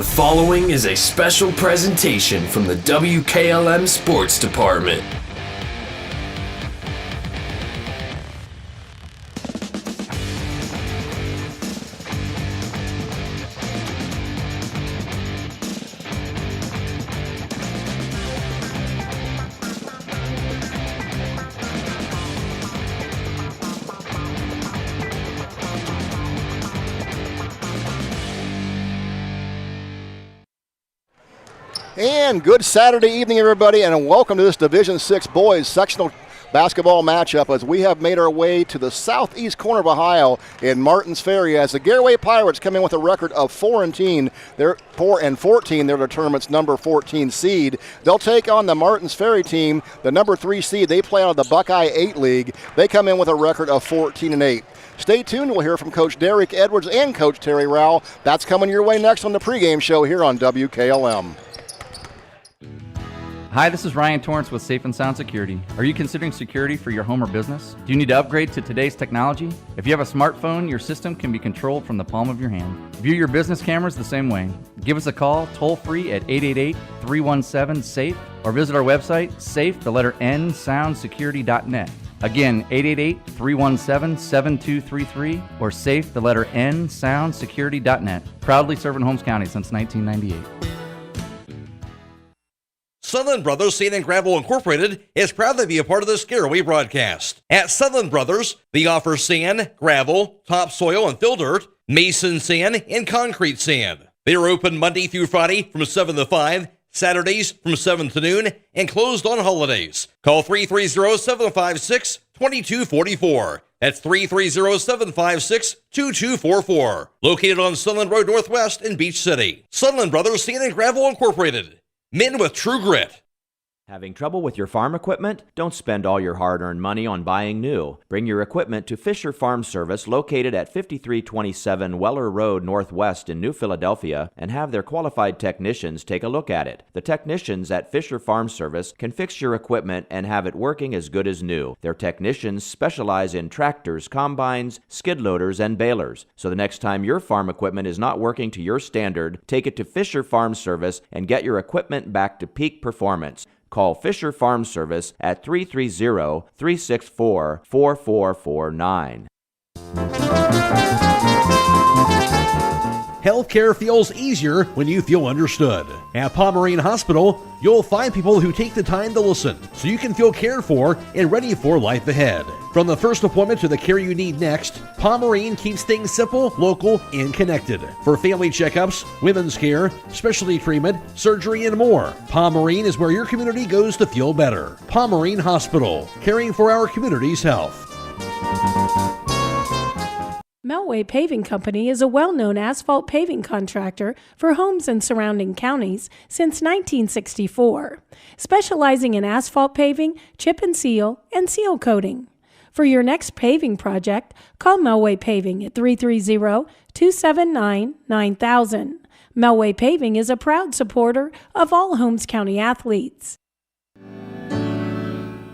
The following is a special presentation from the WKLM Sports Department. And good Saturday evening, everybody, and welcome to this Division VI boys sectional basketball matchup as we have made our way to the southeast corner of Ohio in Martins Ferry as the Garaway Pirates come in with a record of 4-14. They're 4-14. They're the tournament's number 14 seed. They'll take on the Martins Ferry team, the number 3 seed. They play out of the Buckeye 8 League. They come in with a record of 14-8. Stay tuned. We'll hear from Coach Derek Edwards and Coach Terry Rowell. That's coming your way next on the pregame show here on WKLM. Hi, this is Ryan Torrance with Safe and Sound Security. Are you considering security for your home or business? Do you need to upgrade to today's technology? If you have a smartphone, your system can be controlled from the palm of your hand. View your business cameras the same way. Give us a call toll-free at 888-317-SAFE or visit our website, safe, the letter N, soundsecurity.net. Again, 888-317-7233 or safe, the letter N, soundsecurity.net. Proudly serving Holmes County since 1998. Sutherland Brothers Sand and Gravel Incorporated is proud to be a part of this Gareway broadcast. At Sutherland Brothers, they offer sand, gravel, topsoil and fill dirt, mason sand, and concrete sand. They are open Monday through Friday from 7 to 5, Saturdays from 7 to noon, and closed on holidays. Call 330-756-2244. That's 330-756-2244. Located on Sutherland Road Northwest in Beach City. Sutherland Brothers Sand and Gravel Incorporated. Men with true grit. Having trouble with your farm equipment? Don't spend all your hard-earned money on buying new. Bring your equipment to Fisher Farm Service located at 5327 Weller Road Northwest in New Philadelphia and have their qualified technicians take a look at it. The technicians at Fisher Farm Service can fix your equipment and have it working as good as new. Their technicians specialize in tractors, combines, skid loaders, and balers. So the next time your farm equipment is not working to your standard, take it to Fisher Farm Service and get your equipment back to peak performance. Call Fisher Farm Service at 330-364-4449. Healthcare feels easier when you feel understood. At Pomerene Hospital, you'll find people who take the time to listen so you can feel cared for and ready for life ahead. From the first appointment to the care you need next, Pomerene keeps things simple, local, and connected. For family checkups, women's care, specialty treatment, surgery, and more, Pomerene is where your community goes to feel better. Pomerene Hospital, caring for our community's health. Melway Paving Company is a well-known asphalt paving contractor for homes in surrounding counties since 1964, specializing in asphalt paving, chip and seal coating. For your next paving project, call Melway Paving at 330-279-9000. Melway Paving is a proud supporter of all Holmes County athletes.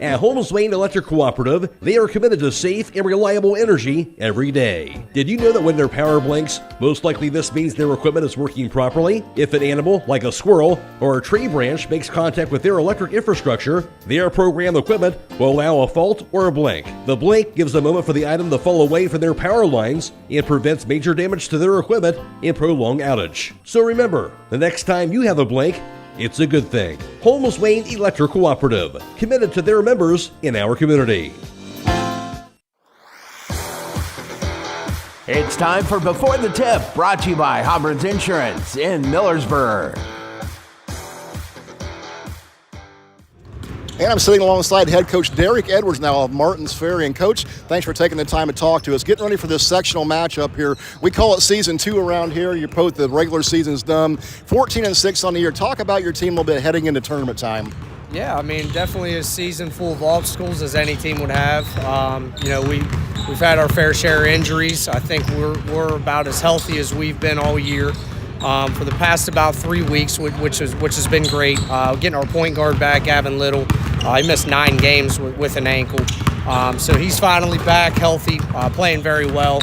At Holmes Wayne Electric Cooperative, they are committed to safe and reliable energy every day. Did you know that when their power blinks, most likely this means their equipment is working properly? If an animal, like a squirrel or a tree branch, makes contact with their electric infrastructure, their programmed equipment will allow a fault or a blink. The blink gives a moment for the item to fall away from their power lines and prevents major damage to their equipment and prolonged outage. So remember, the next time you have a blink, it's a good thing. Holmes Wayne Electric Cooperative, committed to their members in our community. It's time for Before the Tip, brought to you by Hobbards Insurance in Millersburg. And I'm sitting alongside head coach Derek Edwards now of Martins Ferry. And Coach, thanks for taking the time to talk to us. Getting ready for this sectional matchup here. We call it season 2 around here. The regular season's done. 14-6 on the year. Talk about your team a little bit heading into tournament time. Yeah, I mean, definitely a season full of obstacles as any team would have. We've had our fair share of injuries. I think we're about as healthy as we've been all year. For the past about 3 weeks, which has been great. Getting our point guard back, Gavin Little. He missed 9 games with an ankle. So he's finally back healthy, playing very well.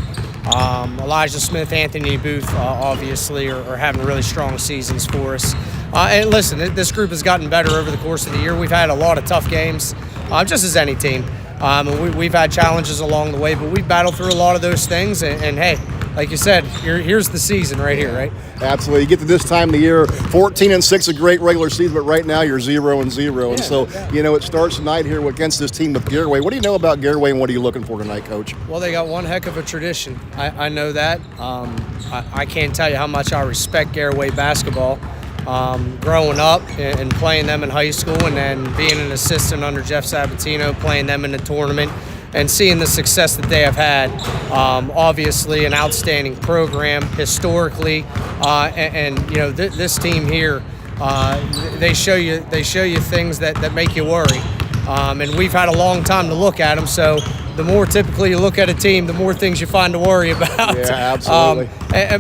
Elijah Smith, Anthony Booth, obviously, are having really strong seasons for us. And listen, this group has gotten better over the course of the year. We've had a lot of tough games, just as any team. We've had challenges along the way, but we've battled through a lot of those things. And hey, like you said, here's the season right here, right? Absolutely. You get to this time of the year, 14-6, a great regular season, but right now you're 0-0. And so, it starts tonight here against this team with Gareway. What do you know about Gareway, and what are you looking for tonight, Coach? Well, they got one heck of a tradition. I know that. I can't tell you how much I respect Gareway basketball. Growing up and playing them in high school, and then being an assistant under Jeff Sabatino, playing them in the tournament, and seeing the success that they have had. Obviously an outstanding program historically, and this team here, they show you things that make you worry, and we've had a long time to look at them. So the more typically you look at a team, the more things you find to worry about. Yeah, absolutely.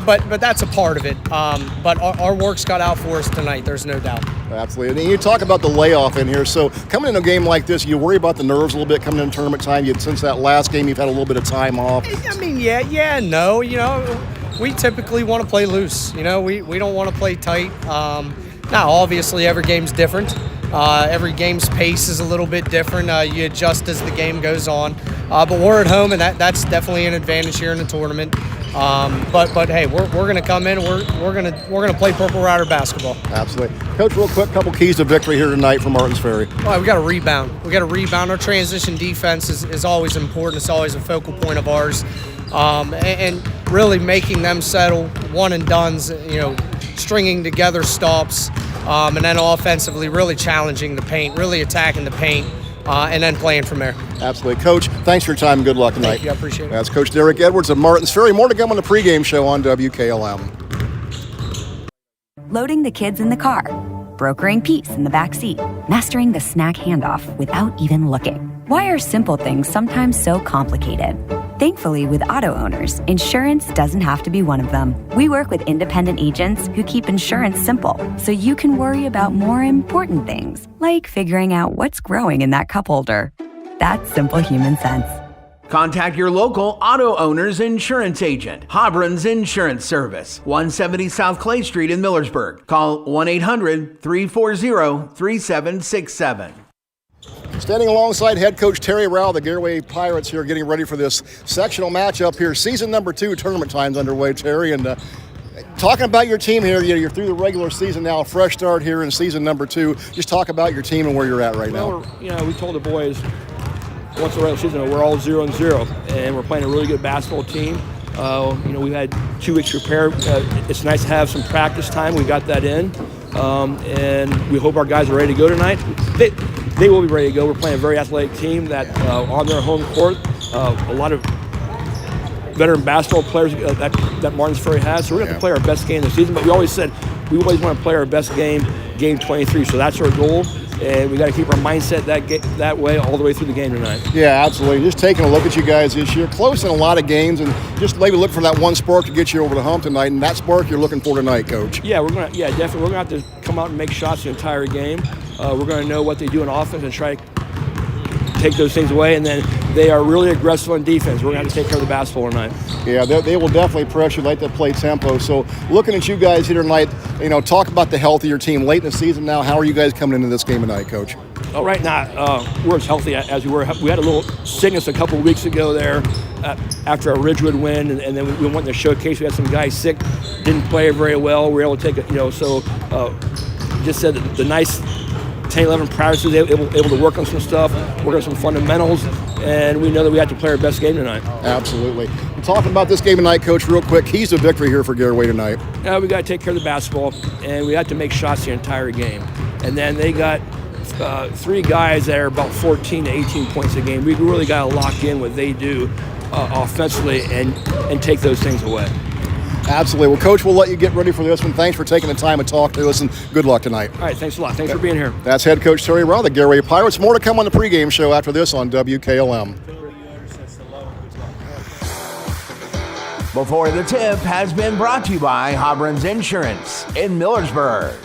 But that's a part of it. But our work's got out for us tonight. There's no doubt. Absolutely. And you talk about the layoff in here. So coming in a game like this, you worry about the nerves a little bit coming in tournament time. Since that last game, you've had a little bit of time off. I mean, no. We typically want to play loose. We don't want to play tight. Now, obviously, every game's different. Every game's pace is a little bit different. You adjust as the game goes on. But we're at home, and that's definitely an advantage here in the tournament. But hey, we're going to come in. We're going to play Purple Rider basketball. Absolutely, Coach. Real quick, couple keys to victory here tonight for Martins Ferry. Well, we got to rebound. Our transition defense is always important. It's always a focal point of ours, and really making them settle one and dones. Stringing together stops, and then offensively really challenging the paint, really attacking the paint. And then playing from there. Absolutely. Coach, thanks for your time and good luck tonight. Thank you. I appreciate it. That's Coach Derek Edwards of Martins Ferry. More to come on the pregame show on WKLM. Loading the kids in the car, brokering peace in the back seat, mastering the snack handoff without even looking. Why are simple things sometimes so complicated? Thankfully, with auto owners, insurance doesn't have to be one of them. We work with independent agents who keep insurance simple, so you can worry about more important things, like figuring out what's growing in that cup holder. That's simple human sense. Contact your local auto owner's insurance agent, Hobron's Insurance Service, 170 South Clay Street in Millersburg. Call 1-800-340-3767. Standing alongside head coach Terry Rao, the Garaway Pirates here getting ready for this sectional matchup here. Season number 2, tournament time's underway, Terry. And talking about your team here, you're through the regular season now, a fresh start here in season number 2. Just talk about your team and where you're at right now. We told the boys once the regular season we're all 0-0, and we're playing a really good basketball team. We've had 2 weeks to prepare. It's nice to have some practice time. We got that in, and we hope our guys are ready to go tonight. They will be ready to go. We're playing a very athletic team that on their home court, a lot of veteran basketball players that Martins Ferry has. So we're going to have to play our best game of the season. But we always said we always want to play our best game 23. So that's our goal. And we got to keep our mindset that way all the way through the game tonight. Yeah, absolutely. Just taking a look at you guys this year, close in a lot of games, and just maybe look for that one spark to get you over the hump tonight. And that spark you're looking for tonight, Coach. Yeah, definitely. We're going to have to come out and make shots the entire game. We're going to know what they do in offense and try to take those things away. And then they are really aggressive on defense. We're going to have to take care of the basketball tonight. Yeah, they will definitely pressure, like to play tempo. So looking at you guys here tonight, talk about the health of your team late in the season now. How are you guys coming into this game tonight, Coach? Oh, right now, we're as healthy as we were. We had a little sickness a couple of weeks ago there after a Ridgewood win, and then we went in the showcase. We had some guys sick, didn't play very well. We were able to take it, just said that the nice 10-11 practices, able to work on some stuff, work on some fundamentals, and we know that we have to play our best game tonight. Absolutely. Talking about this game tonight, Coach, real quick, keys to victory here for Gareway tonight. We got to take care of the basketball, and we have to make shots the entire game. And then they got 3 guys that are about 14 to 18 points a game. We really got to lock in what they do offensively and take those things away. Absolutely. Well, Coach, we'll let you get ready for this one. Thanks for taking the time to talk to us, and good luck tonight. All right, thanks a lot. Thanks for being here. That's head coach Terry Rao, the Garaway Pirates. More to come on the pregame show after this on WKLM. Before the Tip has been brought to you by Hobron's Insurance in Millersburg.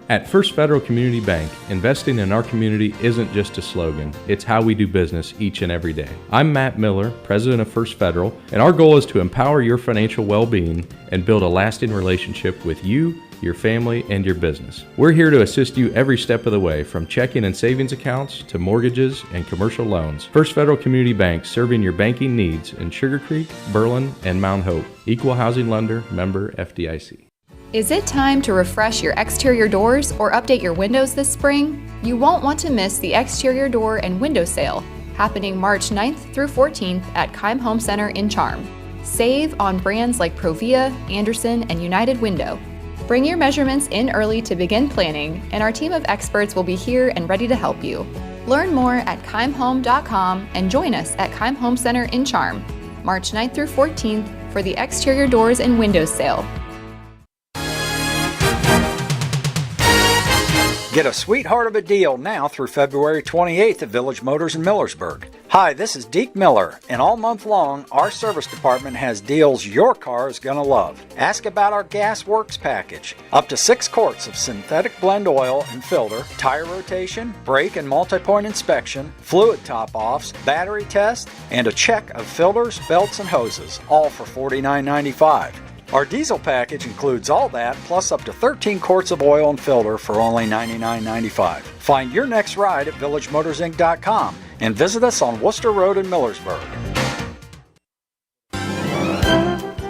At First Federal Community Bank, investing in our community isn't just a slogan, it's how we do business each and every day. I'm Matt Miller, president of First Federal, and our goal is to empower your financial well-being and build a lasting relationship with you, your family, and your business. We're here to assist you every step of the way, from checking and savings accounts to mortgages and commercial loans. First Federal Community Bank, serving your banking needs in Sugar Creek, Berlin, and Mount Hope. Equal housing lender, member FDIC. Is it time to refresh your exterior doors or update your windows this spring? You won't want to miss the exterior door and window sale happening March 9th through 14th at Keim Home Center in Charm. Save on brands like Provia, Anderson, and United Window. Bring your measurements in early to begin planning, and our team of experts will be here and ready to help you. Learn more at keimhome.com and join us at Keim Home Center in Charm, March 9th through 14th for the exterior doors and windows sale. Get a sweetheart of a deal now through February 28th at Village Motors in Millersburg. Hi, this is Deke Miller, and all month long, our service department has deals your car is going to love. Ask about our Gas Works package. Up to 6 quarts of synthetic blend oil and filter, tire rotation, brake and multi-point inspection, fluid top-offs, battery test, and a check of filters, belts, and hoses, all for $49.95. Our diesel package includes all that, plus up to 13 quarts of oil and filter for only $99.95. Find your next ride at villagemotorsinc.com and visit us on Worcester Road in Millersburg.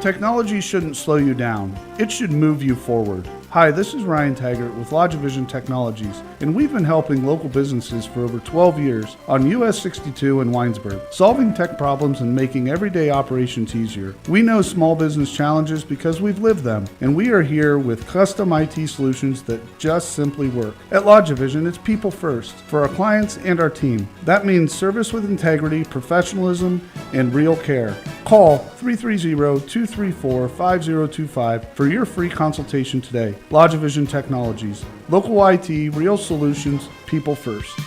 Technology shouldn't slow you down. It should move you forward. Hi, this is Ryan Taggart with LodgeVision Technologies, and we've been helping local businesses for over 12 years on US 62 in Winesburg, solving tech problems and making everyday operations easier. We know small business challenges because we've lived them, and we are here with custom IT solutions that just simply work. At LodgeVision, it's people first for our clients and our team. That means service with integrity, professionalism, and real care. Call 330-234-5025 for your free consultation today. LodgeVision Technologies. Local IT, real solutions, people first.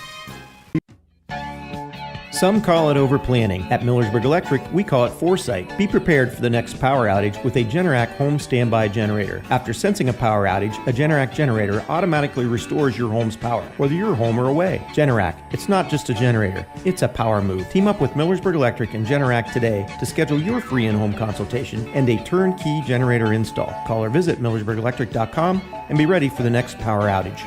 Some call it overplanning. At Millersburg Electric, we call it foresight. Be prepared for the next power outage with a Generac home standby generator. After sensing a power outage, a Generac generator automatically restores your home's power, whether you're home or away. Generac, it's not just a generator, it's a power move. Team up with Millersburg Electric and Generac today to schedule your free in-home consultation and a turnkey generator install. Call or visit millersburgelectric.com and be ready for the next power outage.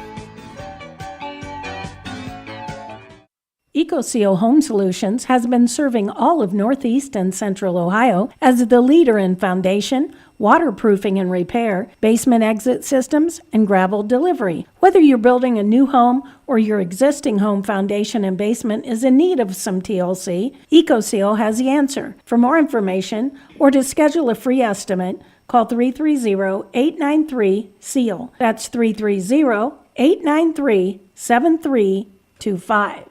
EcoSeal Home Solutions has been serving all of Northeast and Central Ohio as the leader in foundation, waterproofing and repair, basement exit systems, and gravel delivery. Whether you're building a new home or your existing home foundation and basement is in need of some TLC, EcoSeal has the answer. For more information or to schedule a free estimate, call 330-893-SEAL. That's 330-893-7325.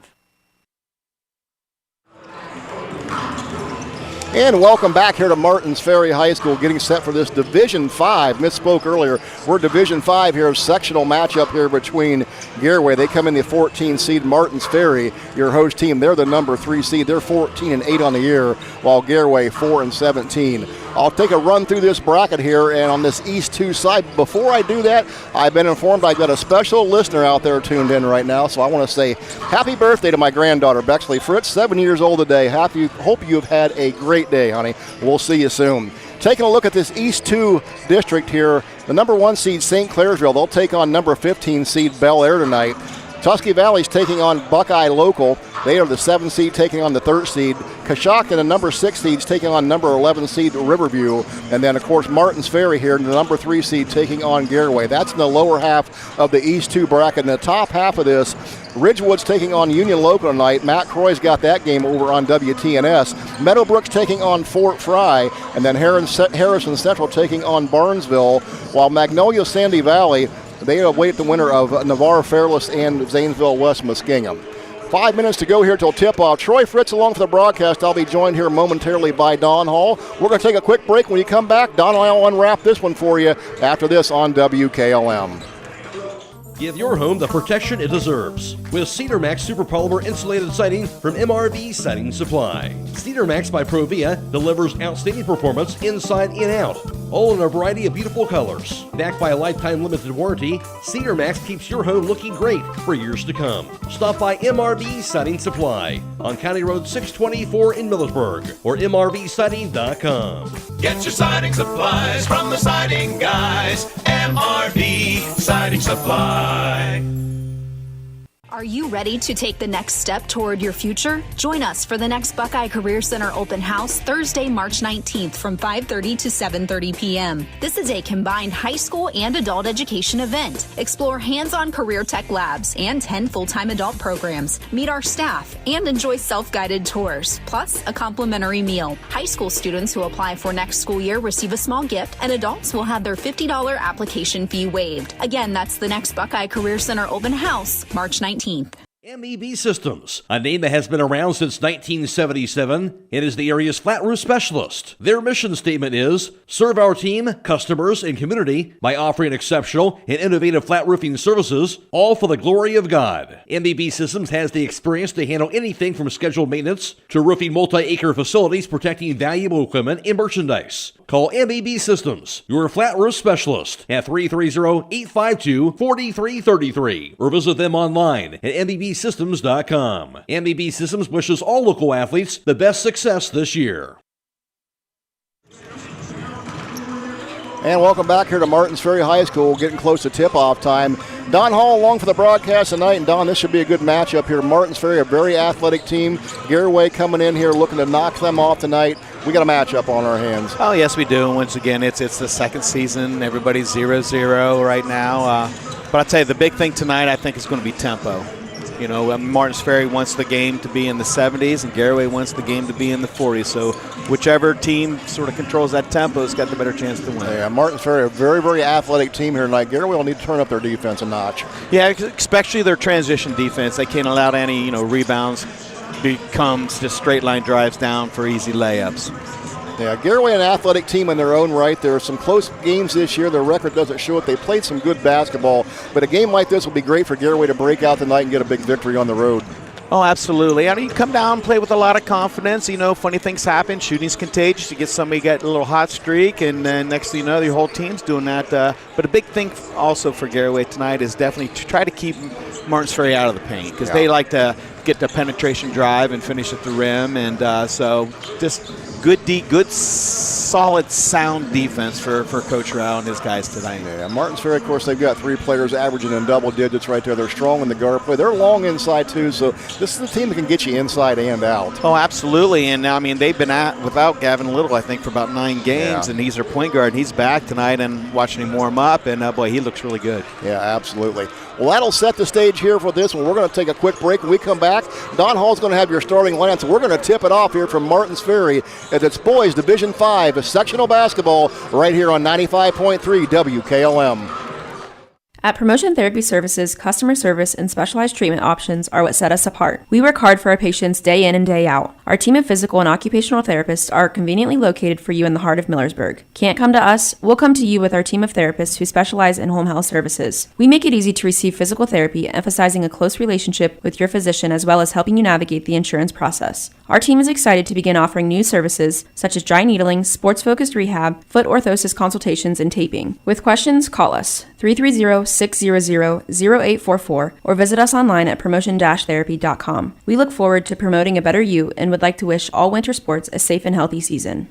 And welcome back here to Martins Ferry High School, getting set for this Division 5. Misspoke earlier. We're Division 5 here, sectional matchup here between Gareway. They come in the 14 seed. Martins Ferry, your host team, they're the number 3 seed. They're 14-8 on the year, while Gareway 4-17. I'll take a run through this bracket here, and on this East 2 side. Before I do that, I've been informed I've got a special listener out there tuned in right now, so I want to say happy birthday to my granddaughter, Bexley Fritz, 7 years old today. Hope you've had a great day, honey. We'll see you soon. Taking a look at this East 2 district here, the number 1 seed St. Clairsville, they'll take on number 15 seed Bel Air tonight. Tusky Valley's taking on Buckeye Local. They are the 7th seed taking on the 3rd seed. Coshocton, the number 6 seeds, taking on number 11 seed Riverview. And then, of course, Martins Ferry here, the number 3 seed, taking on Gareway. That's in the lower half of the East 2 bracket. In the top half of this, Ridgewood's taking on Union Local tonight. Matt Croy's got that game over on WTNS. Meadowbrook's taking on Fort Fry. And then Harrison Central taking on Barnesville. While Magnolia Sandy Valley, they await the winner of Navarre Fairless and Zanesville West Muskingum. 5 minutes to go here till tip-off. Troy Fritz along for the broadcast. I'll be joined here momentarily by Don Hall. We're going to take a quick break. When you come back, Don and I will unwrap this one for you after this on WKLM. Give your home the protection it deserves with Cedar Max Super Polymer Insulated Siding from MRV Siding Supply. Cedar Max by Provia delivers outstanding performance inside and out, all in a variety of beautiful colors. Backed by a lifetime limited warranty, Cedar Max keeps your home looking great for years to come. Stop by MRV Siding Supply on County Road 624 in Millersburg or mrvsiding.com. Get your siding supplies from the siding guys. MRV Siding Supply. Are you ready to take the next step toward your future? Join us for the next Buckeye Career Center Open House Thursday, March 19th from 5:30 to 7:30 p.m. This is a combined high school and adult education event. Explore hands-on career tech labs and 10 full-time adult programs. Meet our staff and enjoy self-guided tours, plus a complimentary meal. High school students who apply for next school year receive a small gift, and adults will have their $50 application fee waived. Again, that's the next Buckeye Career Center Open House, March 19th. MEB Systems, a name that has been around since 1977 and is the area's flat roof specialist. Their mission statement is, serve our team, customers, and community by offering exceptional and innovative flat roofing services, all for the glory of God. MEB Systems has the experience to handle anything from scheduled maintenance to roofing multi-acre facilities protecting valuable equipment and merchandise. Call MEB Systems, your flat roof specialist, at 330-852-4333 or visit them online at mbsystems.com. MEB Systems wishes all local athletes the best success this year. And welcome back here to Martins Ferry High School, getting close to tip-off time. Don Hall along for the broadcast tonight, and Don, this should be a good matchup here. Martins Ferry, a very athletic team. Gareway coming in here looking to knock them off tonight. We got a matchup on our hands. Oh, yes, we do. And once again, it's the second season. Everybody's 0-0 right now. But I'll tell you, the big thing tonight, I think, is going to be tempo. You know, Martins Ferry wants the game to be in the 70s, and Gareway wants the game to be in the 40s. So whichever team sort of controls that tempo has got the better chance to win. Yeah, Martins Ferry, a very, very athletic team here tonight. Gareway will need to turn up their defense a notch. Yeah, especially their transition defense. They can't allow any, rebounds becomes just straight line drives down for easy layups. Yeah, Gareway, an athletic team in their own right. There are some close games this year. Their record doesn't show it. They played some good basketball, but a game like this will be great for Gareway to break out tonight and get a big victory on the road. Oh, absolutely. I mean, you come down and play with a lot of confidence. Funny things happen. Shooting's contagious. You get somebody get a little hot streak, and then next thing you know, your whole team's doing that. But a big thing also for Gareway tonight is definitely to try to keep Martins Ferry out of the paint, because they like to get the penetration drive and finish at the rim. And so just good, solid, sound defense for Coach Rao and his guys tonight. Yeah, Martins Ferry, of course, they've got three players averaging in double digits right there. They're strong in the guard play. They're long inside, too, so this is a team that can get you inside and out. Oh, absolutely. And, I mean, they've been without Gavin Little, I think, for about 9 games, and he's their point guard. He's back tonight, and watching him warm up, and, boy, he looks really good. Yeah, absolutely. Well, that'll set the stage here for this one. We're going to take a quick break. When we come back, Don Hall's going to have your starting lineup, so we're going to tip it off here from Martins Ferry as it's boys Division 5 sectional basketball right here on 95.3 WKLM. At Promotion Therapy Services, customer service and specialized treatment options are what set us apart. We work hard for our patients day in and day out. Our team of physical and occupational therapists are conveniently located for you in the heart of Millersburg. Can't come to us? We'll come to you with our team of therapists who specialize in home health services. We make it easy to receive physical therapy, emphasizing a close relationship with your physician as well as helping you navigate the insurance process. Our team is excited to begin offering new services such as dry needling, sports-focused rehab, foot orthosis consultations, and taping. With questions, call us 330-600-0844 or visit us online at promotion-therapy.com. We look forward to promoting a better you and would like to wish all winter sports a safe and healthy season.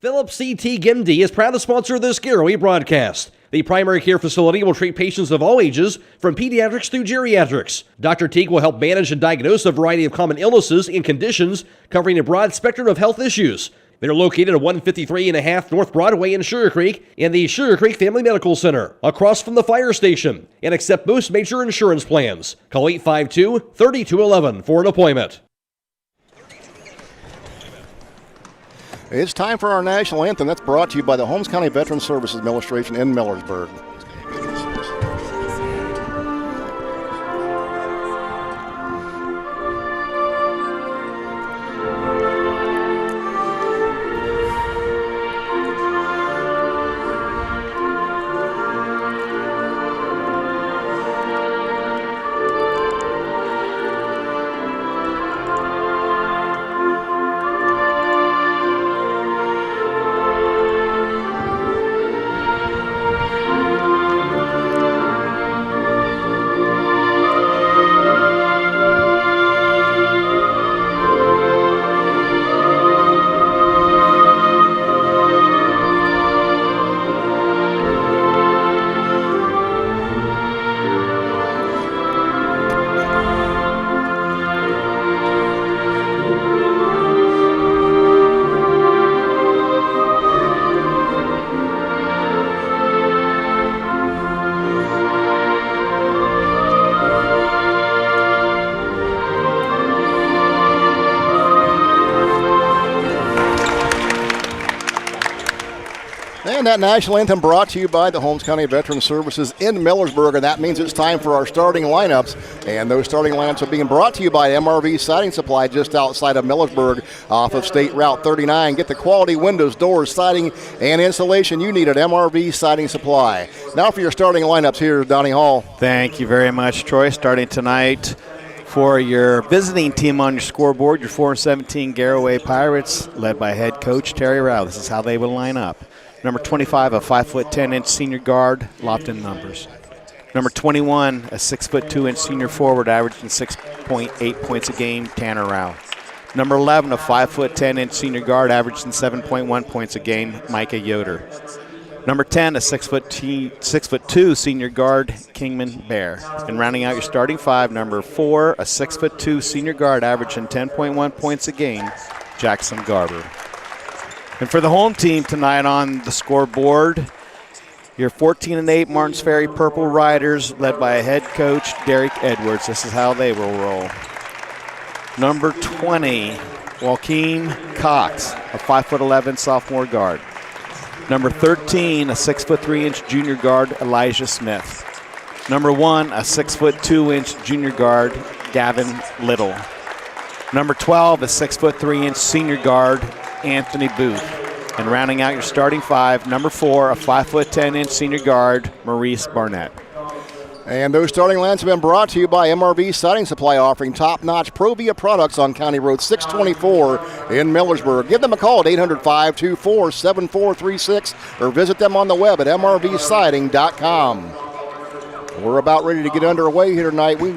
Phillips CT GIMD is proud to sponsor this Garraway broadcast. The primary care facility will treat patients of all ages, from pediatrics through geriatrics. Dr. Teague will help manage and diagnose a variety of common illnesses and conditions, covering a broad spectrum of health issues. They're located at 153.5 North Broadway in Sugar Creek and the Sugar Creek Family Medical Center, across from the fire station, and accept most major insurance plans. Call 852-3211 for an appointment. It's time for our national anthem. That's brought to you by the Holmes County Veterans Services Administration in Millersburg. And that national anthem brought to you by the Holmes County Veteran Services in Millersburg, and that means it's time for our starting lineups. And those starting lineups are being brought to you by MRV Siding Supply just outside of Millersburg off of State Route 39. Get the quality windows, doors, siding, and insulation you need at MRV Siding Supply. Now for your starting lineups, here's Donnie Hall. Thank you very much, Troy. Starting tonight for your visiting team on your scoreboard, your 4-17 Garaway Pirates, led by head coach Terry Rao. This is how they will line up. Number 25, a 5'10" senior guard, Lofton numbers. Number 21, a 6'2" senior forward, averaging 6.8 points a game, Tanner Rao. Number 11, a 5'10" senior guard, averaging 7.1 points a game, Micah Yoder. Number 10, a 6'2" senior guard, Kingman Bear. And rounding out your starting five, number 4, a 6'2" senior guard, averaging 10.1 points a game, Jackson Garber. And for the home team tonight on the scoreboard, your 14-8 Martins Ferry Purple Riders, led by head coach Derek Edwards. This is how they will roll. Number 20, Joaquin Cox, a 5'11" sophomore guard. Number 13, a 6'3" junior guard, Elijah Smith. Number 1, a 6'2" junior guard, Gavin Little. Number 12, a 6'3" senior guard, Anthony Booth. And rounding out your starting five, number 4, a 5'10" senior guard, Maurice Barnett. And those starting lines have been brought to you by MRV Siding Supply, offering top-notch Provia products on County Road 624 in Millersburg. Give them a call at 800-524-7436 or visit them on the web at mrvsiding.com. We're about ready to get underway here tonight. We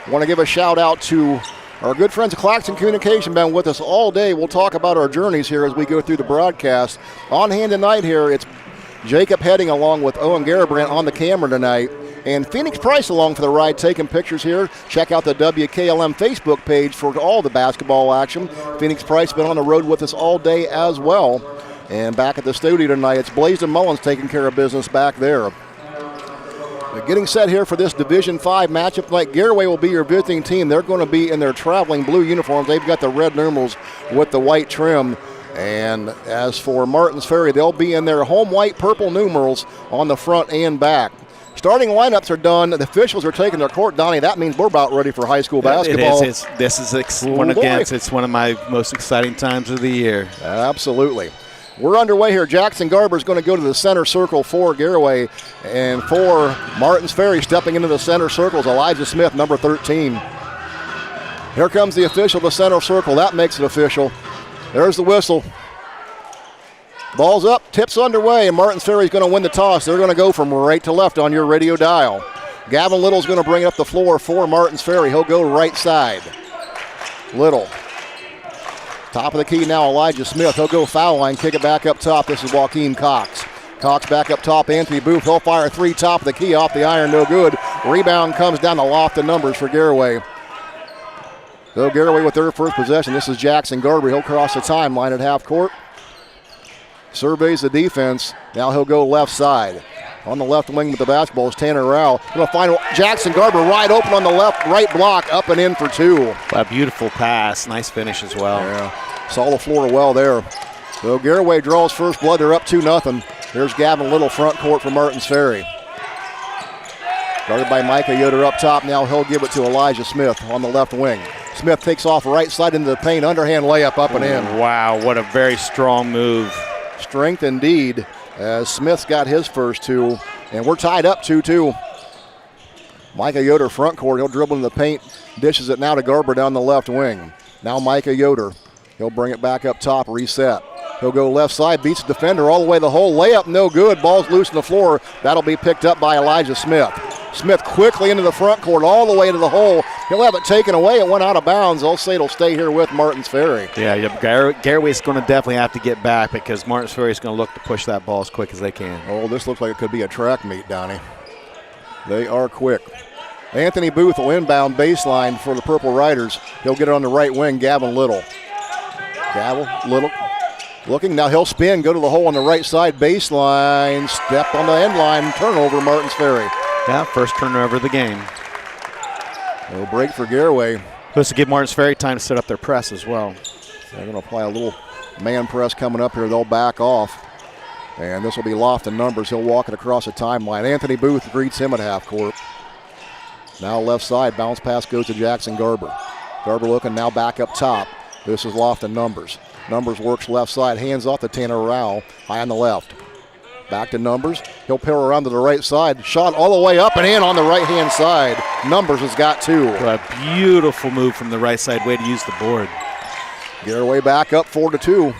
want to give a shout-out to our good friends at Claxon Communication, been with us all day. We'll talk about our journeys here as we go through the broadcast. On hand tonight here, it's Jacob Heading along with Owen Garabrandt on the camera tonight. And Phoenix Price along for the ride, taking pictures here. Check out the WKLM Facebook page for all the basketball action. Phoenix Price been on the road with us all day as well. And back at the studio tonight, it's Blaisdon Mullins taking care of business back there. Getting set here for this Division 5 matchup tonight. Gareway will be your visiting team. They're going to be in their traveling blue uniforms. They've got the red numerals with the white trim. And as for Martins Ferry, they'll be in their home white purple numerals on the front and back. Starting lineups are done. The officials are taking their court. Donnie, that means we're about ready for high school basketball. It is. It's one of my most exciting times of the year. Absolutely. We're underway here. Jackson Garber is going to go to the center circle for Gareway. And for Martins Ferry, stepping into the center circle is Elijah Smith, number 13. Here comes the official to the center circle. That makes it official. There's the whistle. Ball's up, tips underway, and Martins Ferry is going to win the toss. They're going to go from right to left on your radio dial. Gavin Little's going to bring it up the floor for Martins Ferry. He'll go right side. Little. Top of the key now, Elijah Smith. He'll go foul line, kick it back up top. This is Joaquin Cox. Cox back up top, Anthony Booth. He'll fire three, top of the key, off the iron, no good. Rebound comes down the loft of numbers for Gareway. So Gareway with their first possession. This is Jackson Garber. He'll cross the timeline at half court. Surveys the defense. Now he'll go left side. On the left wing with the basketball is Tanner Rao. Going to find Jackson Garber wide open on the left right block, up and in for two. A beautiful pass. Nice finish as well. Yeah. Saw the floor well there. So Gareway draws first blood. They're up 2-0. There's Gavin Little front court for Martins Ferry. Guarded by Micah Yoder up top. Now he'll give it to Elijah Smith on the left wing. Smith takes off right side into the paint. Underhand layup up and in. Wow, what a very strong move. Strength indeed, as Smith's got his first two. And we're tied up 2-2. Micah Yoder front court. He'll dribble in the paint. Dishes it now to Garber down the left wing. Now Micah Yoder. He'll bring it back up top, reset. He'll go left side, beats the defender all the way the hole. Layup no good. Ball's loose on the floor. That'll be picked up by Elijah Smith. Smith quickly into the front court all the way to the hole. He'll have it taken away. It went out of bounds. They'll say it'll stay here with Martins Ferry. Yeah, Gareway's going to definitely have to get back because Martins Ferry's going to look to push that ball as quick as they can. Oh, this looks like it could be a track meet, Donnie. They are quick. Anthony Booth will inbound baseline for the Purple Riders. He'll get it on the right wing, Gavin Little. Little looking. Now he'll spin, go to the hole on the right side baseline. Step on the end line. Turnover, Martins Ferry. Yeah, first turnover of the game. No break for Gareway. Supposed to give Martins Ferry time to set up their press as well. They're going to apply a little man press coming up here. They'll back off. And this will be Lofton numbers. He'll walk it across the timeline. Anthony Booth greets him at half court. Now left side, bounce pass goes to Jackson Garber. Garber looking now back up top. This is Lofton numbers. Numbers works left side, hands off to Tanner Rowell, high on the left. Back to Numbers. He'll pair around to the right side. Shot all the way up and in on the right-hand side. Numbers has got 2. A beautiful move from the right side. Way to use the board. Gareway back up 4-2.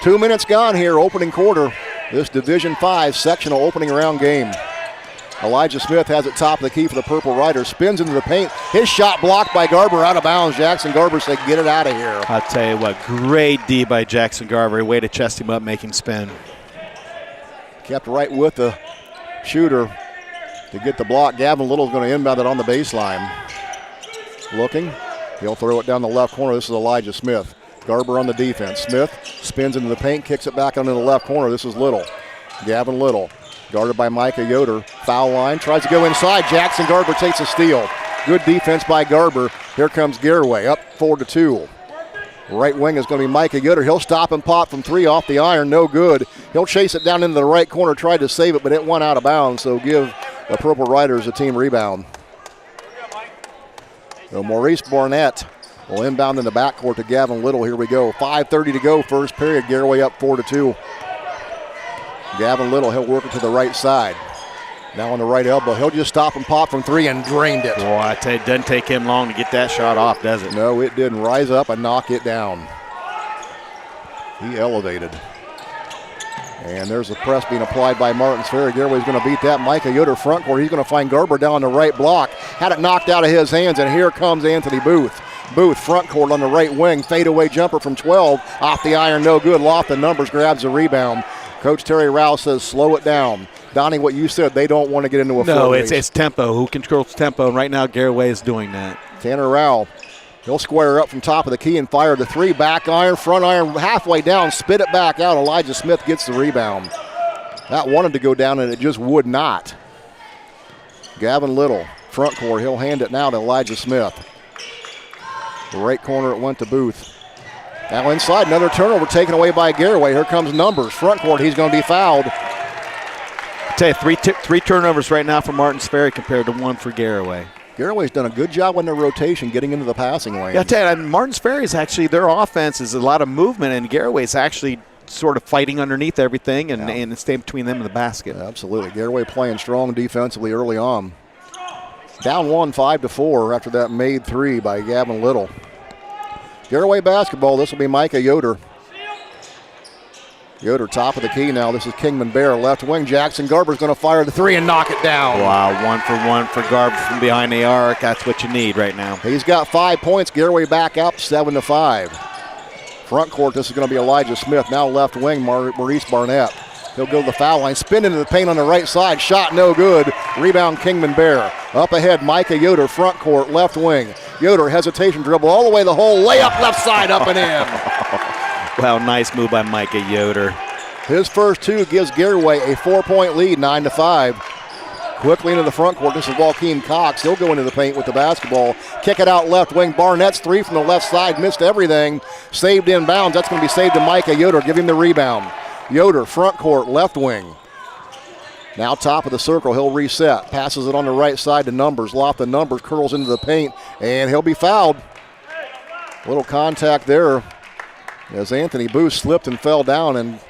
2 minutes gone here, opening quarter. This Division 5 sectional opening round game. Elijah Smith has it top of the key for the Purple Riders. Spins into the paint. His shot blocked by Garber out of bounds. Jackson Garber said, get it out of here. I'll tell you what, great D by Jackson Garber. Way to chest him up, make him spin. Kept right with the shooter to get the block. Gavin Little's going to inbound it on the baseline. Looking. He'll throw it down the left corner. This is Elijah Smith. Garber on the defense. Smith spins into the paint, kicks it back into the left corner. This is Little. Gavin Little. Guarded by Micah Yoder. Foul line. Tries to go inside. Jackson Garber takes a steal. Good defense by Garber. Here comes Gareway up 4-2. Right wing is going to be Micah Yoder. He'll stop and pop from 3 off the iron. No good. He'll chase it down into the right corner. Tried to save it, but it went out of bounds. So give the Purple Riders a team rebound. So Maurice Barnett will inbound in the backcourt to Gavin Little. Here we go. 5:30 to go. First period. Gareway up 4-2. Gavin Little, he'll work it to the right side. Now on the right elbow, he'll just stop and pop from 3 and drained it. Boy, I tell you, it doesn't take him long to get that shot off, does it? No, it didn't. Rise up and knock it down. He elevated. And there's a press being applied by Martins Ferry. Gareway's going to beat that. Micah Yoder front court. He's going to find Garber down the right block. Had it knocked out of his hands, and here comes Anthony Booth. Booth front court on the right wing. Fadeaway jumper from 12. Off the iron, no good. Lofton numbers grabs the rebound. Coach Terry Rowell says slow it down. Donnie, what you said, they don't want to get into a No, it's tempo. Who controls tempo? And right now, Gareway is doing that. Tanner Rowell, he'll square up from top of the key and fire the 3. Back iron, front iron, halfway down, spit it back out. Elijah Smith gets the rebound. That wanted to go down, and it just would not. Gavin Little, front court. He'll hand it now to Elijah Smith. The right corner, it went to Booth. Now inside, another turnover taken away by Gareway. Here comes Numbers. Front court, he's going to be fouled. I tell you, three turnovers right now for Martins Ferry compared to 1 for Gareway. Gareway's done a good job on their rotation, getting into the passing lane. Yeah, I tell you, Martins Ferry is actually, their offense is a lot of movement, and Gareway's actually sort of fighting underneath everything and staying between them and the basket. Absolutely. Gareway playing strong defensively early on. Down 1, 5-4 after that made 3 by Gavin Little. Gareway basketball, this will be Micah Yoder. Yoder top of the key now. This is Kingman Bear, left wing. Jackson Garber's going to fire the 3 and knock it down. Wow, 1 for Garber from behind the arc. That's what you need right now. He's got 5 points. Gareway back up 7-5. Front court, this is going to be Elijah Smith. Now left wing, Maurice Barnett. He'll go to the foul line, spin into the paint on the right side. Shot no good. Rebound Kingman Bear. Up ahead, Micah Yoder, front court, left wing. Yoder, hesitation dribble all the way the hole. Layup left side, up and in. Wow, nice move by Micah Yoder. His first 2 gives Gareway a 4-point lead, 9-5. Quickly into the front court, this is Joaquin Cox. He'll go into the paint with the basketball. Kick it out left wing. Barnett's 3 from the left side, missed everything. Saved in bounds. That's going to be saved to Micah Yoder. Give him the rebound. Yoder, front court, left wing. Now top of the circle, he'll reset. Passes it on the right side to Numbers. Lofton Numbers curls into the paint, and he'll be fouled. Little contact there as Anthony Booth slipped and fell down and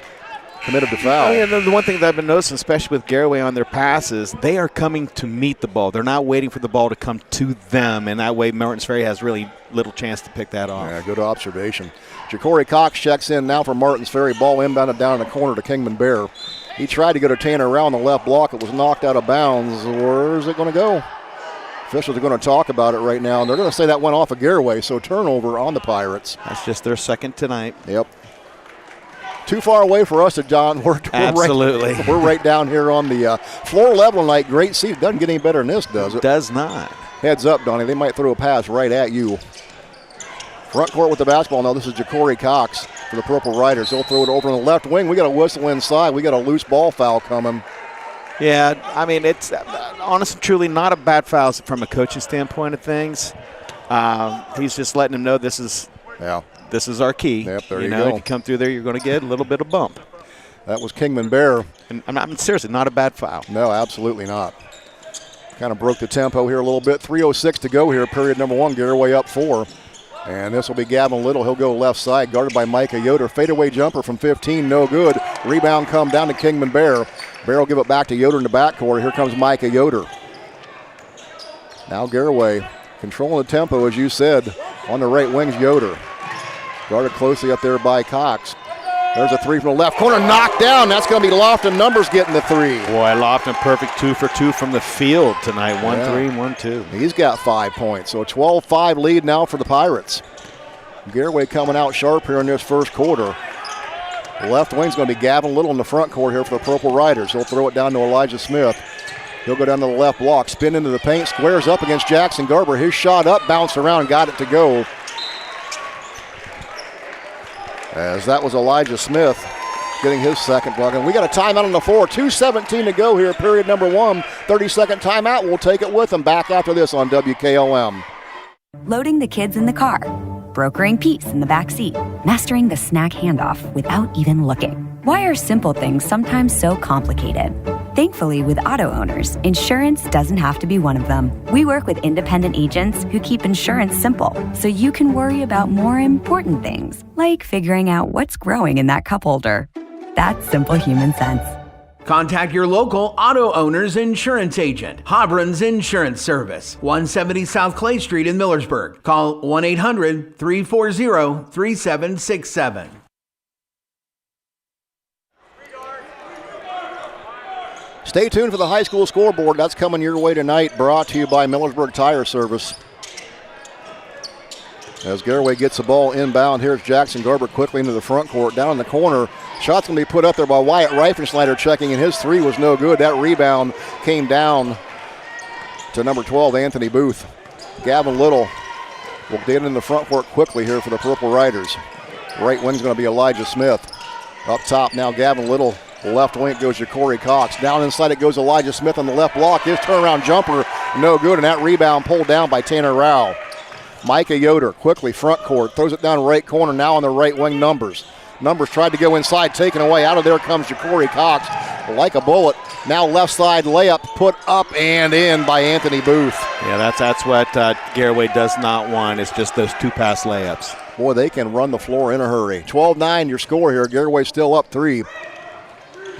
committed the foul. Oh, yeah, the one thing that I've been noticing, especially with Gareway on their passes, they are coming to meet the ball. They're not waiting for the ball to come to them, and that way Martins Ferry has really little chance to pick that off. Yeah, good observation. Ja'Cory Cox checks in now for Martins Ferry. Ball inbounded down in the corner to Kingman Bear. He tried to go to Tanner around the left block. It was knocked out of bounds. Where's it going to go? Officials are going to talk about it right now, and they're going to say that went off of Gareway, so turnover on the Pirates. That's just their second tonight. Yep. Too far away for us, John. Absolutely. We're right down here on the floor level tonight. Great seat. Doesn't get any better than this, does it? Does not. Heads up, Donnie. They might throw a pass right at you. Front court with the basketball. Now this is Ja'Cory Cox for the Purple Riders. They'll throw it over on the left wing. We got a whistle inside. We got a loose ball foul coming. Yeah, I mean, it's honestly, truly not a bad foul from a coaching standpoint of things. He's just letting them know this is our key. Yep, there you know, go. if you come through there, you're going to get a little bit of bump. That was Kingman Bear. And I'm seriously, not a bad foul. No, absolutely not. Kind of broke the tempo here a little bit. 3:06 to go here, period number 1. Gareway up 4. And this will be Gavin Little. He'll go left side, guarded by Micah Yoder. Fadeaway jumper from 15, no good. Rebound come down to Kingman Bear. Bear will give it back to Yoder in the backcourt. Here comes Micah Yoder. Now Gareway controlling the tempo, as you said. On the right wing's Yoder. Guarded closely up there by Cox. There's a three from the left corner, knocked down. That's going to be Lofton Numbers getting the three. Boy, Lofton perfect 2 for 2 from the field tonight. 1-3 and 1-2. He's got 5 points. So a 12-5 lead now for the Pirates. Gareway coming out sharp here in this first quarter. The left wing's going to be Gavin Little in the front court here for the Purple Riders. He'll throw it down to Elijah Smith. He'll go down to the left block, spin into the paint, squares up against Jackson Garber. His shot up, bounced around, got it to go. As that was Elijah Smith getting his second block. And we got a timeout on the floor. 2:17 to go here, period number 1. 30-second timeout. We'll take it with them. Back after this on WKLM. Loading the kids in the car, brokering peace in the back seat, mastering the snack handoff without even looking. Why are simple things sometimes so complicated? Thankfully, with auto owners, insurance doesn't have to be one of them. We work with independent agents who keep insurance simple, so you can worry about more important things, like figuring out what's growing in that cup holder. That's simple human sense. Contact your local auto owner's insurance agent. Hobron's Insurance Service, 170 South Clay Street in Millersburg. Call 1-800-340-3767. Stay tuned for the high school scoreboard. That's coming your way tonight, brought to you by Millersburg Tire Service. As Gareway gets the ball inbound, here's Jackson Garber quickly into the front court. Down in the corner, shot's going to be put up there by Wyatt Reifenschneider checking, and his three was no good. That rebound came down to number 12, Anthony Booth. Gavin Little will get in the front court quickly here for the Purple Riders. Right wing's going to be Elijah Smith. Up top now, Gavin Little. Left wing goes Ja'Cory Cox. Down inside it goes Elijah Smith on the left block. His turnaround jumper, no good, and that rebound pulled down by Tanner Rao. Micah Yoder quickly front court, throws it down right corner, now on the right wing. Numbers tried to go inside, taken away. Out of there comes Ja'Cory Cox like a bullet. Now left side layup put up and in by Anthony Booth. Yeah, that's what Gareway does not want. It's just those 2-pass layups. Boy, they can run the floor in a hurry. 12-9 your score here. Gareway still up 3.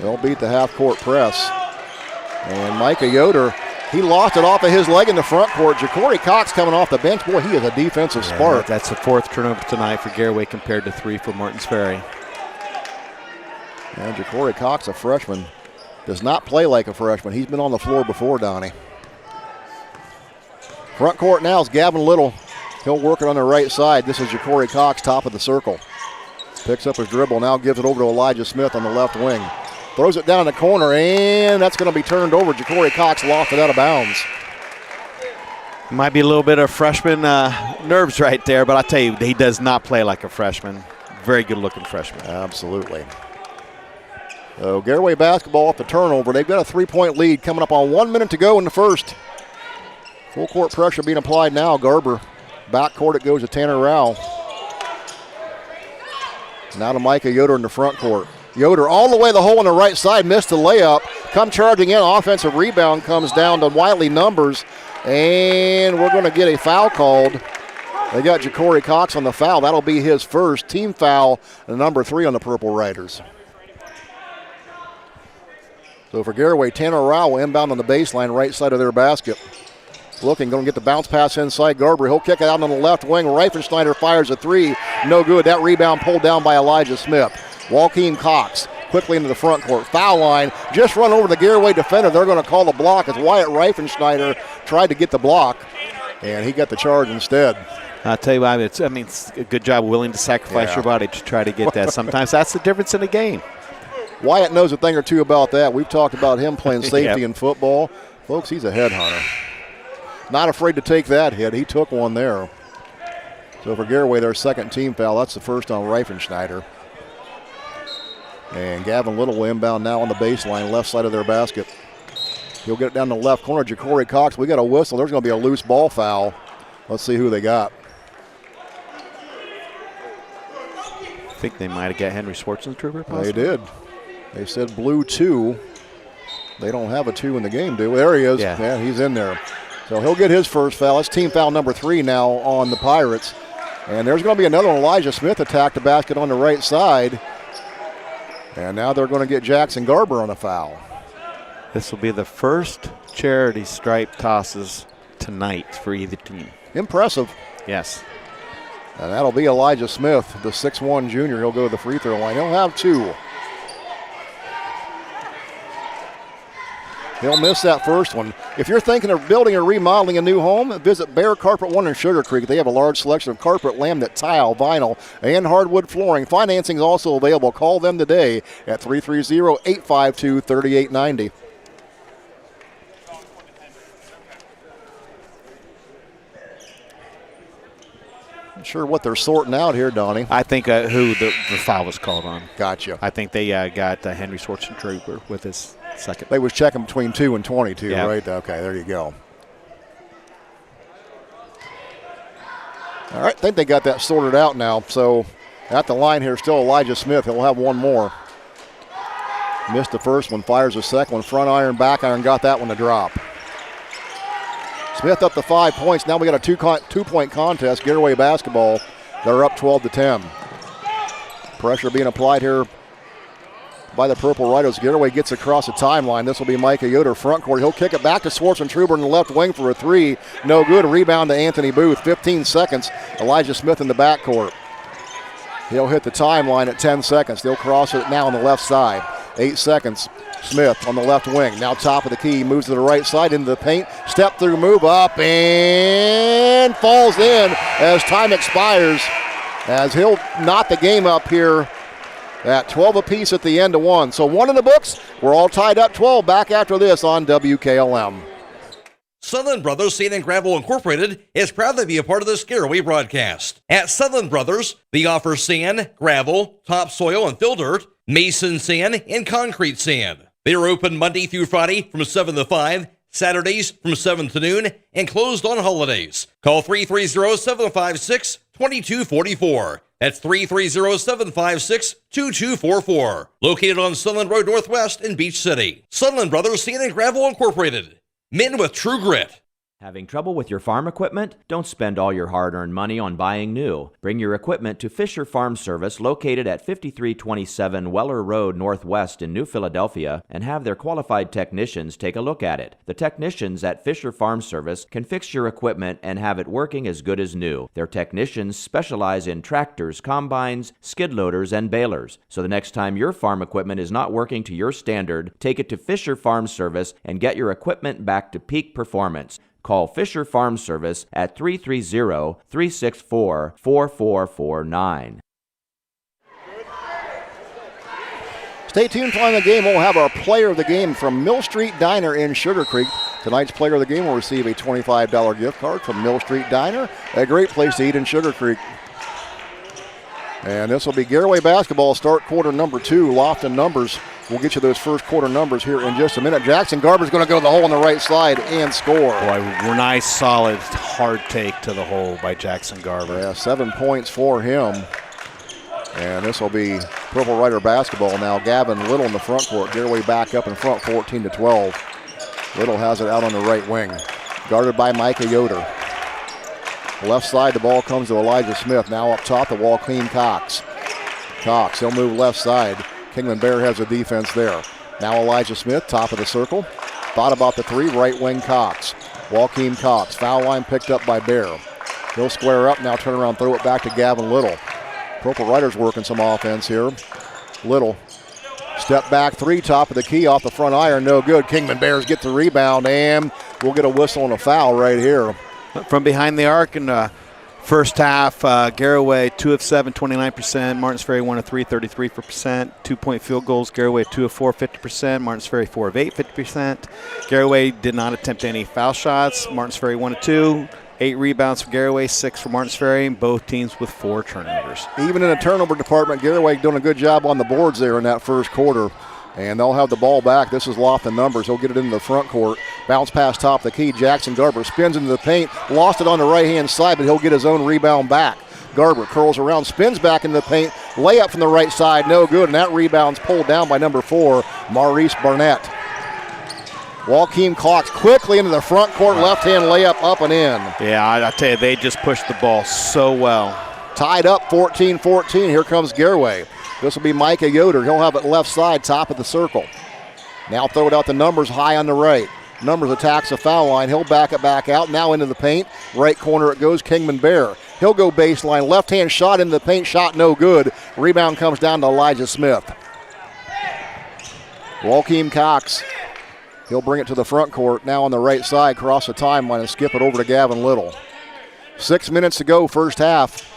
They'll beat the half-court press. And Micah Yoder, he lost it off of his leg in the front court. Ja'Cory Cox coming off the bench. Boy, he is a defensive spark. That's the 4th turnover tonight for Gareway compared to 3 for Martins Ferry. And Ja'Cory Cox, a freshman, does not play like a freshman. He's been on the floor before, Donnie. Front court now is Gavin Little. He'll work it on the right side. This is Ja'Cory Cox, top of the circle. Picks up his dribble, now gives it over to Elijah Smith on the left wing. Throws it down the corner, and that's going to be turned over. Ja'Cory Cox lost it out of bounds. Might be a little bit of freshman nerves right there, but I'll tell you, he does not play like a freshman. Very good-looking freshman. Absolutely. So Gareway basketball off the turnover. They've got a 3-point lead coming up on 1 minute to go in the first. Full court pressure being applied now. Garber. Back court it goes to Tanner Rao. Now to Micah Yoder in the front court. Yoder all the way the hole on the right side, missed the layup. Come charging in, offensive rebound comes down to Wiley Numbers, and we're going to get a foul called. They got Ja'Cory Cox on the foul. That'll be his first team foul, number 3 on the Purple Riders. So for Gareway, Tanner Rao will inbound on the baseline, right side of their basket. Looking, going to get the bounce pass inside Garber. He'll kick it out on the left wing. Reifenschneider fires a 3. No good. That rebound pulled down by Elijah Smith. Joaquin Cox quickly into the front court. Foul line. Just run over the Gareway defender. They're going to call the block as Wyatt Reifenschneider tried to get the block, and he got the charge instead. I'll tell you what, it's a good job willing to sacrifice your body to try to get that. Sometimes that's the difference in the game. Wyatt knows a thing or two about that. We've talked about him playing safety in football. Folks, he's a headhunter. Not afraid to take that hit. He took one there. So for Gareway, their second team foul. That's the first on Reifenschneider. And Gavin Little will inbound now on the baseline, left side of their basket. He'll get it down the left corner. Ja'Cory Cox, we got a whistle. There's going to be a loose ball foul. Let's see who they got. I think they might have got Henry Schwarzentrooper. They did. They said blue 2. They don't have a 2 in the game, do they? There he is. Yeah, he's in there. So he'll get his first foul. It's team foul number 3 now on the Pirates. And there's going to be another one. Elijah Smith attacked the basket on the right side. And now they're going to get Jackson Garber on a foul. This will be the first charity stripe tosses tonight for either team. Impressive. Yes. And that'll be Elijah Smith, the 6'1 junior. He'll go to the free throw line. He'll have 2. He'll miss that first one. If you're thinking of building or remodeling a new home, visit Bear Carpet One in Sugar Creek. They have a large selection of carpet, laminate, tile, vinyl, and hardwood flooring. Financing is also available. Call them today at 330-852-3890. Not sure what they're sorting out here, Donnie. I think who the foul was called on. Gotcha. I think they got Henry Schwarzentrooper with his second. They was checking between 2 and 22, yeah. Right? Okay, there you go. All right, I think they got that sorted out now. So at the line here, still Elijah Smith. He'll have one more. Missed the first one, fires the second one. Front iron, back iron, got that one to drop. Smith up to 5 points. Now we got a two-point contest. Garaway basketball. They're up 12-10. Pressure being applied here by the Purple Rhinos. Garaway gets across the timeline. This will be Micah Yoder front court. He'll kick it back to Schwarzentroober in the left wing for a 3. No good. Rebound to Anthony Booth. 15 seconds. Elijah Smith in the backcourt. He'll hit the timeline at 10 seconds. They'll cross it now on the left side. 8 seconds. Smith on the left wing. Now top of the key. Moves to the right side into the paint. Step through, move up, and falls in as time expires. As he'll knot the game up here at 12 apiece at the end of 1. So 1 in the books. We're all tied up 12. Back after this on WKLM. Sutherland Brothers Sand and Gravel Incorporated is proud to be a part of this Gareway broadcast. At Sutherland Brothers, they offer sand, gravel, topsoil, and fill dirt, mason sand, and concrete sand. They are open Monday through Friday from 7 to 5, Saturdays from 7 to noon, and closed on holidays. Call 330-756-2244. That's 330-756-2244. Located on Sunland Road Northwest in Beach City. Sunland Brothers Sand and Gravel Incorporated. Men with true grit. Having trouble with your farm equipment? Don't spend all your hard-earned money on buying new. Bring your equipment to Fisher Farm Service, located at 5327 Weller Road Northwest in New Philadelphia, and have their qualified technicians take a look at it. The technicians at Fisher Farm Service can fix your equipment and have it working as good as new. Their technicians specialize in tractors, combines, skid loaders, and balers. So the next time your farm equipment is not working to your standard, take it to Fisher Farm Service and get your equipment back to peak performance. Call Fisher Farm Service at 330-364-4449. Stay tuned for the game. We'll have our player of the game from Mill Street Diner in Sugar Creek. Tonight's player of the game will receive a $25 gift card from Mill Street Diner, a great place to eat in Sugar Creek. And this will be Garaway basketball, start quarter number 2. Lofton numbers. We'll get you those first quarter numbers here in just a minute. Jackson Garber's going to go to the hole on the right side and score. Boy, nice, solid, hard take to the hole by Jackson Garber. Yeah, 7 points for him. And this will be Purple Rider basketball now. Gavin Little in the front court. Garaway back up in front, 14-12. Little has it out on the right wing. Guarded by Micah Yoder. Left side, the ball comes to Elijah Smith. Now up top, the wall clean Cox. Cox, he'll move left side. Kingman Bear has the defense there. Now Elijah Smith, top of the circle. Thought about the 3, right wing Cox. Joaquin Cox, foul line picked up by Bear. He'll square up, now turn around, throw it back to Gavin Little. Purple Riders working some offense here. Little, step back 3, top of the key, off the front iron, no good. Kingman Bears get the rebound, and we'll get a whistle and a foul right here. From behind the arc in the first half, Garaway 2 of 7, 29%. Martins Ferry 1 of 3, 33%. 2-point field goals. Garaway 2 of 4, 50%. Martins Ferry 4 of 8, 50%. Garaway did not attempt any foul shots. Martins Ferry 1 of 2. 8 rebounds for Garaway, 6 for Martins Ferry, both teams with 4 turnovers. Even in the turnover department, Garaway doing a good job on the boards there in that first quarter. And they'll have the ball back. This is Lofton numbers. He'll get it into the front court. Bounce pass top of the key. Jackson Garber spins into the paint. Lost it on the right-hand side, but he'll get his own rebound back. Garber curls around, spins back into the paint. Layup from the right side, no good. And that rebound's pulled down by number 4, Maurice Barnett. Joaquin Cox quickly into the front court, left-hand layup up and in. Yeah, I tell you, they just pushed the ball so well. Tied up 14-14. Here comes Gareway. This will be Micah Yoder. He'll have it left side, top of the circle. Now throw it out to Numbers high on the right. Numbers attacks the foul line. He'll back it back out. Now into the paint. Right corner it goes. Kingman Bear. He'll go baseline. Left-hand shot into the paint. Shot no good. Rebound comes down to Elijah Smith. Joaquin Cox. He'll bring it to the front court. Now on the right side. Cross the timeline and skip it over to Gavin Little. 6 minutes to go, first half.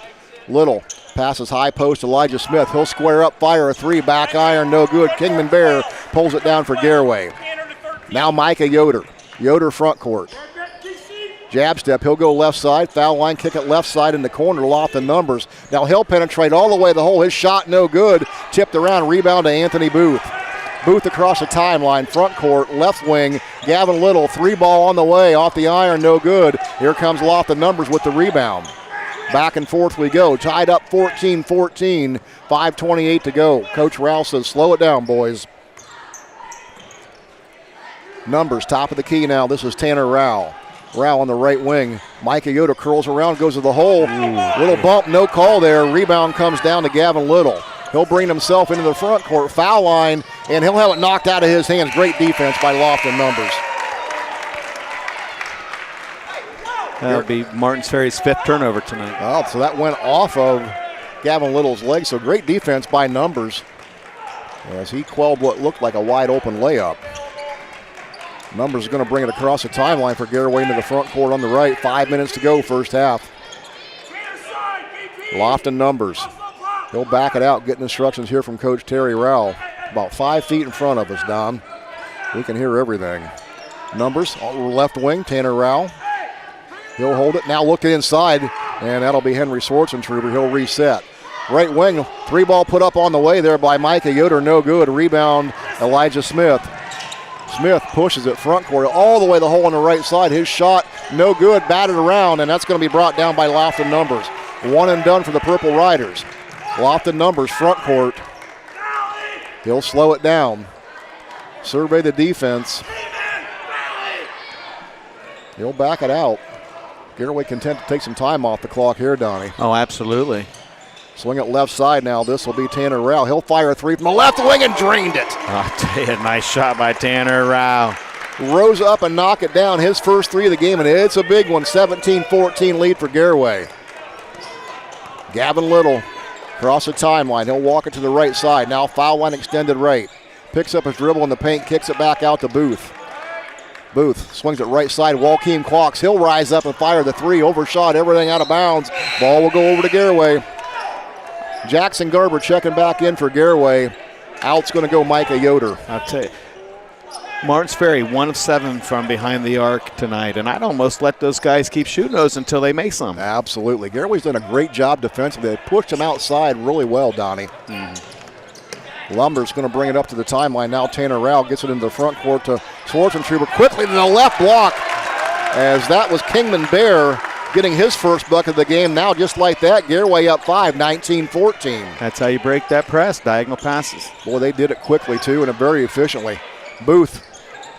Little passes high post. Elijah Smith. He'll square up, fire a three. Back iron, no good. Kingman Bear pulls it down for Gareway. Now Micah Yoder. Yoder front court. Jab step. He'll go left side. Foul line. Kick it left side in the corner. Loft the Numbers. Now he'll penetrate all the way to the hole. His shot no good. Tipped around. Rebound to Anthony Booth. Booth across the timeline. Front court. Left wing. Gavin Little. 3-ball on the way. Off the iron. No good. Here comes Loft the Numbers with the rebound. Back and forth we go. Tied up 14-14. 5:28 to go. Coach Rouse says, slow it down, boys. Numbers, top of the key now. This is Tanner Rao. Rao on the right wing. Micah Yoder curls around, goes to the hole. Little bump, no call there. Rebound comes down to Gavin Little. He'll bring himself into the front court. Foul line, and he'll have it knocked out of his hands. Great defense by Lofton Numbers. That'll be Martins Ferry's 5th turnover tonight. Oh, so that went off of Gavin Little's leg. So great defense by Numbers as he quelled what looked like a wide open layup. Numbers is going to bring it across the timeline for Gareway into the front court on the right. 5 minutes to go, first half. Lofton Numbers. He'll back it out, getting instructions here from Coach Terry Rowell. About 5 feet in front of us, Don. We can hear everything. Numbers, left wing, Tanner Rowell. He'll hold it. Now look inside, and that'll be Henry Schwartzentruber. He'll reset. Right wing, 3-ball put up on the way there by Micah Yoder. No good. Rebound, Elijah Smith. Smith pushes it front court all the way to the hole on the right side. His shot, no good, batted around, and that's going to be brought down by Lofton Numbers. One and done for the Purple Riders. Lofton Numbers front court. He'll slow it down. Survey the defense. He'll back it out. Gareway content to take some time off the clock here, Donnie. Oh, absolutely. Swing it left side now. This will be Tanner Rao. He'll fire a three from the left wing and drained it. I'll tell you, nice shot by Tanner Rao. Rose up and knock it down. His first three of the game, and it's a big one. 17-14 lead for Gareway. Gavin Little across the timeline. He'll walk it to the right side. Now foul line extended right. Picks up his dribble in the paint, kicks it back out to Booth. Booth swings it right side. Joaquin Cox. He'll rise up and fire the three. Overshot, everything out of bounds. Ball will go over to Gareway. Jackson Garber checking back in for Gareway. Out's going to go Micah Yoder. I'll tell you, Martins Ferry 1 of 7 from behind the arc tonight, and I'd almost let those guys keep shooting those until they make some. Absolutely. Gareway's done a great job defensively. They pushed him outside really well, Donnie. Lumber's going to bring it up to the timeline. Now Tanner Rao gets it into the front court to Schwartzentruber. Quickly to the left block, as that was Kingman Bear getting his first bucket of the game. Now just like that, Gareway up 5, 19-14. That's how you break that press, diagonal passes. Boy, they did it quickly too, and very efficiently. Booth,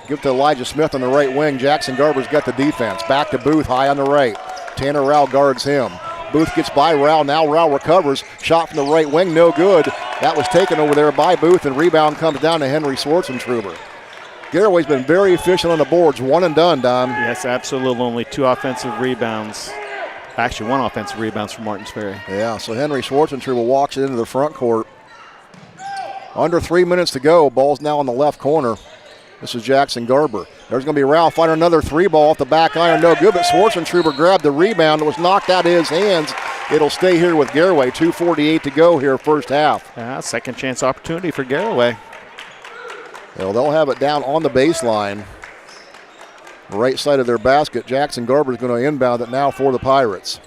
give it to Elijah Smith on the right wing. Jackson Garber's got the defense. Back to Booth, high on the right. Tanner Rao guards him. Booth gets by Rao. Now Rao recovers. Shot from the right wing, no good. That was taken over there by Booth, and rebound comes down to Henry Schwartzentruber. Gareway's been very efficient on the boards. One and done, Don. Yes, absolutely. Only 2 offensive rebounds. Actually, 1 offensive rebounds from Martins Ferry. Yeah, so Henry Schwartzentruber walks it into the front court. Under 3 minutes to go. Ball's now in the left corner. This is Jackson Garber. There's going to be Rao fighting another 3-ball off the back iron. No good, but Schwartzentruber grabbed the rebound. It was knocked out of his hands. It'll stay here with Gareway. 2:48 to go here, first half. Yeah, second chance opportunity for Gareway. Well, they'll have it down on the baseline. Right side of their basket. Jackson Garber's going to inbound it now for the Pirates.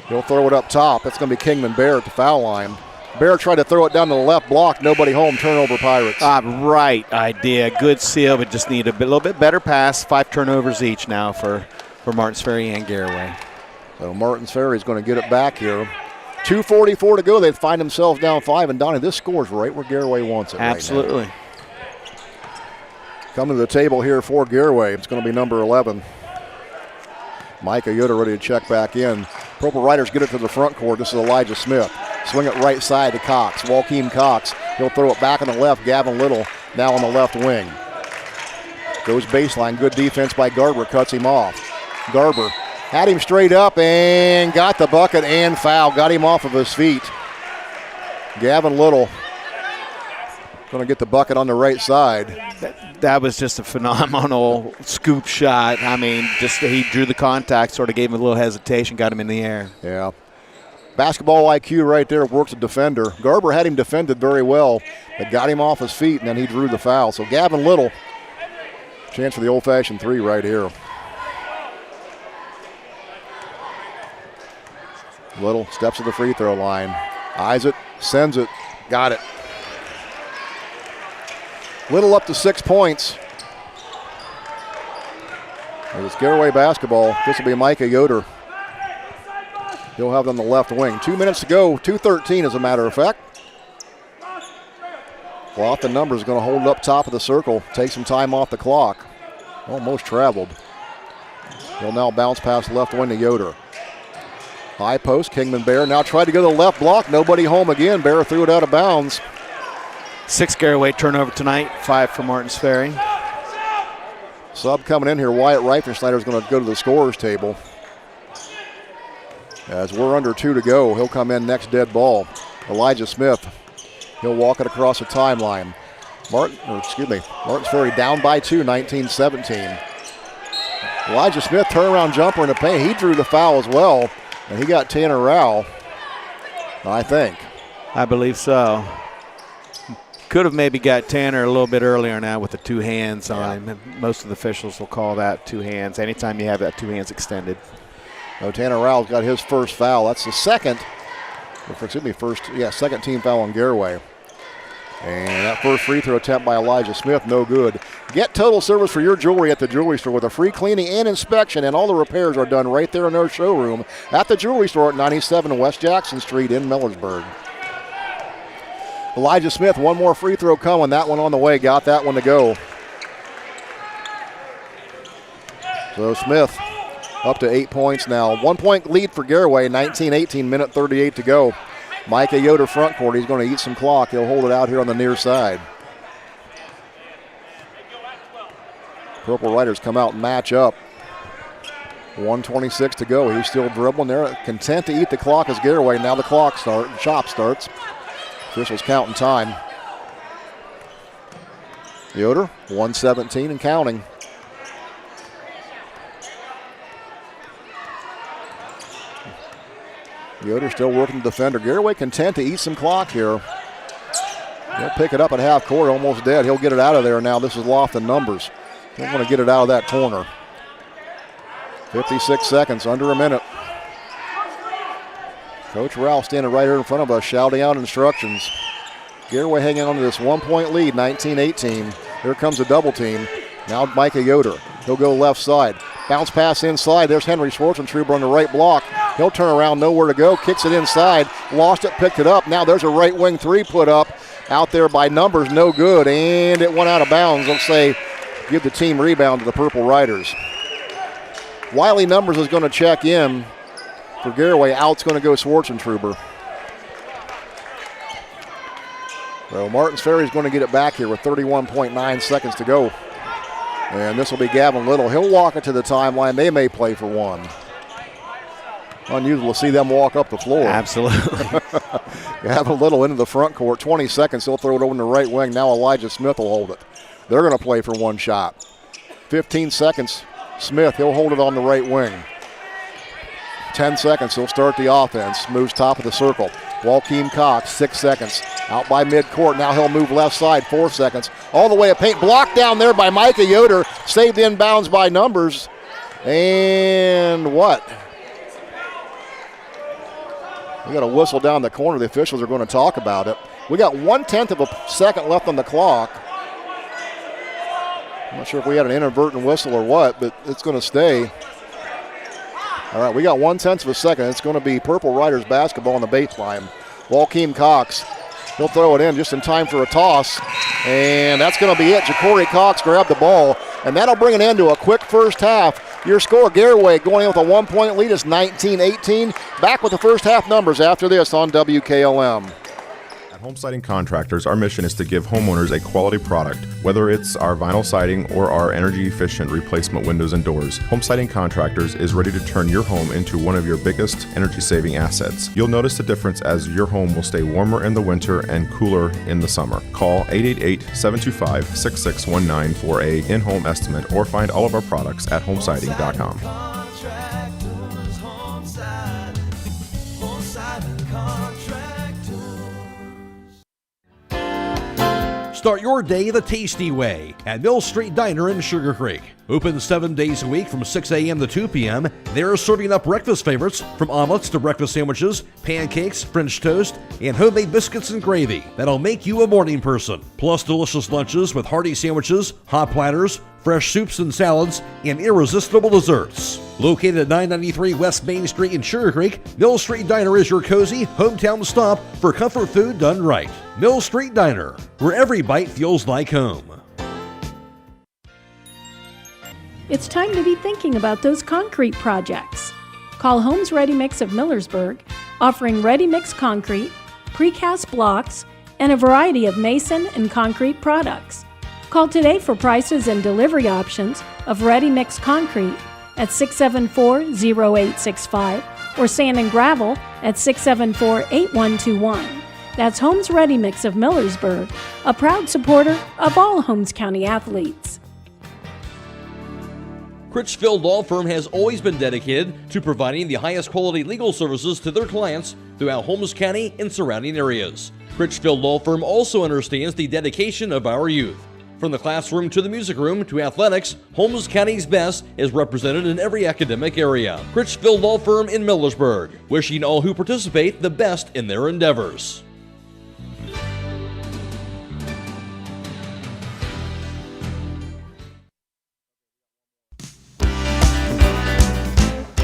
He'll throw it up top. That's going to be Kingman Bear at the foul line. Bear tried to throw it down to the left block. Nobody home. Turnover Pirates. Right idea. Good seal, but just need a little bit better pass. 5 turnovers each now for Martins Ferry and Gareway. So Martins Ferry is going to get it back here. 2:44 to go. They find themselves down 5. And Donnie, this score's right where Garaway wants it. Absolutely. Right now. Coming to the table here for Gareway. It's going to be number 11. Micah Yoder ready to check back in. Purple Riders get it to the front court. This is Elijah Smith. Swing it right side to Cox. Joaquin Cox. He'll throw it back on the left. Gavin Little now on the left wing. Goes baseline. Good defense by Garber. Cuts him off. Garber had him straight up and got the bucket and foul. Got him off of his feet. Gavin Little going to get the bucket on the right side. That was just a phenomenal scoop shot. I mean, just he drew the contact, sort of gave him a little hesitation, got him in the air. Yeah. Basketball IQ right there, works a defender. Garber had him defended very well, but got him off his feet, and then he drew the foul. So Gavin Little, chance for the old-fashioned three right here. Little steps to the free throw line. Eyes it, sends it, got it. Little up to 6 points. As it's Garaway basketball, this will be Micah Yoder. He'll have it on the left wing. 2 minutes to go, 2:13 as a matter of fact. Lofton Numbers going to hold it up top of the circle, take some time off the clock. Almost traveled. He'll now bounce past left wing to Yoder. High post, Kingman Bear now tried to go to the left block. Nobody home again. Bear threw it out of bounds. 6 Garaway turnover tonight, 5 for Martins Ferry. Sub coming in here, Wyatt Reifenschneider is going to go to the scorer's table. As we're under 2 to go, he'll come in next dead ball. Elijah Smith, he'll walk it across the timeline. Martins Ferry down by 2, 19-17. Elijah Smith, turnaround jumper in the paint. He drew the foul as well, and he got Tanner Rowell, I think. I believe so. Could have maybe got Tanner a little bit earlier now with the 2 hands on him. Most of the officials will call that 2 hands anytime you have that 2 hands extended. So Tanner Rowell's got his first foul. That's the second team foul on Garaway. And that first free throw attempt by Elijah Smith, no good. Get total service for your jewelry at the jewelry store with a free cleaning and inspection, and all the repairs are done right there in their showroom at the jewelry store at 97 West Jackson Street in Millersburg. Elijah Smith, one more free throw coming. That one on the way, got that one to go. So Smith up to 8 points now. 1 point lead for Garaway, 19-18, minute 38 to go. Micah Yoder front court, he's going to eat some clock. He'll hold it out here on the near side. Purple Riders come out and match up. 1:26 to go. He's still dribbling there. Content to eat the clock as Garaway. Now the shot starts. Officials counting time. Yoder, 1:17 and counting. Yoder still working the defender. Garaway content to eat some clock here. He'll pick it up at half court, almost dead. He'll get it out of there now. This is Lofton Numbers. He'll want to get it out of that corner. 56 seconds, under a minute. Coach Ralph standing right here in front of us, shouting out instructions. Garaway hanging on to this 1 point lead, 19-18. Here comes a double team. Now Micah Yoder. He'll go left side. Bounce pass inside. There's Henry Schwartzentruber on the right block. He'll turn around, nowhere to go. Kicks it inside. Lost it, picked it up. Now there's a right wing three put up out there by Numbers. No good. And it went out of bounds. Let's say give the team rebound to the Purple Riders. Wiley Numbers is going to check in for Garaway. Out's going to go Schwartzentruber. So Martins Ferry is going to get it back here with 31.9 seconds to go. And this will be Gavin Little. He'll walk it to the timeline. They may play for one. Unusual to see them walk up the floor. Absolutely. Gavin Little into the front court. 20 seconds. He'll throw it over in the right wing. Now Elijah Smith will hold it. They're going to play for one shot. 15 seconds. Smith, he'll hold it on the right wing. 10 seconds. He'll start the offense. Moves top of the circle. Joaquin Cox, 6 seconds. Out by midcourt. Now he'll move left side, 4 seconds. All the way at paint. Blocked down there by Micah Yoder. Saved inbounds by Numbers. And what? We got a whistle down the corner. The officials are going to talk about it. We got 1/10 of a second left on the clock. I'm not sure if we had an inadvertent whistle or what, but it's going to stay. All right, we got 1/10 of a second. It's going to be Purple Riders basketball on the baseline. Walkeem Cox, he'll throw it in just in time for a toss, and that's going to be it. Ja'Cory Cox grabbed the ball, and that'll bring an end to a quick first half. Your score, Gareway going in with a 1-point lead is 19-18. Back with the first half numbers after this on WKLM. At Home Siding Contractors, our mission is to give homeowners a quality product, whether it's our vinyl siding or our energy-efficient replacement windows and doors. Home Siding Contractors is ready to turn your home into one of your biggest energy-saving assets. You'll notice the difference as your home will stay warmer in the winter and cooler in the summer. Call 888-725-6619 for a in-home estimate or find all of our products at homesiding.com. Start your day the tasty way at Mill Street Diner in Sugar Creek. Open 7 days a week from 6 a.m. to 2 p.m. They're serving up breakfast favorites from omelets to breakfast sandwiches, pancakes, French toast, and homemade biscuits and gravy that'll make you a morning person. Plus delicious lunches with hearty sandwiches, hot platters, fresh soups and salads, and irresistible desserts. Located at 993 West Main Street in Sugar Creek, Mill Street Diner is your cozy hometown stop for comfort food done right. Mill Street Diner, where every bite feels like home. It's time to be thinking about those concrete projects. Call Homes Ready Mix of Millersburg, offering ready-mix concrete, precast blocks, and a variety of mason and concrete products. Call today for prices and delivery options of ready-mix concrete at 674-0865 or sand and gravel at 674-8121. That's Homes Ready Mix of Millersburg, a proud supporter of all Holmes County athletes. Critchfield Law Firm has always been dedicated to providing the highest quality legal services to their clients throughout Holmes County and surrounding areas. Critchfield Law Firm also understands the dedication of our youth. From the classroom to the music room to athletics, Holmes County's best is represented in every academic area. Critchfield Law Firm in Millersburg, wishing all who participate the best in their endeavors.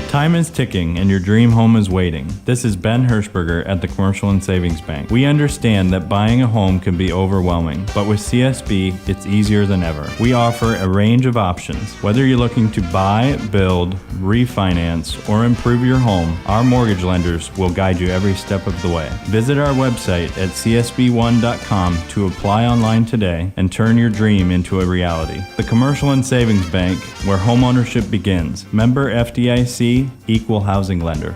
Time is ticking and your dream home is waiting. This is Ben Hirschberger at the Commercial and Savings Bank. We understand that buying a home can be overwhelming, but with CSB, it's easier than ever. We offer a range of options. Whether you're looking to buy, build, refinance, or improve your home, our mortgage lenders will guide you every step of the way. Visit our website at csb1.com to apply online today and turn your dream into a reality. The Commercial and Savings Bank, where homeownership begins. Member FDIC, Equal Housing Lender.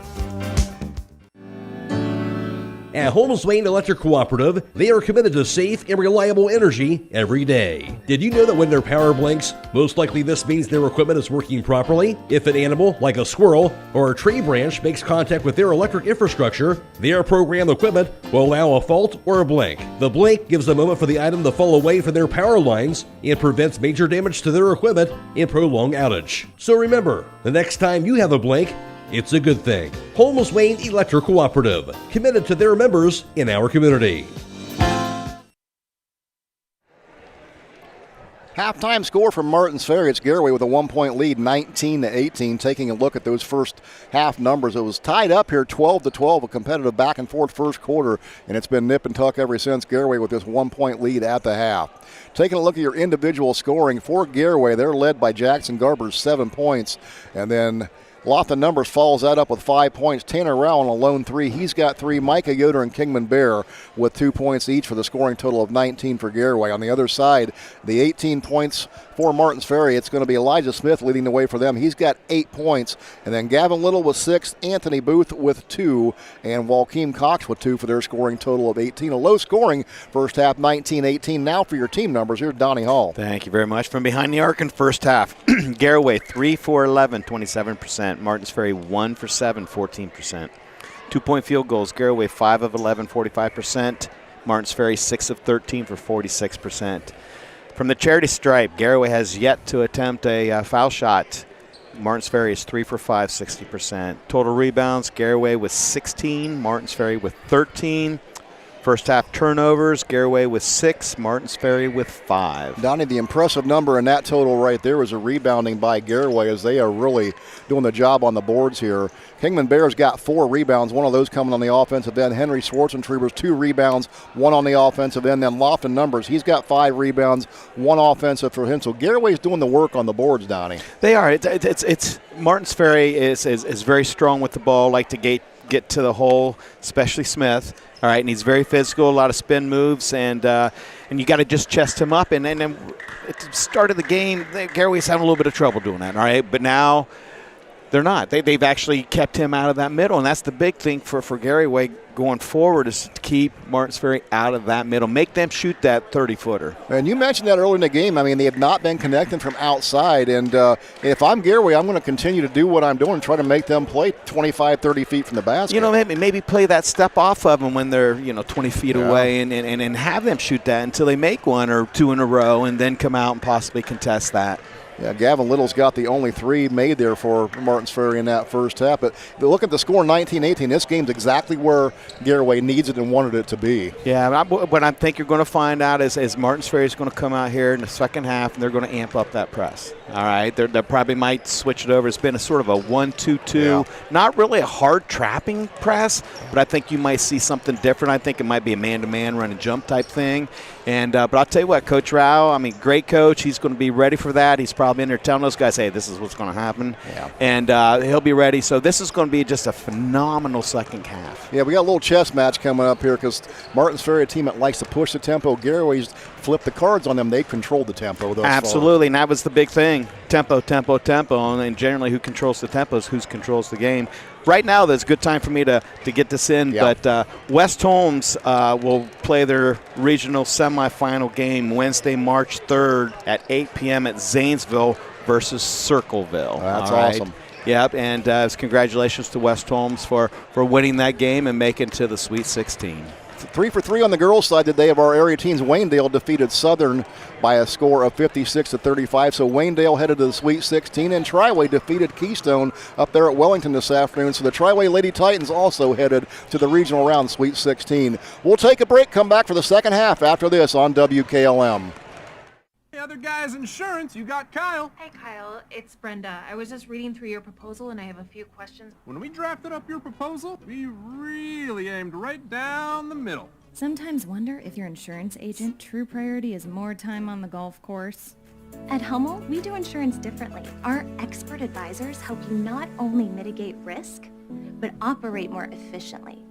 At Holmes Wayne Electric Cooperative, they are committed to safe and reliable energy every day. Did you know that when their power blinks, most likely this means their equipment is working properly? If an animal, like a squirrel or a tree branch, makes contact with their electric infrastructure, their programmed equipment will allow a fault or a blink. The blink gives a moment for the item to fall away from their power lines and prevents major damage to their equipment and prolonged outage. So remember, the next time you have a blink, it's a good thing. Holmes Wayne Electric Cooperative, committed to their members in our community. Halftime score from Martins Ferry. It's Gareway with a 1-point lead, 19-18. Taking a look at those first half numbers, it was tied up here 12-12, a competitive back and forth first quarter, and it's been nip and tuck ever since. Gareway with this 1-point lead at the half. Taking a look at your individual scoring for Gareway, they're led by Jackson Garber's 7 points, and then Lofton Numbers follows that up with 5 points. Tanner Rao on a lone 3. He's got 3. Micah Yoder and Kingman Bear with 2 points each for the scoring total of 19 for Gareway. On the other side, the 18 points for Martins Ferry, it's going to be Elijah Smith leading the way for them. He's got 8 points. And then Gavin Little with 6, Anthony Booth with 2, and Walkeem Cox with 2 for their scoring total of 18. A low scoring first half, 19-18. Now for your team numbers, here's Donnie Hall. Thank you very much. From behind the arc in first half, Gareway 3 for 11, 27%. Martins Ferry 1 for 7, 14%. 2-point field goals, Gareway 5 of 11, 45%. Martins Ferry 6 of 13 for 46%. From the charity stripe, Gareway has yet to attempt a foul shot. Martins Ferry is 3 for 5, 60%. Total rebounds, Gareway with 16, Martins Ferry with 13. First half turnovers, Gareway with 6, Martins Ferry with 5. Donnie, the impressive number in that total right there was a rebounding by Gareway, as they are really doing the job on the boards here. Kingman Bears got 4 rebounds, one of those coming on the offensive end. Henry Schwartzentruber's 2 rebounds, 1 on the offensive end. Then Lofton Numbers, he's got 5 rebounds, 1 offensive for him. So Gareway's doing the work on the boards, Donnie. They are. It's Martins Ferry is very strong with the ball, like to get to the hole, especially Smith. All right, and he's very physical, a lot of spin moves, and you got to just chest him up. And then at the start of the game, Gareway's having a little bit of trouble doing that, all right? But now they're not. They've actually kept him out of that middle, and that's the big thing for Gareway going forward, is to keep Martins Ferry out of that middle. Make them shoot that 30-footer. And you mentioned that early in the game. I mean, they have not been connecting from outside. And if I'm Gareway, I'm going to continue to do what I'm doing and try to make them play 25, 30 feet from the basket. You know, maybe play that step off of them when they're, 20 feet away and have them shoot that until they make 1 or 2 in a row and then come out and possibly contest that. Yeah, Gavin Little's got the only 3 made there for Martins Ferry in that first half. But look at the score, 19-18. This game's exactly where Gareway needs it and wanted it to be. Yeah, what I think you're going to find out is Martins Ferry is going to come out here in the second half, and they're going to amp up that press. All right, they probably might switch it over. It's been a sort of a 1-2-2, not really a hard trapping press, but I think you might see something different. I think it might be a man-to-man run and jump type thing. And but I'll tell you what, Coach Rao, great coach. He's going to be ready for that. He's probably in there telling those guys, hey, this is what's going to happen. Yeah. And he'll be ready. So this is going to be just a phenomenal second half. Yeah, we got a little chess match coming up here because Martins Ferry, a team that likes to push the tempo. Gareway's flipped the cards on them. They've controlled the tempo thus Absolutely, and that was the big thing. Tempo, tempo, tempo. And generally who controls the tempo is who controls the game. Right now, there's a good time for me to get this in, but West Holmes will play their regional semifinal game Wednesday, March 3rd at 8 p.m. at Zanesville versus Circleville. That's awesome. Yep, and congratulations to West Holmes for winning that game and making it to the Sweet 16. 3 for 3 on the girls' side today of our area teams. Waynedale defeated Southern by a score of 56-35. So Waynedale headed to the Sweet 16, and Triway defeated Keystone up there at Wellington this afternoon. So the Triway Lady Titans also headed to the regional round, Sweet 16. We'll take a break, come back for the second half after this on WKLM. Other guy's insurance, you got Kyle. Hey Kyle, it's Brenda. I was just reading through your proposal and I have a few questions. When we drafted up your proposal, we really aimed right down the middle. Sometimes wonder if your insurance agent true priority is more time on the golf course. At Hummel, we do insurance differently. Our expert advisors help you not only mitigate risk, but operate more efficiently,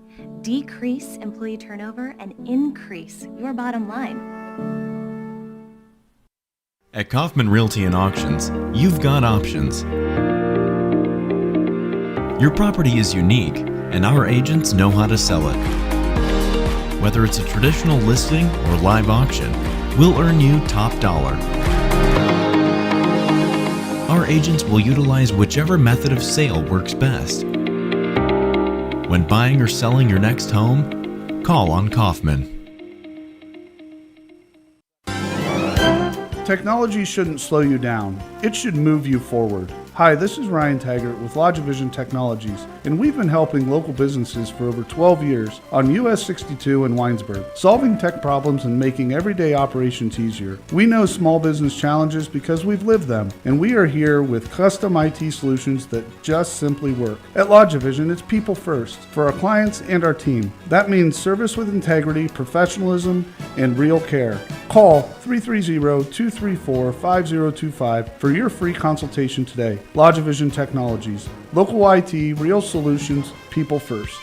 decrease employee turnover, and increase your bottom line. At Kaufman Realty and Auctions, you've got options. Your property is unique, and our agents know how to sell it. Whether it's a traditional listing or live auction, we'll earn you top dollar. Our agents will utilize whichever method of sale works best. When buying or selling your next home, call on Kaufman. Technology shouldn't slow you down. It should move you forward. Hi, this is Ryan Taggart with Logivision Technologies, and we've been helping local businesses for over 12 years on US 62 in Winesburg, solving tech problems and making everyday operations easier. We know small business challenges because we've lived them, and we are here with custom IT solutions that just simply work. At Logivision, it's people first for our clients and our team. That means service with integrity, professionalism, and real care. Call 330-234-5025 for your free consultation today. Logivision Technologies. Local IT, real solutions, people first.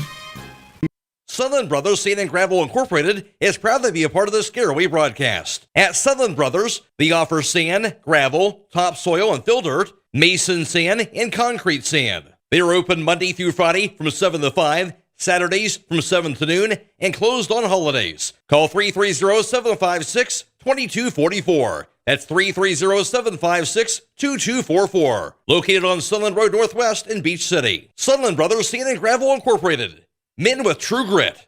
Sutherland Brothers Sand and Gravel Incorporated is proud to be a part of this Gareway broadcast. At Sutherland Brothers, they offer sand, gravel, topsoil and fill dirt, mason sand, and concrete sand. They are open Monday through Friday from 7 to 5, Saturdays from 7 to noon, and closed on holidays. Call 330-756-2244. That's 330-756-2244. Located on Sunland Road Northwest in Beach City. Sunland Brothers Sand and Gravel Incorporated. Men with true grit.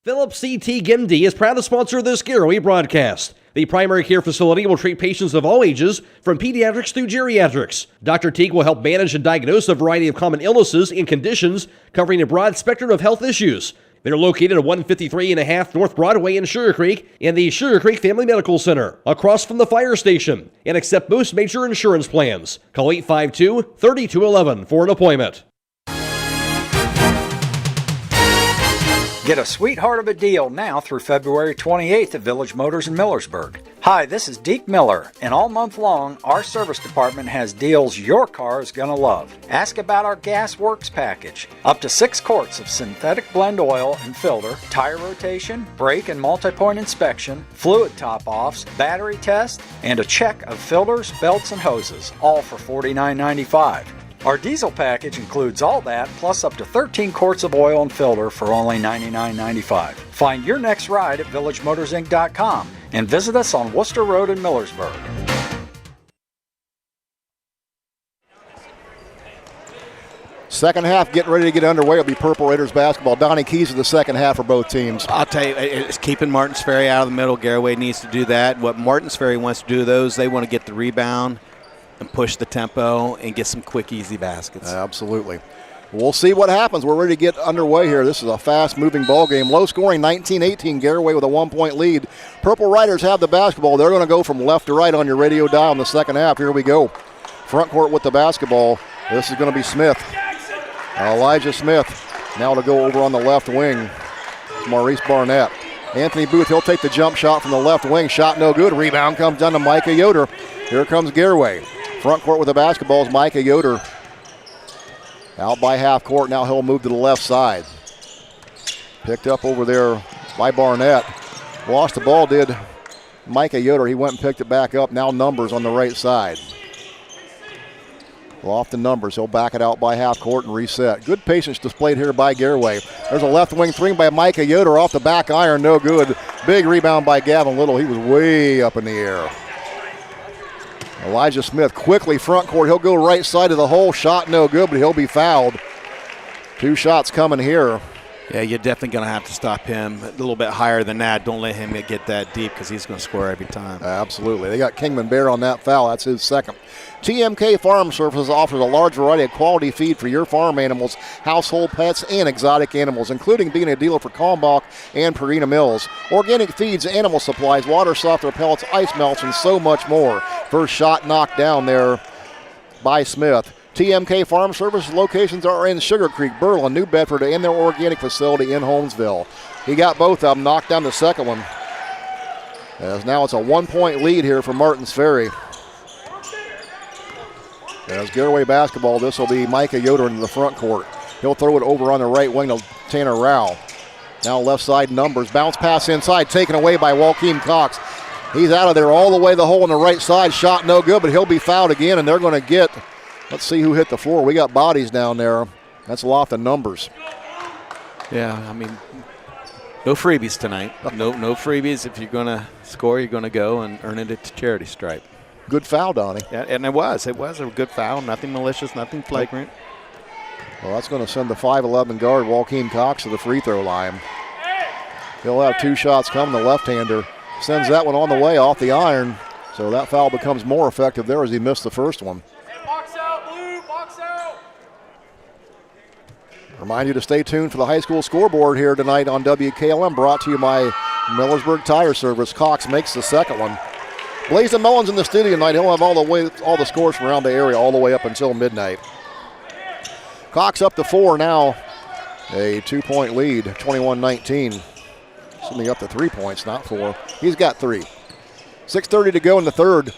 Phillips CT Gimdy is proud to sponsor this Gareway broadcast. The primary care facility will treat patients of all ages, from pediatrics through geriatrics. Dr. Teague will help manage and diagnose a variety of common illnesses and conditions, covering a broad spectrum of health issues. They're located at 153.5 North Broadway in Sugar Creek in the Sugar Creek Family Medical Center, across from the fire station, and accept most major insurance plans. Call 852-3211 for an appointment. Get a sweetheart of a deal now through February 28th at Village Motors in Millersburg. Hi, this is Deke Miller, and all month long, our service department has deals your car is going to love. Ask about our Gas Works package. Up to 6 quarts of synthetic blend oil and filter, tire rotation, brake and multi-point inspection, fluid top-offs, battery test, and a check of filters, belts, and hoses, all for $49.95. Our diesel package includes all that, plus up to 13 quarts of oil and filter for only $99.95. Find your next ride at villagemotorsinc.com and visit us on Worcester Road in Millersburg. Second half getting ready to get underway. It'll be Purple Raiders basketball. Donnie, keys to the second half for both teams. I'll tell you, it's keeping Martins Ferry out of the middle. Gareway needs to do that. What Martins Ferry wants to do, they want to get the rebound and push the tempo and get some quick, easy baskets. Absolutely. We'll see what happens. We're ready to get underway here. This is a fast-moving ball game. Low scoring, 19-18. Gareway with a 1-point lead. Purple Riders have the basketball. They're going to go from left to right on your radio dial in the second half. Here we go. Front court with the basketball. This is going to be Smith. Elijah Smith. Now to go over on the left wing. Maurice Barnett. Anthony Booth, he'll take the jump shot from the left wing. Shot no good. Rebound comes down to Micah Yoder. Here comes Gareway. Front court with the basketball is Micah Yoder. Out by half court. Now he'll move to the left side. Picked up over there by Barnett. Lost the ball, did Micah Yoder. He went and picked it back up. Now Numbers on the right side. Off the Numbers. He'll back it out by half court and reset. Good patience displayed here by Gareway. There's a left wing three by Micah Yoder off the back iron. No good. Big rebound by Gavin Little. He was way up in the air. Elijah Smith quickly front court. He'll go right side of the hole. Shot no good, but he'll be fouled. 2 shots coming here. Yeah, you're definitely going to have to stop him a little bit higher than that. Don't let him get that deep because he's going to score every time. Absolutely. They got Kingman Bear on that foul. That's his second. TMK Farm Services offers a large variety of quality feed for your farm animals, household pets, and exotic animals, including being a dealer for Kalmbach and Purina Mills. Organic feeds, animal supplies, water softener pellets, ice melts, and so much more. First shot knocked down there by Smith. TMK Farm Services locations are in Sugar Creek, Berlin, New Bedford, and their organic facility in Holmesville. He got both of them, knocked down the second one. As now it's a 1-point lead here for Martins Ferry. As Gareway basketball, this will be Micah Yoder into the front court. He'll throw it over on the right wing to Tanner Rao. Now left side Numbers. Bounce pass inside, taken away by Joaquin Cox. He's out of there all the way the hole on the right side. Shot no good, but he'll be fouled again, and they're going to get, let's see who hit the floor. We got bodies down there. That's a lot of Numbers. Yeah, I mean, no freebies tonight. No freebies. If you're going to score, you're going to go and earn it at the charity stripe. Good foul, Donnie. Yeah, and it was a good foul. Nothing malicious, nothing flagrant. Well, that's going to send the 5'11 guard, Joaquin Cox, to the free throw line. He'll have 2 shots coming. The left-hander sends that one on the way off the iron. So that foul becomes more effective there as he missed the first one. Box out, Blue, box out. Remind you to stay tuned for the high school scoreboard here tonight on WKLM, brought to you by Millersburg Tire Service. Cox makes the second one. Blazin Mullins in the studio tonight. He'll have all the scores from around the area all the way up until midnight. Cox up to 4 now. A 2-point lead, 21-19. Something up to 3 points, not 4. He's got 3. 6:30 to go in the third.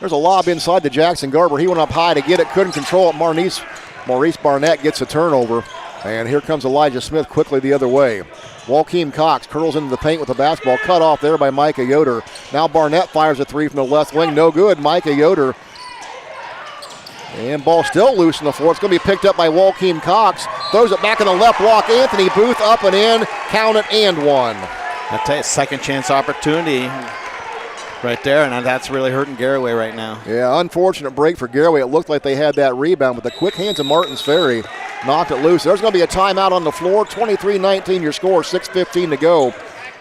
There's a lob inside to Jackson Garber. He went up high to get it, couldn't control it. Maurice Barnett gets a turnover. And here comes Elijah Smith quickly the other way. Joaquin Cox curls into the paint with the basketball. Cut off there by Micah Yoder. Now Barnett fires a 3 from the left wing. No good. Micah Yoder. And ball still loose on the floor. It's going to be picked up by Joaquin Cox. Throws it back in the left block. Anthony Booth up and in. Count it and one. I tell you, second chance opportunity right there, and that's really hurting Gareway right now. Yeah, unfortunate break for Gareway. It looked like they had that rebound, but the quick hands of Martins Ferry knocked it loose. There's going to be a timeout on the floor. 23-19 your score, 6:15 to go.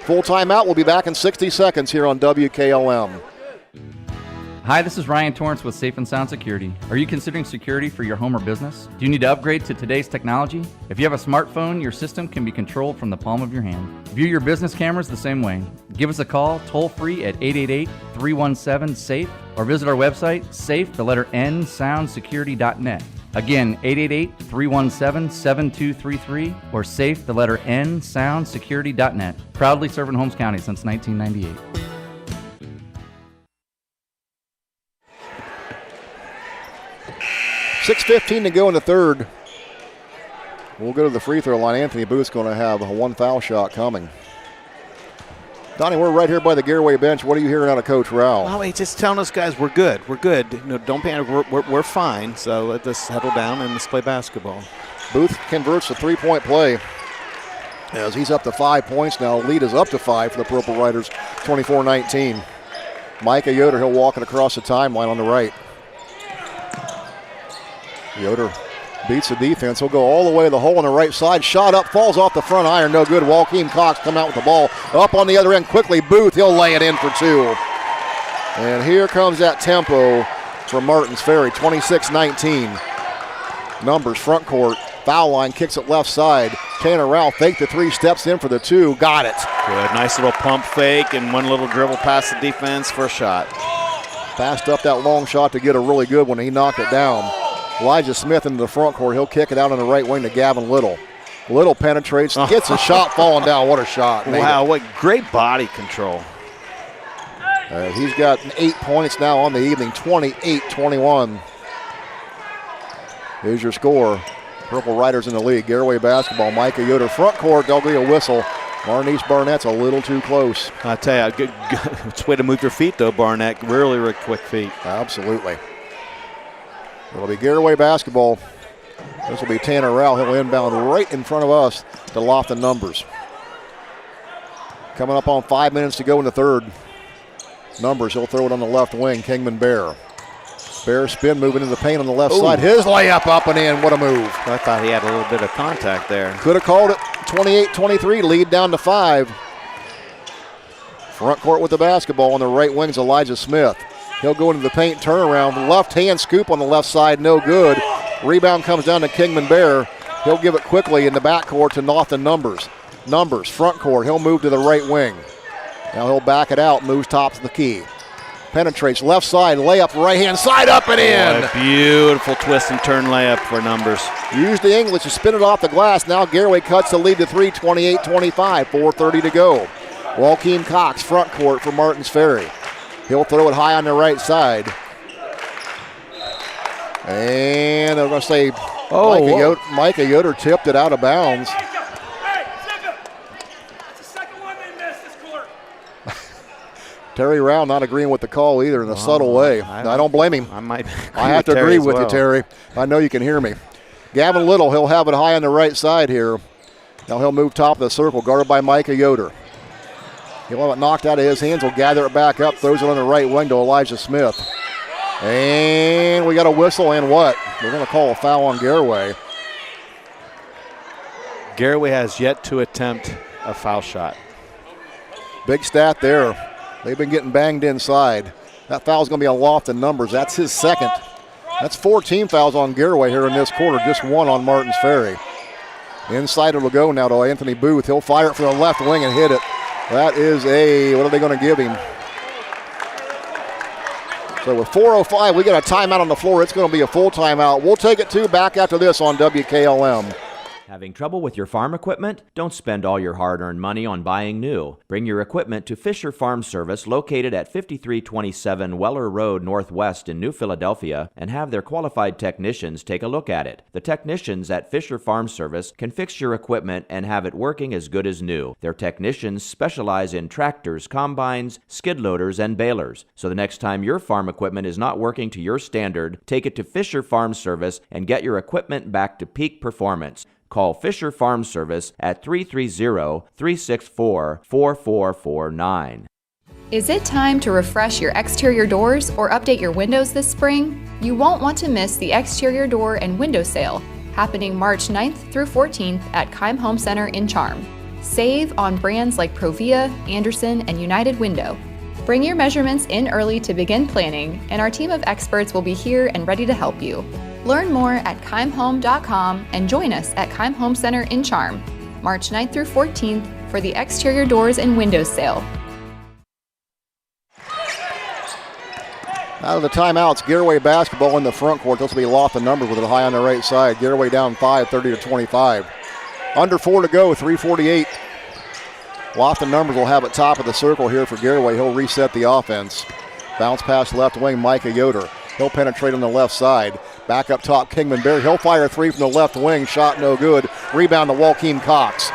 Full timeout. We'll be back in 60 seconds here on WKLM. Hi, this is Ryan Torrance with Safe and Sound Security. Are you considering security for your home or business? Do you need to upgrade to today's technology? If you have a smartphone, your system can be controlled from the palm of your hand. View your business cameras the same way. Give us a call toll-free at 888-317-SAFE or visit our website, safe, the letter N, soundsecurity.net. Again, 888-317-7233 or safe, the letter N, soundsecurity.net. Proudly serving Holmes County since 1998. 6:15 to go in the third. We'll go to the free throw line. Anthony Booth's going to have one foul shot coming. Donnie, we're right here by the Gareway bench. What are you hearing out of Coach Rao? Well, he's just telling us, guys, we're good. We're good. Don't panic. We're fine. So let us settle down and let's play basketball. Booth converts the three-point play as he's up to 5 points now. Lead is up to 5 for the Purple Riders, 24-19. Micah Yoder, he'll walk it across the timeline on the right. Yoder beats the defense. He'll go all the way to the hole on the right side. Shot up, falls off the front iron. No good. Joaquin Cox come out with the ball. Up on the other end quickly. Booth, he'll lay it in for two. And here comes that tempo from Martins Ferry, 26-19. Numbers, front court. Foul line, kicks it left side. Tanner Rao faked the three, steps in for the two. Got it. Good. Nice little pump fake and one little dribble past the defense for a shot. Passed up that long shot to get a really good one. He knocked it down. Elijah Smith into the front court. He'll kick it out on the right wing to Gavin Little. Little penetrates, gets a shot falling down. What a shot. Wow, what great body control. He's got 8 points now on the evening, 28-21. Here's your score. Purple Riders in the lead. Gareway basketball. Micah Yoder front court. There'll be a whistle. Marnese Barnett's a little too close. I tell you, good way to move your feet though, Barnett. Really, really quick feet. Absolutely. It'll be Gareway basketball. This will be Tanner Rao. He'll inbound right in front of us to loft the numbers. Coming up on 5 minutes to go in the third. Numbers, he'll throw it on the left wing. Kingman Bear. Bear spin moving into the paint on the left side. His layup up and in. What a move. I thought he had a little bit of contact there. Could have called it. 28-23, lead down to 5. Front court with the basketball on the right wing's Elijah Smith. He'll go into the paint, turnaround, left hand scoop on the left side, no good. Rebound comes down to Kingman Bear. He'll give it quickly in the backcourt to Nathan Numbers. Numbers, front court, he'll move to the right wing. Now he'll back it out, moves top of the key. Penetrates left side, layup right hand side, up and in. What a beautiful twist and turn layup for Numbers. Use the English to spin it off the glass. Now Gareway cuts the lead to 3, 28-25, 4:30 to go. Joaquin Cox, front court for Martins Ferry. He'll throw it high on the right side. And they're going to say Micah Yoder tipped it out of bounds. Terry Rao not agreeing with the call either in a subtle way. I don't blame him. I have to agree with you, Terry. I know you can hear me. Gavin Little, he'll have it high on the right side here. Now he'll move top of the circle, guarded by Micah Yoder. He'll have it knocked out of his hands. He'll gather it back up, throws it on the right wing to Elijah Smith. And we got a whistle and what? We're going to call a foul on Gareway. Gareway has yet to attempt a foul shot. Big stat there. They've been getting banged inside. That foul's going to be a loft in Numbers. That's his second. That's 4 team fouls on Gareway here in this quarter, just 1 on Martins Ferry. Inside it'll go now to Anthony Booth. He'll fire it from the left wing and hit it. That is what are they going to give him? So with 4:05, we got a timeout on the floor. It's going to be a full timeout. We'll take it back after this on WKLM. Having trouble with your farm equipment? Don't spend all your hard-earned money on buying new. Bring your equipment to Fisher Farm Service, located at 5327 Weller Road Northwest in New Philadelphia, and have their qualified technicians take a look at it. The technicians at Fisher Farm Service can fix your equipment and have it working as good as new. Their technicians specialize in tractors, combines, skid loaders, and balers. So the next time your farm equipment is not working to your standard, take it to Fisher Farm Service and get your equipment back to peak performance. Call Fisher Farm Service at 330-364-4449. Is it time to refresh your exterior doors or update your windows this spring? You won't want to miss the exterior door and window sale happening March 9th through 14th at Keim Home Center in Charm. Save on brands like Provia, Anderson, and United Window. Bring your measurements in early to begin planning, and our team of experts will be here and ready to help you. Learn more at keimhome.com and join us at Keim Home Center in Charm, March 9th through 14th for the exterior doors and windows sale. Out of the timeouts, Gareway basketball in the front court. This will be Lofton numbers with it high on the right side. Gareway down 5, 30-25. Under 4 to go, 3:48. Lofton numbers will have it top of the circle here for Gareway. He'll reset the offense. Bounce pass left wing, Micah Yoder. He'll penetrate on the left side. Back up top, Kingman Berry. He'll fire a three from the left wing. Shot no good. Rebound to Joaquin Cox.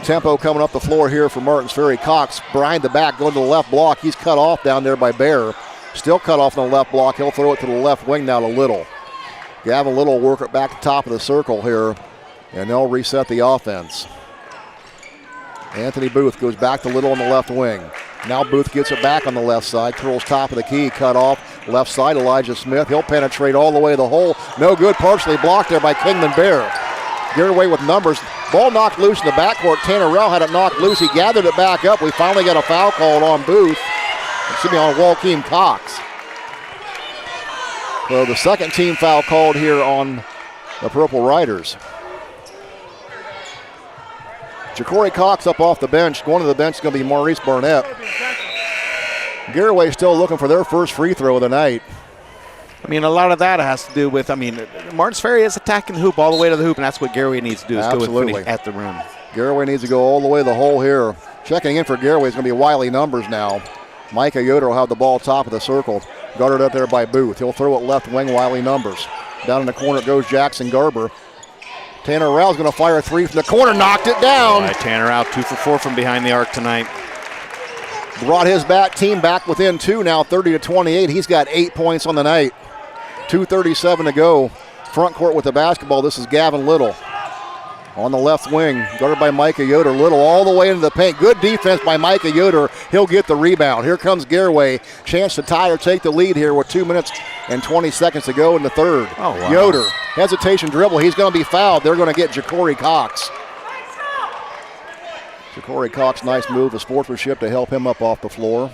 Tempo coming up the floor here for Martins Ferry. Cox behind the back, going to the left block. He's cut off down there by Bear. Still cut off on the left block. He'll throw it to the left wing now to Little. Gavin Little will work it back to top of the circle here, and they'll reset the offense. Anthony Booth goes back to Little on the left wing. Now Booth gets it back on the left side. Curls top of the key, cut off. Left side, Elijah Smith. He'll penetrate all the way to the hole. No good, partially blocked there by Kingman Bear. Gareway with numbers. Ball knocked loose in the backcourt. Tanner Rowell had it knocked loose. He gathered it back up. We finally got a foul called on Booth. Excuse me, on Joaquin Cox. So the second team foul called here on the Purple Riders. Ja'Cory Cox up off the bench. Going to the bench is going to be Maurice Barnett. Gareway still looking for their first free throw of the night. I mean, a lot of that has to do with, Martins Ferry is attacking the hoop all the way to the hoop, and that's what Gareway needs to do, is Absolutely. go with at the rim. Gareway needs to go all the way to the hole here. Checking in for Gareway is going to be Wiley Numbers now. Micah Yoder will have the ball top of the circle. Guarded up there by Booth. He'll throw it left wing, Wiley Numbers. Down in the corner goes Jackson Garber. Tanner Rowell's going to fire a three from the corner, knocked it down. All right, Tanner out 2 for 4 from behind the arc tonight. Brought his team back within 2 now, 30-28. He's got 8 points on the night. 2:37 to go. Front court with the basketball. This is Gavin Little. On the left wing, guarded by Micah Yoder. Little all the way into the paint. Good defense by Micah Yoder. He'll get the rebound. Here comes Gareway. Chance to tie or take the lead here with 2 minutes and 20 seconds to go in the third. Oh, wow. Yoder, hesitation dribble. He's going to be fouled. They're going to get Ja'Cory Cox. Ja'Cory Cox, nice move, the sportsmanship to help him up off the floor.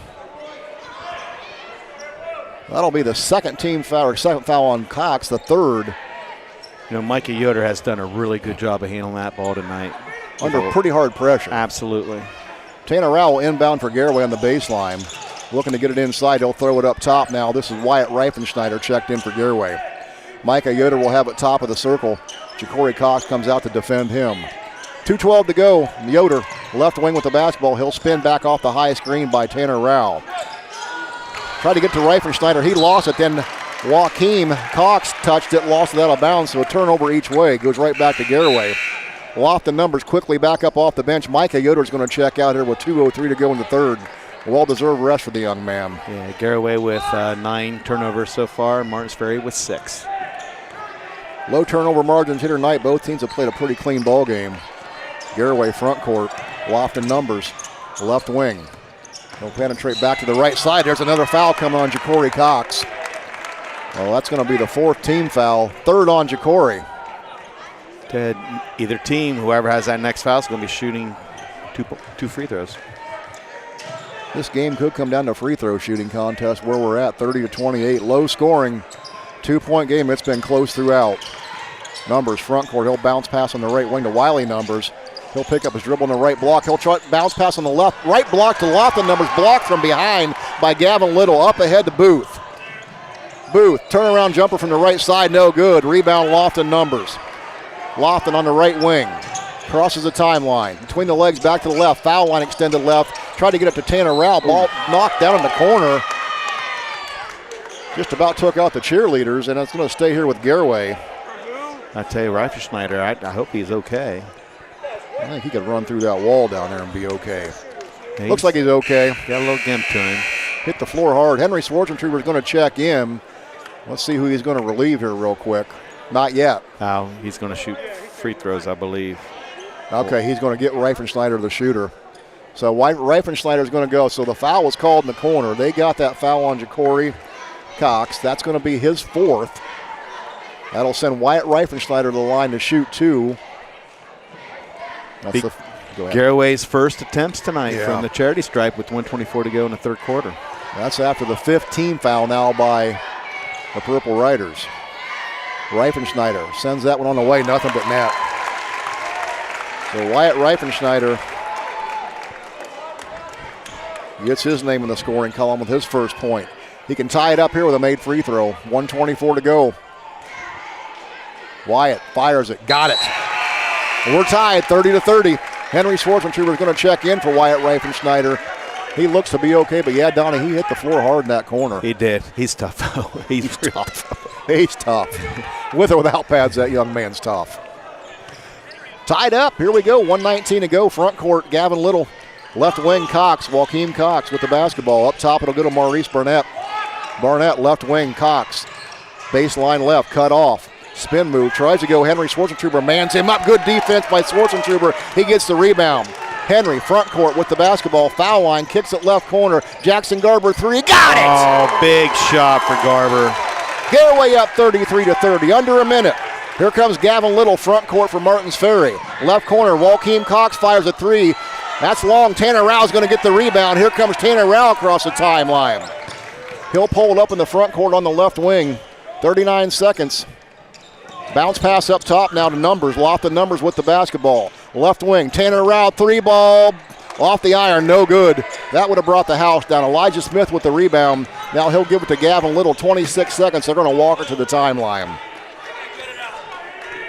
That'll be the second team foul, or second foul on Cox, the third. Micah Yoder has done a really good job of handling that ball tonight. Under pretty hard pressure. Absolutely. Tanner Rowell inbound for Gareway on the baseline. Looking to get it inside. He'll throw it up top now. This is Wyatt Reifenschneider checked in for Gareway. Micah Yoder will have it top of the circle. Ja'Cory Cox comes out to defend him. 2:12 to go. Yoder, left wing with the basketball. He'll spin back off the high screen by Tanner Rowell. Tried to get to Reifenschneider. He lost it. Then Joaquin Cox touched it, lost it out of bounds. So a turnover each way. Goes right back to Gareway. Lofton numbers quickly back up off the bench. Micah Yoder is going to check out here with 2:03 to go in the third. A well-deserved rest for the young man. Yeah, Gareway with 9 turnovers so far. Martins Ferry with 6. Low turnover margins here tonight. Both teams have played a pretty clean ball game. Gareway front court. Lofton numbers. Left wing. He'll penetrate back to the right side. There's another foul coming on Ja'Cory Cox. Well, that's going to be the fourth team foul. Third on Ja'Cory. Either team, whoever has that next foul, is going to be shooting two free throws. This game could come down to a free throw shooting contest where we're at, 30-28. Low scoring, 2-point game. It's been close throughout. Numbers front court. He'll bounce pass on the right wing to Wiley Numbers. He'll pick up his dribble on the right block. He'll try bounce pass on the left. Right block to Lofton Numbers. Blocked from behind by Gavin Little. Up ahead to Booth. Booth, turnaround jumper from the right side. No good. Rebound Lofton Numbers. Lofton on the right wing. Crosses the timeline. Between the legs, back to the left. Foul line extended left. Tried to get it to Tanner Rowell. Ball knocked down in the corner. Just about took out the cheerleaders, and it's going to stay here with Gareway. I tell you, Reifenschneider, I hope he's okay. I think he could run through that wall down there and be okay. Looks like he's okay. Got a little gimp to him. Hit the floor hard. Henry Schwarzentuber is going to check in. Let's see who he's going to relieve here real quick. Not yet. He's going to shoot free throws, I believe. Okay, he's going to get Reifenschneider, the shooter. So Reifenschneider is going to go. So the foul was called in the corner. They got that foul on Ja'Cory Cox. That's going to be his fourth. That'll send Wyatt Reifenschneider to the line to shoot 2. Go ahead. Garaway's first attempts tonight from the charity stripe with 1:24 to go in the third quarter. That's after the 5th team foul now by the Purple Riders. Reifenschneider sends that one on the way, nothing but net. So Wyatt Reifenschneider gets his name in the scoring column with his first point. He can tie it up here with a made free throw. 1:24 to go. Wyatt fires it, got it. We're tied 30-30. Henry Schwarzentuber is going to check in for Wyatt Reifenschneider. He looks to be okay, but yeah, Donnie, he hit the floor hard in that corner. He did. He's tough. He's tough. He's tough. With or without pads, that young man's tough. Tied up. Here we go. 1:19 to go. Front court, Gavin Little. Left wing, Cox. Joaquin Cox with the basketball. Up top, it'll go to Maurice Burnett. Barnett, left wing, Cox. Baseline left, cut off. Spin move, tries to go. Henry Schwarzentuber mans him up. Good defense by Schwarzentuber. He gets the rebound. Henry, front court with the basketball. Foul line, kicks it left corner. Jackson Garber, three. Got it! Oh, big shot for Garber. Garaway up 33-30, under a minute. Here comes Gavin Little, front court for Martins Ferry. Left corner, Joaquin Cox fires a three. That's long. Tanner Rao's going to get the rebound. Here comes Tanner Rao across the timeline. He'll pull it up in the front court on the left wing. 39 seconds. Bounce pass up top now to Numbers. Lofton Numbers with the basketball. Left wing, Tanner Rao, three ball. Off the iron, no good. That would have brought the house down. Elijah Smith with the rebound. Now he'll give it to Gavin Little. 26 seconds. They're going to walk it to the timeline.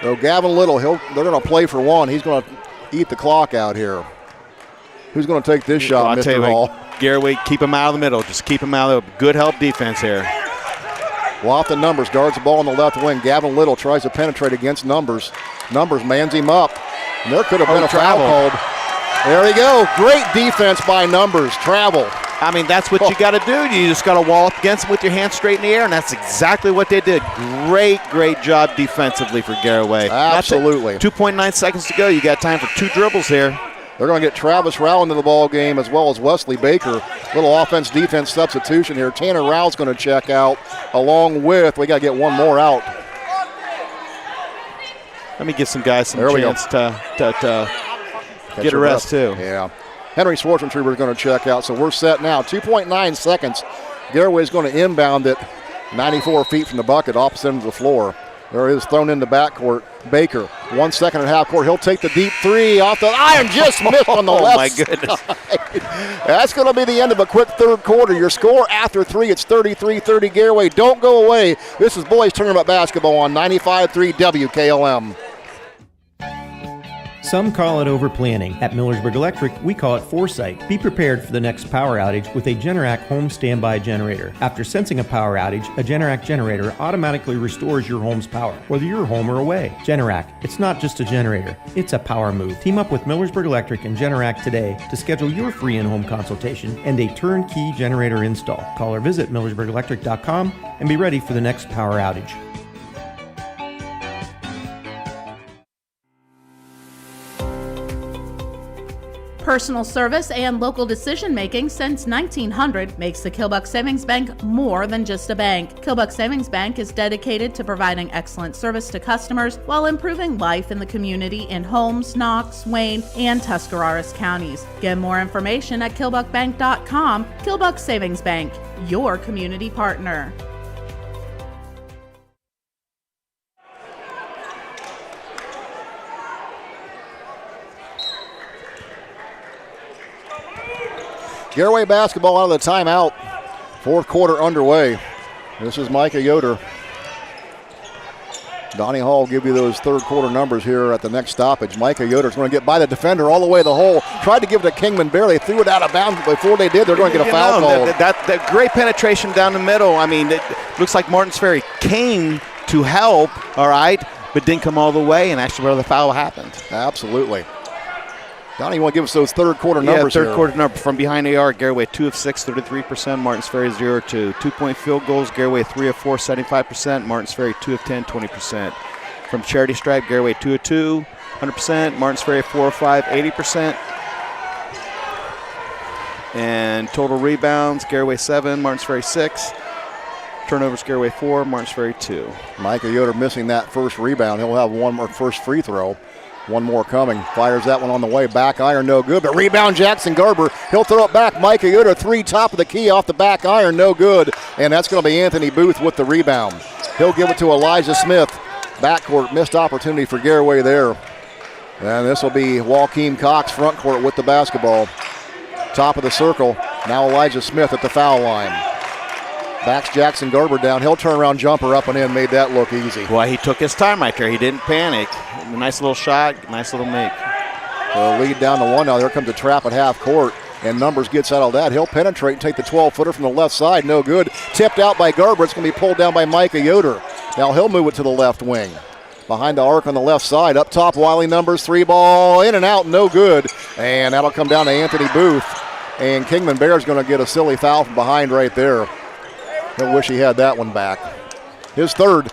So Gavin Little, they're going to play for one. He's going to eat the clock out here. Who's going to take this shot, Mr. Hall? Garaway, keep him out of the middle. Just keep him out of the good help defense here. Lofton Numbers guards the ball on the left wing. Gavin Little tries to penetrate against Numbers. Numbers mans him up. And there could have been a foul called. There you go. Great defense by Numbers. Travel. I mean, that's what you got to do. You just got to wall up against them with your hands straight in the air, and that's exactly what they did. Great job defensively for Garaway. Absolutely. 2.9 seconds to go. You got time for two dribbles here. They're going to get Travis Rao into the ball game as well as Wesley Baker. Little offense-defense substitution here. Tanner Rao's going to check out along with, we got to get one more out. Let me give some guys some chance to get a rest too. Yeah. Henry Schwarzentuber is going to check out, so we're set now. 2.9 seconds. Garaway's going to inbound it 94 feet from the bucket, opposite end of the floor. There it is, thrown in the backcourt. Baker, 1 second at half court. He'll take the deep three off the iron, just missed on the left. Oh, my goodness. That's going to be the end of a quick third quarter. Your score after three, it's 33-30 Garaway. Don't go away. This is boys tournament basketball on 95.3 WKLM. Some call it overplanning. At Millersburg Electric, we call it foresight. Be prepared for the next power outage with a Generac home standby generator. After sensing a power outage, a Generac generator automatically restores your home's power, whether you're home or away. Generac, it's not just a generator, it's a power move. Team up with Millersburg Electric and Generac today to schedule your free in-home consultation and a turnkey generator install. Call or visit millersburgelectric.com and be ready for the next power outage. Personal service and local decision-making since 1900 makes the Kilbuck Savings Bank more than just a bank. Kilbuck Savings Bank is dedicated to providing excellent service to customers while improving life in the community in Holmes, Knox, Wayne, and Tuscarawas counties. Get more information at kilbuckbank.com. Kilbuck Savings Bank, your community partner. Garaway basketball out of the timeout. Fourth quarter underway. This is Micah Yoder. Donnie Hall will give you those third quarter numbers here at the next stoppage. Micah Yoder's going to get by the defender all the way to the hole. Tried to give it to Kingman, barely threw it out of bounds. Before they did, they're going to get a foul call. That great penetration down the middle. I mean, it looks like Martins Ferry came to help, all right, but didn't come all the way, and actually where the foul happened. Absolutely. Donnie, you want to give us those third quarter numbers third quarter number from behind the arc. Garaway 2 of 6, 33%. Martins Ferry 0 2. 2-point field goals. Garaway 3 of 4, 75%. Martins Ferry 2 of 10, 20%. From charity stripe, Garaway 2 of 2, 100%. Martins Ferry 4 of 5, 80%. And total rebounds, Garaway 7, Martins Ferry 6. Turnovers, Garaway 4, Martins Ferry 2. Micah Yoder missing that first rebound. He'll have one more first free throw. One more coming. Fires that one on the way. Back iron, no good. But rebound, Jackson Garber. He'll throw it back. Micah Yoder, 3 top of the key off the back iron, no good. And that's going to be Anthony Booth with the rebound. He'll give it to Elijah Smith. Backcourt, missed opportunity for Gareway there. And this will be Joaquin Cox, front court with the basketball. Top of the circle. Now Elijah Smith at the foul line. Backs Jackson Garber down. He'll turn around jumper up and in. Made that look easy. Boy, he took his time right there. He didn't panic. Nice little shot. Nice little make. So lead down to 1 now. There comes a trap at half court. And Numbers gets out of that. He'll penetrate and take the 12-footer from the left side. No good. Tipped out by Garber. It's going to be pulled down by Micah Yoder. Now he'll move it to the left wing. Behind the arc on the left side. Up top, Wiley Numbers. 3-ball. In and out. No good. And that'll come down to Anthony Booth. And Kingman Bear's going to get a silly foul from behind right there. He'll wish he had that one back. His third.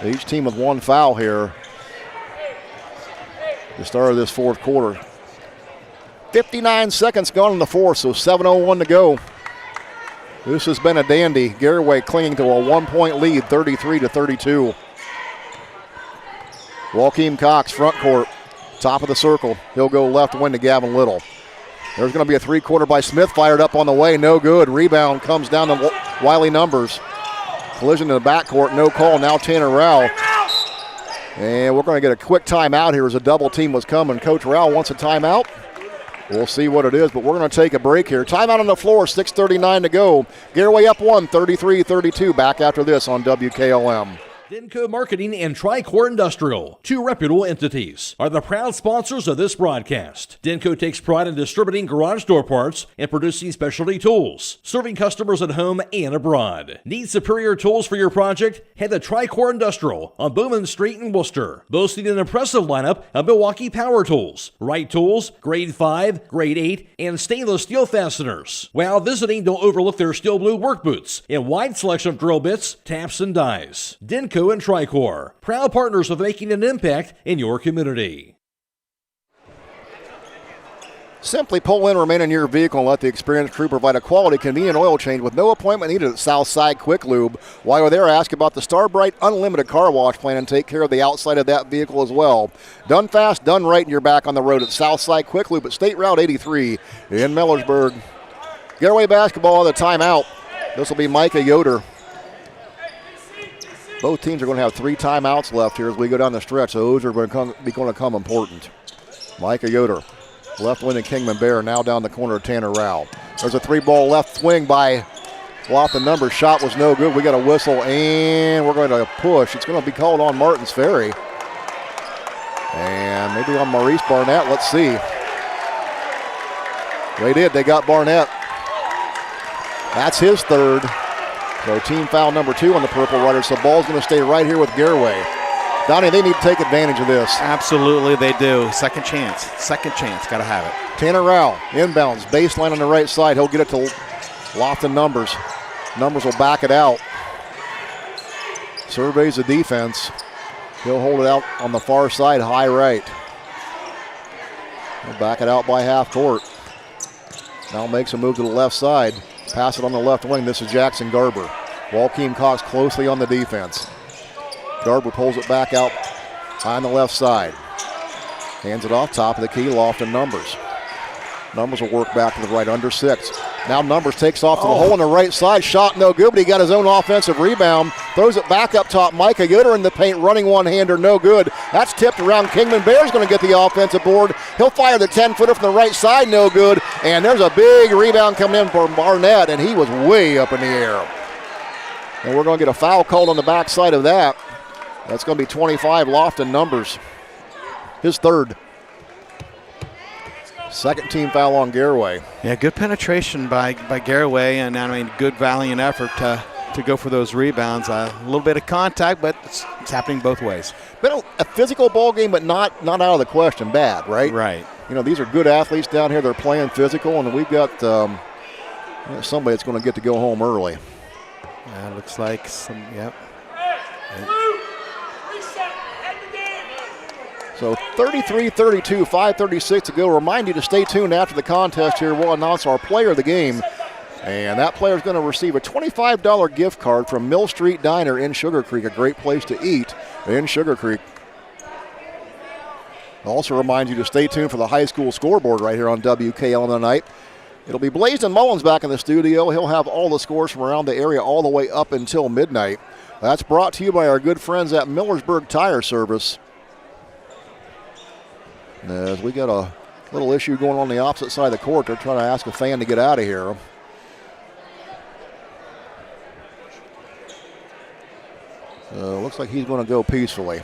Each team with 1 foul here. The start of this fourth quarter. 59 seconds gone in the fourth, so 7:01 to go. This has been a dandy. Gareway clinging to a 1-point lead, 33-32. Joaquin Cox, front court, top of the circle. He'll go left wing to Gavin Little. There's going to be a 3-quarter by Smith, fired up on the way, no good. Rebound comes down to Wiley Numbers. Collision in the backcourt, no call. Now Tanner Rao. And we're going to get a quick timeout here as a double team was coming. Coach Rao wants a timeout. We'll see what it is, but we're going to take a break here. Timeout on the floor, 6:39 to go. Gareway up 1, 33-32. Back after this on WKLM. Denko Marketing and Tricor Industrial, 2 reputable entities, are the proud sponsors of this broadcast. Denko takes pride in distributing garage door parts and producing specialty tools, serving customers at home and abroad. Need superior tools for your project? Head to Tricor Industrial on Bowman Street in Worcester, boasting an impressive lineup of Milwaukee power tools, Wright tools, grade 5, grade 8, and stainless steel fasteners. While visiting, don't overlook their steel blue work boots and wide selection of drill bits, taps, and dies. Denko and Tricor, proud partners of making an impact in your community. Simply pull in, remain in your vehicle, and let the experienced crew provide a quality, convenient oil change with no appointment needed at Southside Quick Lube. While you're there, ask about the Starbright Unlimited Car Wash Plan and take care of the outside of that vehicle as well. Done fast, done right, and you're back on the road at Southside Quick Lube at State Route 83 in Millersburg. Gareway basketball at the timeout. This will be Micah Yoder. Both teams are going to have 3 timeouts left here as we go down the stretch, so those are going to come important. Micah Yoder, left wing to Kingman Bear, now down the corner of Tanner Rao. There's a 3-ball left swing by Lofton Numbers. Shot was no good. We got a whistle, and we're going to push. It's going to be called on Martins Ferry. And maybe on Maurice Barnett. Let's see. They did. They got Barnett. That's his third. So team foul number 2 on the Purple Riders. So ball's going to stay right here with Gareway. Donnie, they need to take advantage of this. Absolutely, they do. Second chance. Got to have it. Tanner Rao, inbounds, baseline on the right side. He'll get it to Lofton Numbers. Numbers will back it out. Surveys the defense. He'll hold it out on the far side, high right. He'll back it out by half court. Now makes a move to the left side. Pass it on the left wing. This is Jackson Garber. Joaquin Cox closely on the defense. Garber pulls it back out on the left side. Hands it off top of the key, Lofton Numbers. Numbers will work back to the right, under 6. Now Numbers takes off to the hole on the right side. Shot no good, but he got his own offensive rebound. Throws it back up top. Micah Yoder in the paint, running one-hander, no good. That's tipped around. Kingman Bear's going to get the offensive board. He'll fire the 10-footer from the right side, no good. And there's a big rebound coming in for Barnett, and he was way up in the air. And we're going to get a foul called on the backside of that. That's going to be 25, Lofton Numbers. His third. Second team foul on Gareway. Yeah, good penetration by Gareway, and I mean, good valiant effort to go for those rebounds. A little bit of contact, but it's happening both ways. Been a physical ball game, but not out of the question. Bad, right? Right. You know, these are good athletes down here. They're playing physical, and we've got somebody that's going to get to go home early. Looks like some, yep. So 33-32, 5:36 to go. Remind you to stay tuned after the contest here. We'll announce our player of the game. And that player is going to receive a $25 gift card from Mill Street Diner in Sugar Creek, a great place to eat in Sugar Creek. I'll also remind you to stay tuned for the high school scoreboard right here on WKLM tonight. It'll be Blaisdon Mullins back in the studio. He'll have all the scores from around the area all the way up until midnight. That's brought to you by our good friends at Millersburg Tire Service. As we got a little issue going on the opposite side of the court, they're trying to ask a fan to get out of here. Looks like he's going to go peacefully.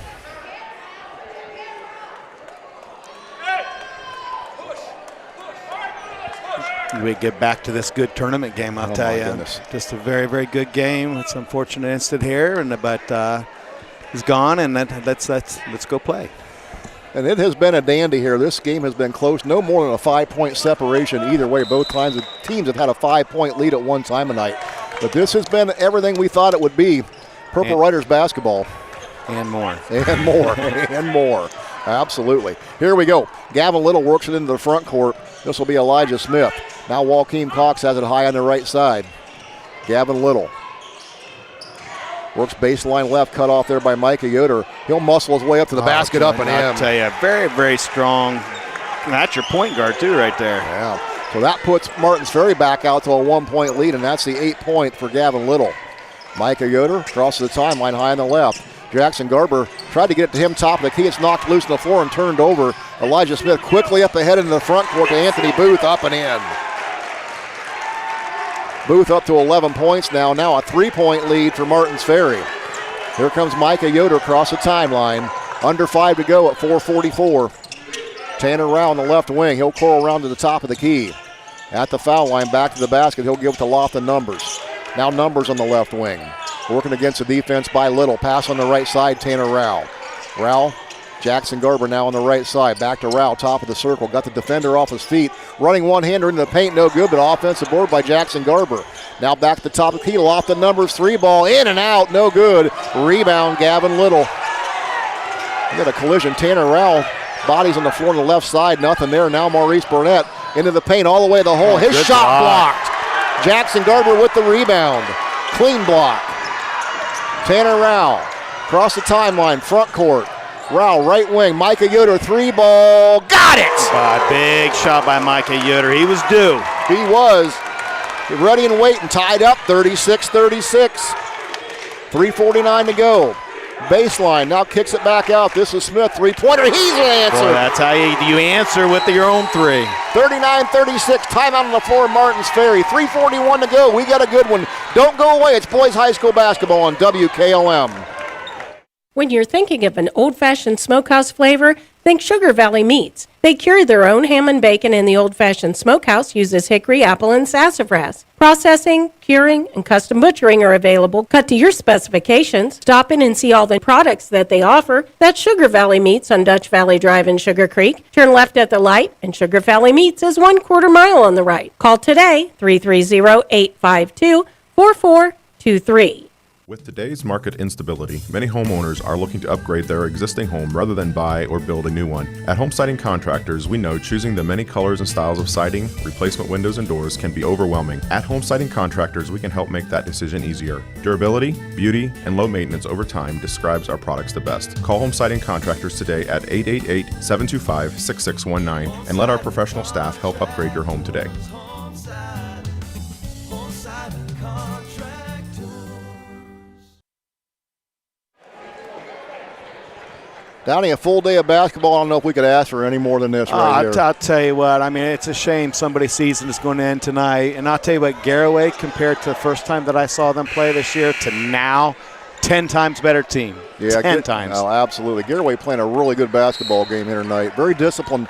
We get back to this good tournament game, I'll tell you. Goodness. Just a very, very good game. It's an unfortunate incident here, but he's gone, and let's go play. And it has been a dandy here. This game has been close. No more than a 5-point separation either way. Both teams have had a 5-point lead at one time tonight. But this has been everything we thought it would be. Purple Riders basketball. And more. And more. And more. Absolutely. Here we go. Gavin Little works it into the front court. This will be Elijah Smith. Now Joaquin Cox has it high on the right side. Gavin Little works baseline left, cut off there by Micah Yoder. He'll muscle his way up to the basket, up and in. I'll tell you, very, very strong. That's your point guard too right there. Yeah. So that puts Martins Ferry back out to a 1-point lead, and that's the 8-point for Gavin Little. Micah Yoder crosses the timeline high on the left. Jackson Garber tried to get it to him top of the key. It's knocked loose on the floor and turned over. Elijah Smith quickly up ahead into the front court to Anthony Booth, up and in. Booth up to 11 points now. Now a 3-point lead for Martins Ferry. Here comes Micah Yoder across the timeline. Under 5 to go at 4:44. Tanner Rao on the left wing. He'll curl around to the top of the key. At the foul line, back to the basket. He'll give it to Lofton Numbers. Now Numbers on the left wing. Working against the defense by Little. Pass on the right side, Tanner Rao. Rao, Jackson Garber now on the right side. Back to Rao, top of the circle. Got the defender off his feet. Running one-hander into the paint, no good, but offensive board by Jackson Garber. Now back to the top of the key. Lofton Numbers, 3-ball, in and out, no good. Rebound, Gavin Little. We got a collision. Tanner Rao, bodies on the floor on the left side, nothing there. Now Maurice Burnett into the paint all the way to the hole. His shot blocked. Jackson Garber with the rebound. Clean block. Tanner Rao, across the timeline, front court. Rao, right wing, Micah Yoder, 3-ball, got it! Big shot by Micah Yoder. He was due. He was ready and waiting, tied up, 36-36. 3:49 to go. Baseline, now kicks it back out. This is Smith, three-pointer, he's an answer. Boy, that's how you answer with your own three. 39-36, timeout on the floor, Martins Ferry. 3:41 to go, we got a good one. Don't go away, it's boys high school basketball on WKLM. When you're thinking of an old-fashioned smokehouse flavor, think Sugar Valley Meats. They carry their own ham and bacon, and the old-fashioned smokehouse uses hickory, apple, and sassafras. Processing, curing, and custom butchering are available, cut to your specifications. Stop in and see all the products that they offer. That's Sugar Valley Meats on Dutch Valley Drive in Sugar Creek. Turn left at the light, and Sugar Valley Meats is 1/4 mile on the right. Call today, 330-852-4423. With today's market instability, many homeowners are looking to upgrade their existing home rather than buy or build a new one. At Home Siding Contractors, we know choosing the many colors and styles of siding, replacement windows, and doors can be overwhelming. At Home Siding Contractors, we can help make that decision easier. Durability, beauty, and low maintenance over time describes our products the best. Call Home Siding Contractors today at 888-725-6619 and let our professional staff help upgrade your home today. Downey, a full day of basketball. I don't know if we could ask for any more than this right here. I'll tell you what, I mean, it's a shame somebody's season is going to end tonight. And I'll tell you what, Gareway, compared to the first time that I saw them play this year to now, 10 times better team. Yeah, 10 times. Oh, absolutely. Gareway playing a really good basketball game here tonight. Very disciplined,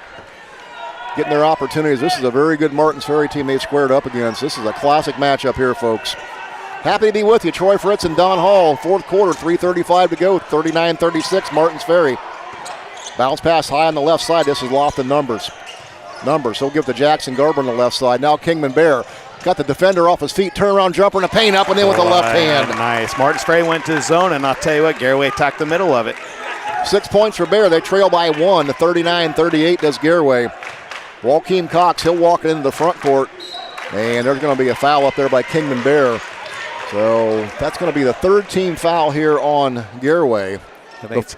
getting their opportunities. This is a very good Martins Ferry team they squared up against. This is a classic matchup here, folks. Happy to be with you, Troy Fritz and Don Hall. Fourth quarter, 3:35 to go, 39-36, Martins Ferry. Bounce pass high on the left side. This is Lofton Numbers. He'll give to Jackson Garber on the left side. Now Kingman Bear got the defender off his feet, turnaround jumper in the paint, up and in with the left hand. Nice. Martins Ferry went to the zone, and I'll tell you what, Gareway attacked the middle of it. 6 points for Bear. They trail by 1. 39-38 does Gareway. Joaquin Cox, he'll walk it into the front court, and there's going to be a foul up there by Kingman Bear. So that's going to be the third team foul here on Gareway. I think it's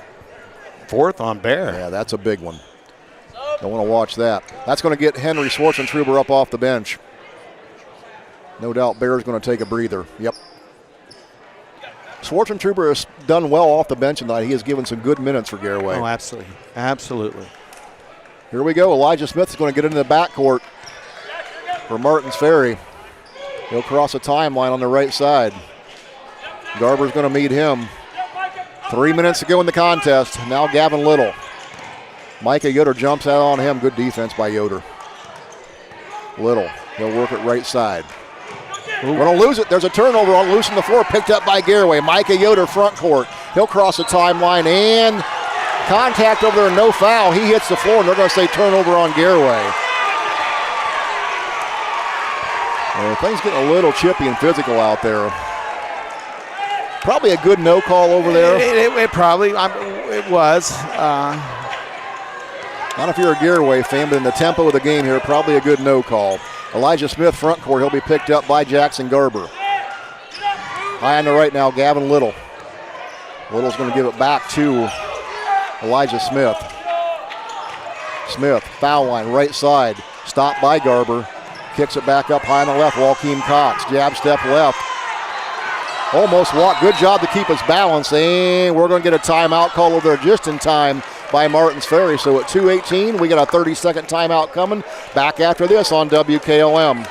fourth on Bear. Yeah, that's a big one. Don't want to watch that. That's going to get Henry Schwartzentruber up off the bench. No doubt Bear's going to take a breather. Yep. Schwartzentruber has done well off the bench tonight. He has given some good minutes for Gareway. Oh, absolutely. Absolutely. Here we go. Elijah Smith is going to get into the backcourt for Martins Ferry. He'll cross the timeline on the right side. Garber's going to meet him. 3 minutes to go in the contest. Now Gavin Little. Micah Yoder jumps out on him. Good defense by Yoder. Little. He'll work it right side. Going to lose it. There's a turnover on loose on the floor. Picked up by Gareway. Micah Yoder front court. He'll cross the timeline and contact over there. No foul. He hits the floor and they're going to say turnover on Gareway. Well, things getting a little chippy and physical out there. Probably a good no call over there. It probably it was. Not if you're a Gareway fan, but in the tempo of the game here, probably a good no call. Elijah Smith front court. He'll be picked up by Jackson Garber. High on the right now, Gavin Little. Little's going to give it back to Elijah Smith. Smith, foul line, right side. Stopped by Garber. Kicks it back up high on the left. Joaquin Cox, jab step left. Almost walked. Good job to keep us balanced. And we're going to get a timeout call over there just in time by Martins Ferry. So at 2:18, we got a 30-second timeout coming. Back after this on WKLM.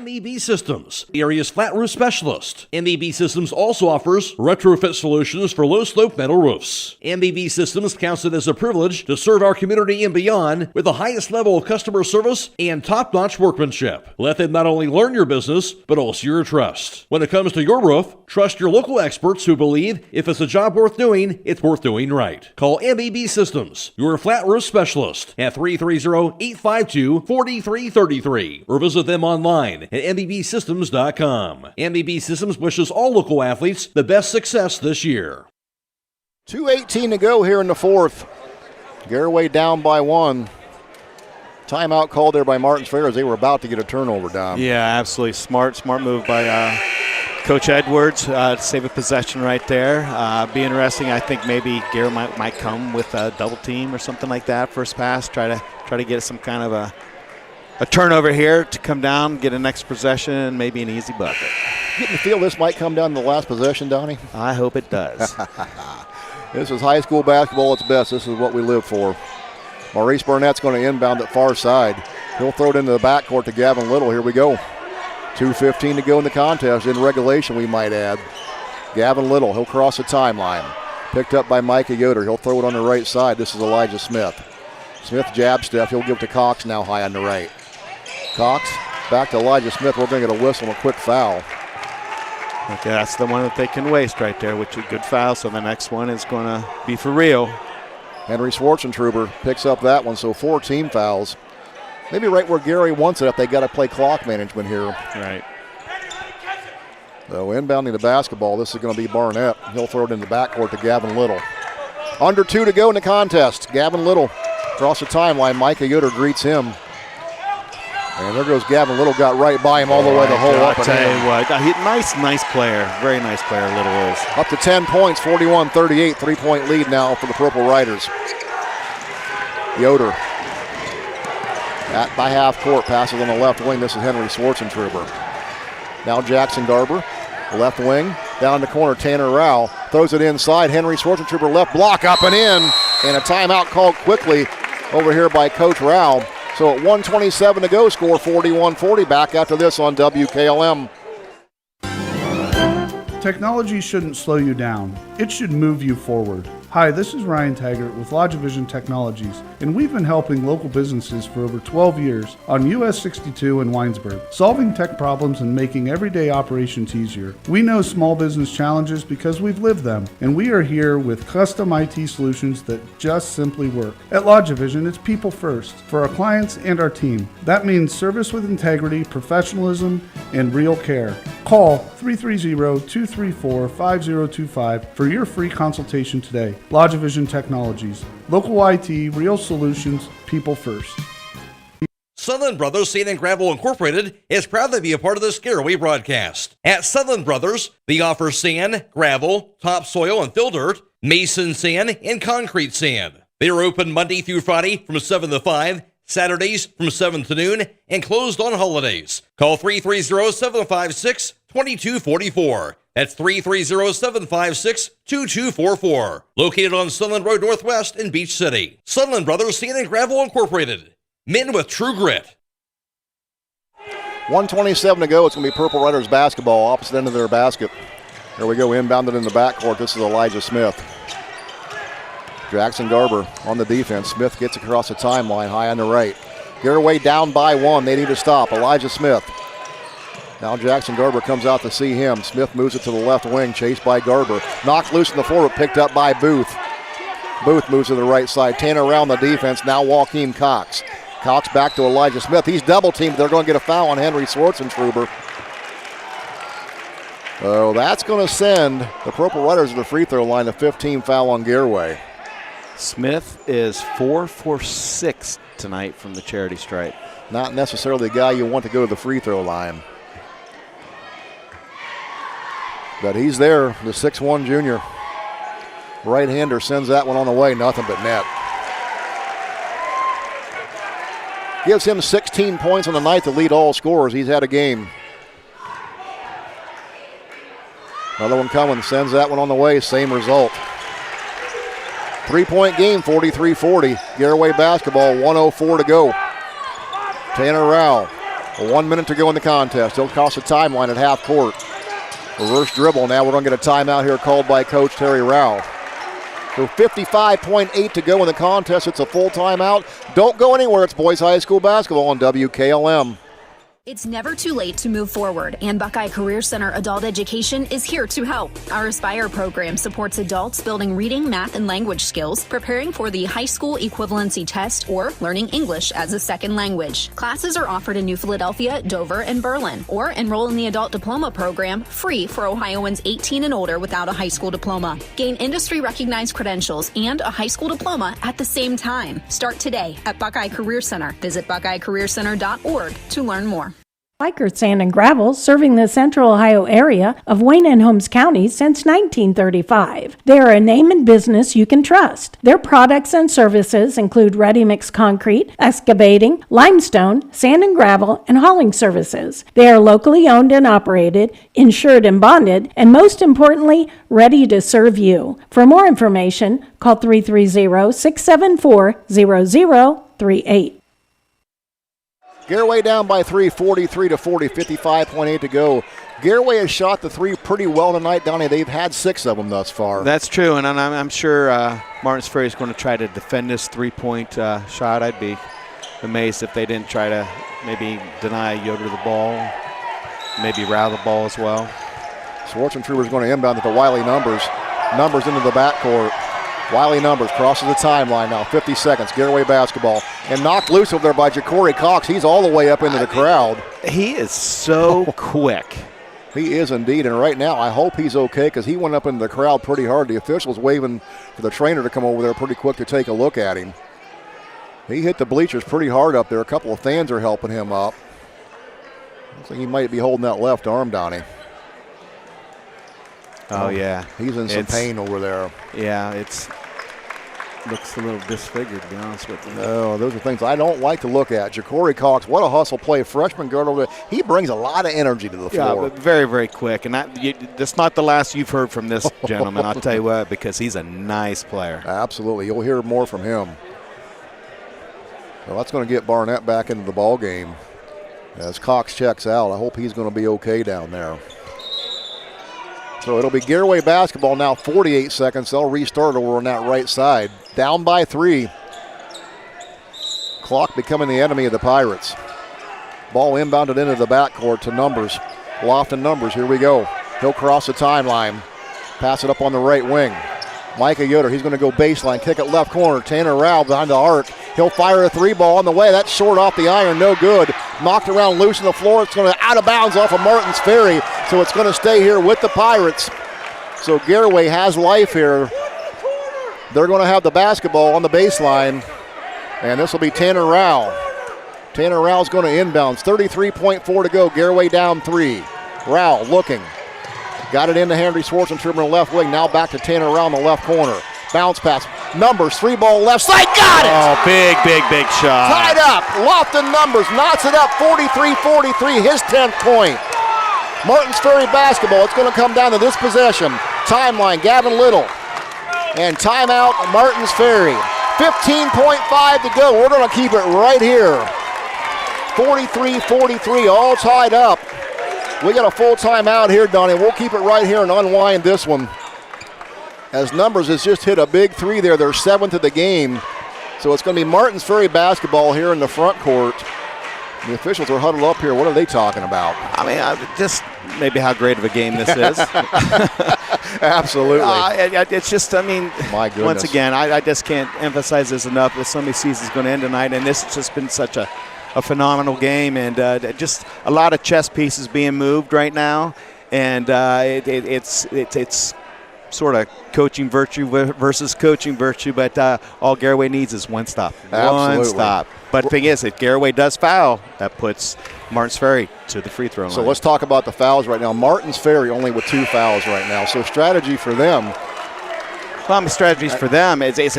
MEB Systems, the area's flat roof specialist. MEB Systems also offers retrofit solutions for low-slope metal roofs. MEB Systems counts it as a privilege to serve our community and beyond with the highest level of customer service and top-notch workmanship. Let them not only learn your business, but also your trust. When it comes to your roof, trust your local experts who believe if it's a job worth doing, it's worth doing right. Call MEB Systems, your flat roof specialist, at 330-852-4333, or visit them online at mbsystems.com. MEB Systems wishes all local athletes the best success this year. 2:18 to go here in the fourth. Gareway down by 1. Timeout called there by Martins Ferry as they were about to get a turnover down. Yeah, absolutely. Smart move by Coach Edwards to save a possession right there. Be interesting. I think maybe Gareway might come with a double team or something like that. First pass, try to get some kind of a turnover here to come down, get an extra possession, maybe an easy bucket. Getting the feel this might come down to the last possession, Donnie? I hope it does. This is high school basketball at its best. This is what we live for. Maurice Burnett's going to inbound at far side. He'll throw it into the backcourt to Gavin Little. Here we go. 2:15 to go in the contest, in regulation we might add. Gavin Little, he'll cross the timeline. Picked up by Micah Yoder. He'll throw it on the right side. This is Elijah Smith. Smith jab step. He'll give it to Cox now high on the right. Cox back to Elijah Smith. We're going to get a whistle and a quick foul. Okay, that's the one that they can waste right there, which is a good foul. So the next one is going to be for real. Henry Schwartzentruber picks up that one, so 4 team fouls. Maybe right where Gary wants it if they got to play clock management here. Right. So inbounding the basketball, this is going to be Barnett. He'll throw it in the backcourt to Gavin Little. Under 2 to go in the contest. Gavin Little across the timeline. Micah Yoder greets him. And there goes Gavin Little, got right by him all the way the hole up. I'll tell you what, nice player. Very nice player, Little is. Up to 10 points, 41-38, 3-point lead now for the Purple Riders. Yoder by half court, passes on the left wing. This is Henry Schwartzentruber. Now Jackson Garber, left wing, down in the corner, Tanner Rao throws it inside. Henry Schwartzentruber left block, up and in, and a timeout called quickly over here by Coach Rao. So at 1:27 to go, score 41-40. Back after this on WKLM. Technology shouldn't slow you down. It should move you forward. Hi, this is Ryan Taggart with LodgeVision Technologies, and we've been helping local businesses for over 12 years on US 62 in Winesburg, solving tech problems and making everyday operations easier. We know small business challenges because we've lived them, and we are here with custom IT solutions that just simply work. At LodgeVision, it's people first for our clients and our team. That means service with integrity, professionalism, and real care. Call 330-234-5025 for your free consultation today. LodgeVision Technologies. Local IT, real solutions, people first. Sutherland Brothers Sand and Gravel Incorporated is proud to be a part of this Gareway broadcast. At Sutherland Brothers, they offer sand, gravel, topsoil and fill dirt, mason sand, and concrete sand. They are open Monday through Friday from 7 to 5, Saturdays from 7 to noon, and closed on holidays. Call 330-756-2244. That's 330-756-2244. Located on Sunland Road Northwest in Beach City. Sunland Brothers Sand and Gravel Incorporated. Men with true grit. 1:27 to go. It's going to be Purple Riders basketball, opposite end of their basket. Here we go, inbounded in the backcourt. This is Elijah Smith. Jackson Garber on the defense. Smith gets across the timeline, high on the right. Gareway down by 1. They need to stop. Elijah Smith. Now Jackson Garber comes out to see him. Smith moves it to the left wing, chased by Garber. Knocked loose in the floor, but picked up by Booth. Booth moves to the right side. Tanner around the defense. Now Joaquin Cox. Cox back to Elijah Smith. He's double teamed. They're going to get a foul on Henry Schwartzentruber. So that's going to send the Purple Riders to the free throw line. A 15 foul on Gareway. Smith is 4 for 6 tonight from the charity stripe. Not necessarily the guy you want to go to the free throw line. But he's there, the 6'1 junior. Right-hander sends that one on the way, nothing but net. Gives him 16 points on the night to lead all scorers. He's had a game. Another one coming, sends that one on the way, same result. 3-point game, 43-40. Garaway basketball, 1:04 to go. Tanner Rao, 1 minute to go in the contest. He'll cross the timeline at half court. Reverse dribble. Now we're going to get a timeout here called by Coach Terry Rao. So 55.8 to go in the contest. It's a full timeout. Don't go anywhere. It's boys high school basketball on WKLM. It's never too late to move forward, and Buckeye Career Center Adult Education is here to help. Our Aspire program supports adults building reading, math, and language skills, preparing for the high school equivalency test, or learning English as a second language. Classes are offered in New Philadelphia, Dover, and Berlin, or enroll in the Adult Diploma program, free for Ohioans 18 and older without a high school diploma. Gain industry-recognized credentials and a high school diploma at the same time. Start today at Buckeye Career Center. Visit buckeyecareercenter.org to learn more. Biker Sand and Gravel, serving the Central Ohio area of Wayne and Holmes counties since 1935. They are a name and business you can trust. Their products and services include ready-mix concrete, excavating, limestone, sand and gravel, and hauling services. They are locally owned and operated, insured and bonded, and most importantly, ready to serve you. For more information, call 330-674-0038. Gareway down by 3, 43-40, 55.8 to go. Gareway has shot the three pretty well tonight, Donnie. They've had 6 of them thus far. That's true, and I'm sure Martins Ferry is going to try to defend this three-point shot. I'd be amazed if they didn't try to maybe deny Yoder the ball, maybe Rao the ball as well. Schwartzentruber is going to inbound at the Wiley Numbers. Numbers into the backcourt. Wiley Numbers crosses the timeline now, 50 seconds, Gareway basketball. And knocked loose over there by Ja'Cory Cox. He's all the way up into the crowd. He is so quick. He is indeed, and right now I hope he's okay because he went up into the crowd pretty hard. The officials waving for the trainer to come over there pretty quick to take a look at him. He hit the bleachers pretty hard up there. A couple of fans are helping him up. Looks like he might be holding that left arm, Donnie. Oh, yeah. He's in some pain over there. Yeah, looks a little disfigured, to be honest with you. No, those are things I don't like to look at. Ja'Cory Cox, what a hustle play. Freshman guard over there. He brings a lot of energy to the floor. Yeah, but very, very quick. And that's not the last you've heard from this gentleman, I'll tell you what, because he's a nice player. Absolutely. You'll hear more from him. Well, that's going to get Barnett back into the ball game. As Cox checks out, I hope he's going to be okay down there. So it'll be Gareway basketball now, 48 seconds. They'll restart over on that right side. Down by 3. Clock becoming the enemy of the Pirates. Ball inbounded into the backcourt to Numbers. Lofton Numbers, here we go. He'll cross the timeline. Pass it up on the right wing. Micah Yoder, he's going to go baseline, kick it left corner. Tanner Rao behind the arc. He'll fire a 3-ball on the way. That's short off the iron, no good. Knocked around loose on the floor. It's going to out of bounds off of Martins Ferry, so it's going to stay here with the Pirates. So Gareway has life here. They're going to have the basketball on the baseline, and this will be Tanner Rao. Tanner Rao's going to inbounds. 33.4 to go. Gareway down 3. Rao looking. Got it into Henry Schwartzentruber on the left wing. Now back to Tanner Rao on the left corner. Bounce pass. Numbers, 3-ball left side, got it! Oh, big shot. Tied up. Lofton Numbers knocks it up 43-43, his 10th point. Martins Ferry basketball. It's going to come down to this possession. Timeline, Gavin Little. And timeout, Martins Ferry. 15.5 to go. We're going to keep it right here. 43-43, all tied up. We got a full timeout here, Donnie. We'll keep it right here and unwind this one. As Numbers has just hit a big three there. They're 7th of the game. So it's going to be Martins Ferry basketball here in the front court. The officials are huddled up here. What are they talking about? I mean, just maybe how great of a game this is. Absolutely. It's just, I mean, my goodness. Once again, I just can't emphasize this enough. The Sunday season is going to end tonight, and this has just been such a phenomenal game, and just a lot of chess pieces being moved right now, and it's sort of coaching virtue versus coaching virtue, but all Gareway needs is one stop. Absolutely. One stop. But the thing is, if Gareway does foul, that puts Martins Ferry to the free throw line. So let's talk about the fouls right now. Martins Ferry only with 2 fouls right now. So strategy for them. Well, strategies for them is if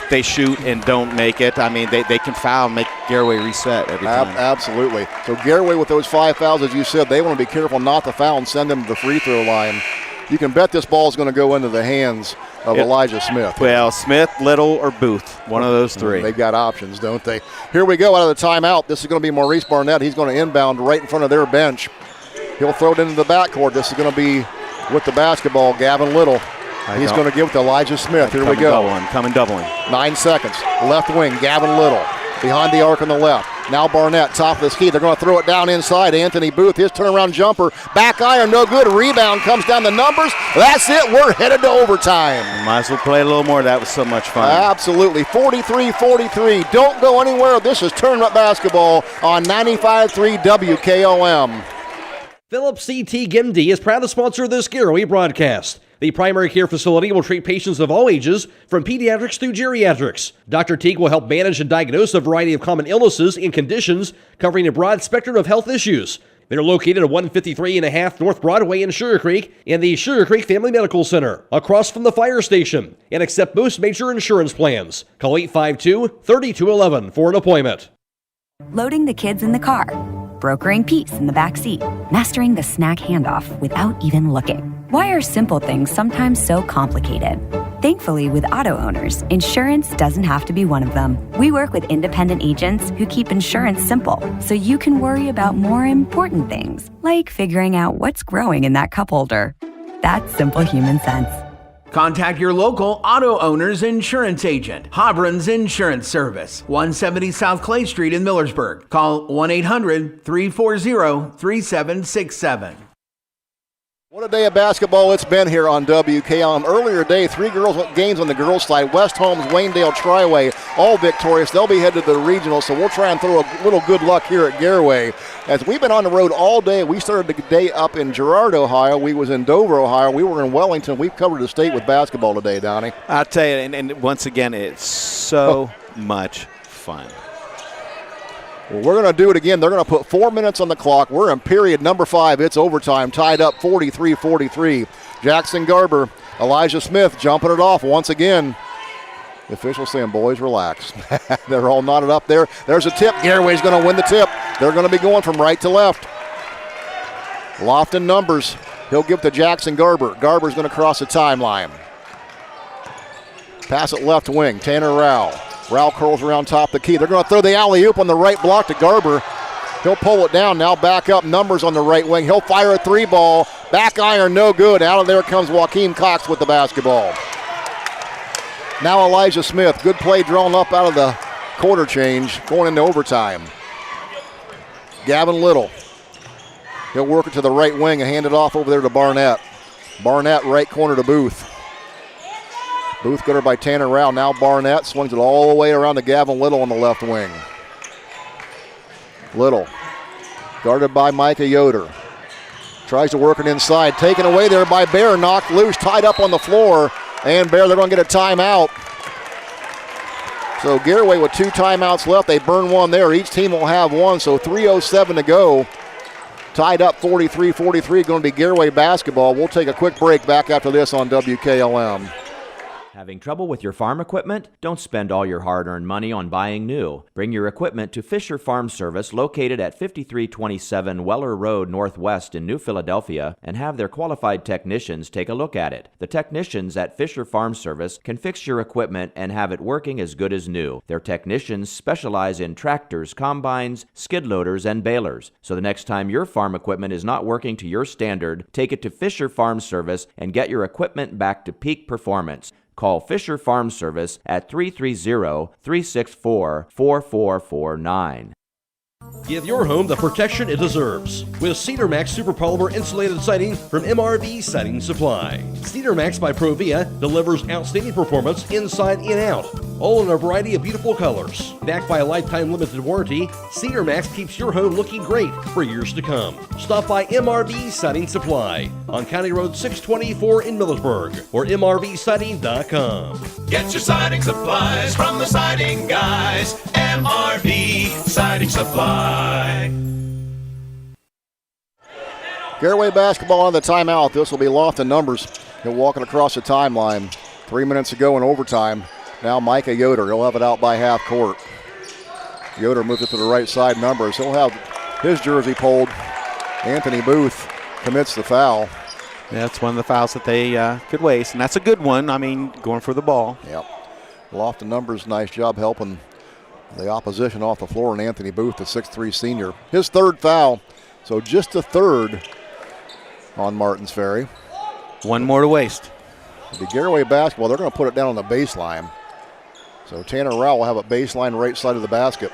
they shoot and don't make it, I mean, they can foul and make Gareway reset every time. Absolutely. So Gareway with those 5 fouls, as you said, they want to be careful not to foul and send them to the free throw line. You can bet this ball is going to go into the hands of Elijah Smith. Well, Smith, Little, or Booth, one of those 3. They've got options, don't they? Here we go out of the timeout. This is going to be Maurice Barnett. He's going to inbound right in front of their bench. He'll throw it into the backcourt. This is going to be with the basketball, Gavin Little. He's going to give it to Elijah Smith. Here we go. Coming doubling. 9 seconds. Left wing, Gavin Little. Behind the arc on the left. Now Barnett, top of the key. They're going to throw it down inside. Anthony Booth, his turnaround jumper. Back iron, no good. Rebound comes down the Numbers. That's it. We're headed to overtime. Might as well play a little more. That was so much fun. Absolutely. 43-43. Don't go anywhere. This is tournament basketball on 95.3 WKLM. Phillips CT Gimdy is proud to sponsor this Garraway broadcast. The primary care facility will treat patients of all ages, from pediatrics through geriatrics. Dr. Teague will help manage and diagnose a variety of common illnesses and conditions, covering a broad spectrum of health issues. They're located at 153.5 North Broadway in Sugar Creek and the Sugar Creek Family Medical Center, across from the fire station, and accept most major insurance plans. Call 852-3211 for an appointment. Loading the kids in the car, brokering peace in the back seat, mastering the snack handoff without even looking. Why are simple things sometimes so complicated? Thankfully, with auto owners, insurance doesn't have to be one of them. We work with independent agents who keep insurance simple, so you can worry about more important things, like figuring out what's growing in that cup holder. That's simple human sense. Contact your local auto owner's insurance agent. Hobron's Insurance Service, 170 South Clay Street in Millersburg. Call 1-800-340-3767. What a day of basketball it's been here on WKLM. Earlier today, 3 games on the girls' side. West Holmes, Waynedale, Triway, all victorious. They'll be headed to the regional, so we'll try and throw a little good luck here at Gareway. As we've been on the road all day, we started the day up in Girard, Ohio. We was in Dover, Ohio. We were in Wellington. We've covered the state with basketball today, Donnie. I'll tell you, and once again, it's so much fun. Well, we're going to do it again. They're going to put 4 minutes on the clock. We're in period number 5. It's overtime, tied up 43-43. Jackson Garber, Elijah Smith jumping it off once again. The officials saying, boys, relax. They're all knotted up there. There's a tip. Gareway's going to win the tip. They're going to be going from right to left. Lofton Numbers. He'll give to Jackson Garber. Garber's going to cross the timeline. Pass it left wing. Tanner Rowell. Rowell curls around top of the key. They're going to throw the alley-oop on the right block to Garber. He'll pull it down. Now back up. Numbers on the right wing. He'll fire a 3-ball. Back iron, no good. Out of there comes Joaquin Cox with the basketball. Now Elijah Smith. Good play drawn up out of the quarter change. Going into overtime. Gavin Little. He'll work it to the right wing and hand it off over there to Barnett. Barnett right corner to Booth. Booth got her by Tanner Rowell. Now Barnett swings it all the way around to Gavin Little on the left wing. Little, guarded by Micah Yoder. Tries to work it inside. Taken away there by Bear. Knocked loose, tied up on the floor. And Bear, they're going to get a timeout. So Gareway with 2 timeouts left. They burn one there. Each team will have one, so 3:07 to go. Tied up 43-43, going to be Gareway basketball. We'll take a quick break back after this on WKLM. Having trouble with your farm equipment? Don't spend all your hard-earned money on buying new. Bring your equipment to Fisher Farm Service, located at 5327 Weller Road Northwest in New Philadelphia, and have their qualified technicians take a look at it. The technicians at Fisher Farm Service can fix your equipment and have it working as good as new. Their technicians specialize in tractors, combines, skid loaders, and balers. So the next time your farm equipment is not working to your standard, take it to Fisher Farm Service and get your equipment back to peak performance. Call Fisher Farm Service at 330-364-4449. Give your home the protection it deserves with Cedar Max Super Polymer Insulated Siding from MRV Siding Supply. Cedar Max by Provia delivers outstanding performance inside and out, all in a variety of beautiful colors. Backed by a lifetime limited warranty, Cedar Max keeps your home looking great for years to come. Stop by MRV Siding Supply on County Road 624 in Millersburg or mrvsiding.com. Get your siding supplies from the siding guys. MRV Siding Supply. Gareway basketball on the timeout. This will be Lofton Numbers. He'll walking across the timeline. 3 minutes ago in overtime. Now Micah Yoder. He'll have it out by half court. Yoder moves it to the right side. Numbers. He'll have his jersey pulled. Anthony Booth commits the foul. Yeah, that's one of the fouls that they could waste, and that's a good one. I mean, going for the ball. Yep. Lofton Numbers, nice job helping the opposition off the floor, and Anthony Booth, the 6'3 senior. His third foul, so just a third on Martins Ferry. One more to waste. The Garaway basketball, they're going to put it down on the baseline. So Tanner Rowell will have a baseline right side of the basket.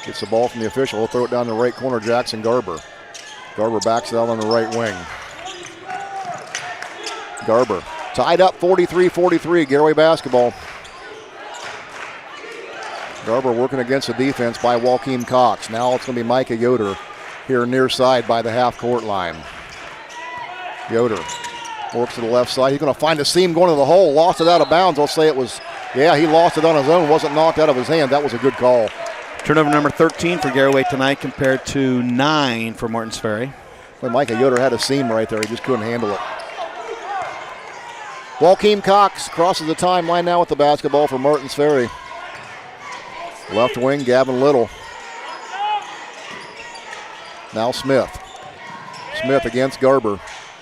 Gets the ball from the official. He'll throw it down the right corner, Jackson Garber. Garber backs it out on the right wing. Garber tied up 43-43, Garaway basketball. Garber working against the defense by Joaquin Cox. Now it's going to be Micah Yoder here near side by the half-court line. Yoder works to the left side. He's going to find a seam going to the hole. Lost it out of bounds. I'll say it was, yeah, he lost it on his own. Wasn't knocked out of his hand. That was a good call. Turnover number 13 for Gareway tonight compared to 9 for Martins Ferry. Well, Micah Yoder had a seam right there. He just couldn't handle it. Joaquin Cox crosses the timeline now with the basketball for Martins Ferry. Left wing, Gavin Little. Now Smith. Smith against Garber.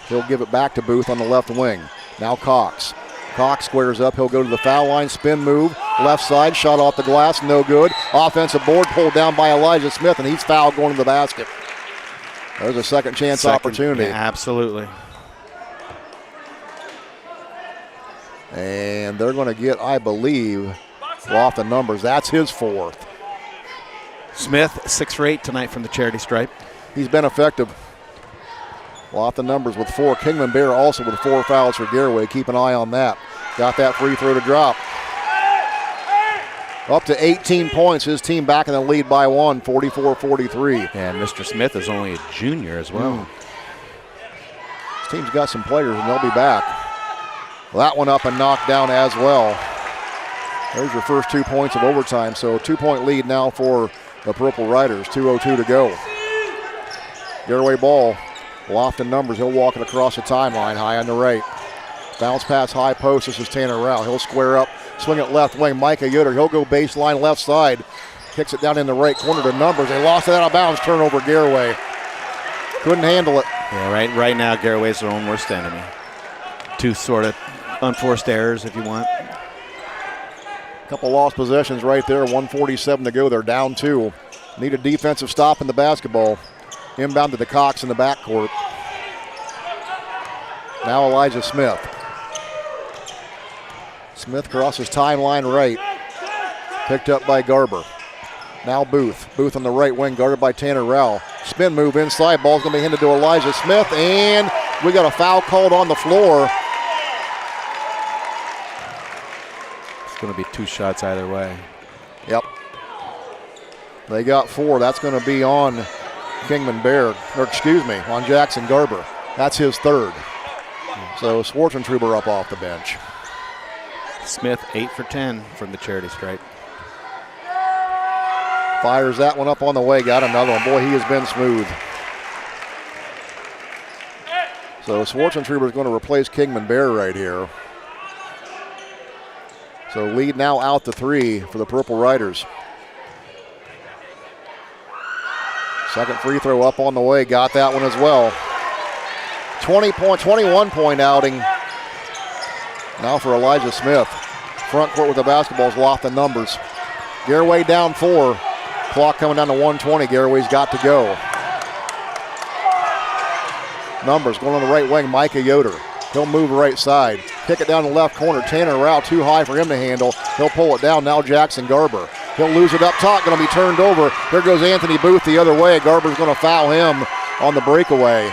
He'll give it back to Booth on the left wing. Now Cox. Cox squares up. He'll go to the foul line. Spin move. Left side. Shot off the glass. No good. Offensive board pulled down by Elijah Smith, and he's fouled going to the basket. There's a second chance opportunity. Yeah, absolutely. And they're going to get, I believe, off the numbers. That's his fourth. Smith, 6 for 8 tonight from the charity stripe. He's been effective. Off the numbers with 4. Kingman Bear also with 4 fouls for Gareway. Keep an eye on that. Got that free throw to drop. Up to 18 points. His team back in the lead by 1, 44-43. And Mr. Smith is only a junior as well. His team's got some players, and they'll be back. That one up and knocked down as well. There's your first 2 points of overtime. So a 2-point lead now for the Purple Riders. 2:02 to go. Gareway ball. Lofton Numbers. He'll walk it across the timeline, high on the right. Bounce pass, high post. This is Tanner Rowell. He'll square up, swing it left wing. Micah Yoder. He'll go baseline left side. Kicks it down in the right corner to Numbers. They lost it out of bounds. Turnover, Gareway. Couldn't handle it. Yeah, right now Gareway's their own worst enemy. 2 sort of unforced errors, if you want. Couple lost possessions right there. 1:47 to go. They're down 2. Need a defensive stop in the basketball. Inbound to the Cox in the backcourt. Now Elijah Smith. Smith crosses timeline right. Picked up by Garber. Now Booth. Booth on the right wing, guarded by Tanner Rowell. Spin move inside. Ball's going to be handed to Elijah Smith, and we got a foul called on the floor. It's going to be 2 shots either way. Yep. They got 4. That's going to be on Kingman Bear, on Jackson Garber. That's his third. So Schwartzentruber up off the bench. Smith 8 for 10 from the charity stripe. Fires that one up on the way, got another one. Boy, he has been smooth. So Schwartzentruber is going to replace Kingman Bear right here. So lead now out to 3 for the Purple Riders. Second free throw up on the way, got that one as well. 21-point outing now for Elijah Smith. Front court with the basketball's lost the numbers. Gareway down 4. Clock coming down to 1:20. Gareway's got to go. Numbers going on the right wing, Micah Yoder. He'll move right side. Kick it down the left corner. Tanner Rao too high for him to handle. He'll pull it down. Now Jackson Garber. He'll lose it up top. Going to be turned over. There goes Anthony Booth the other way. Garber's going to foul him on the breakaway.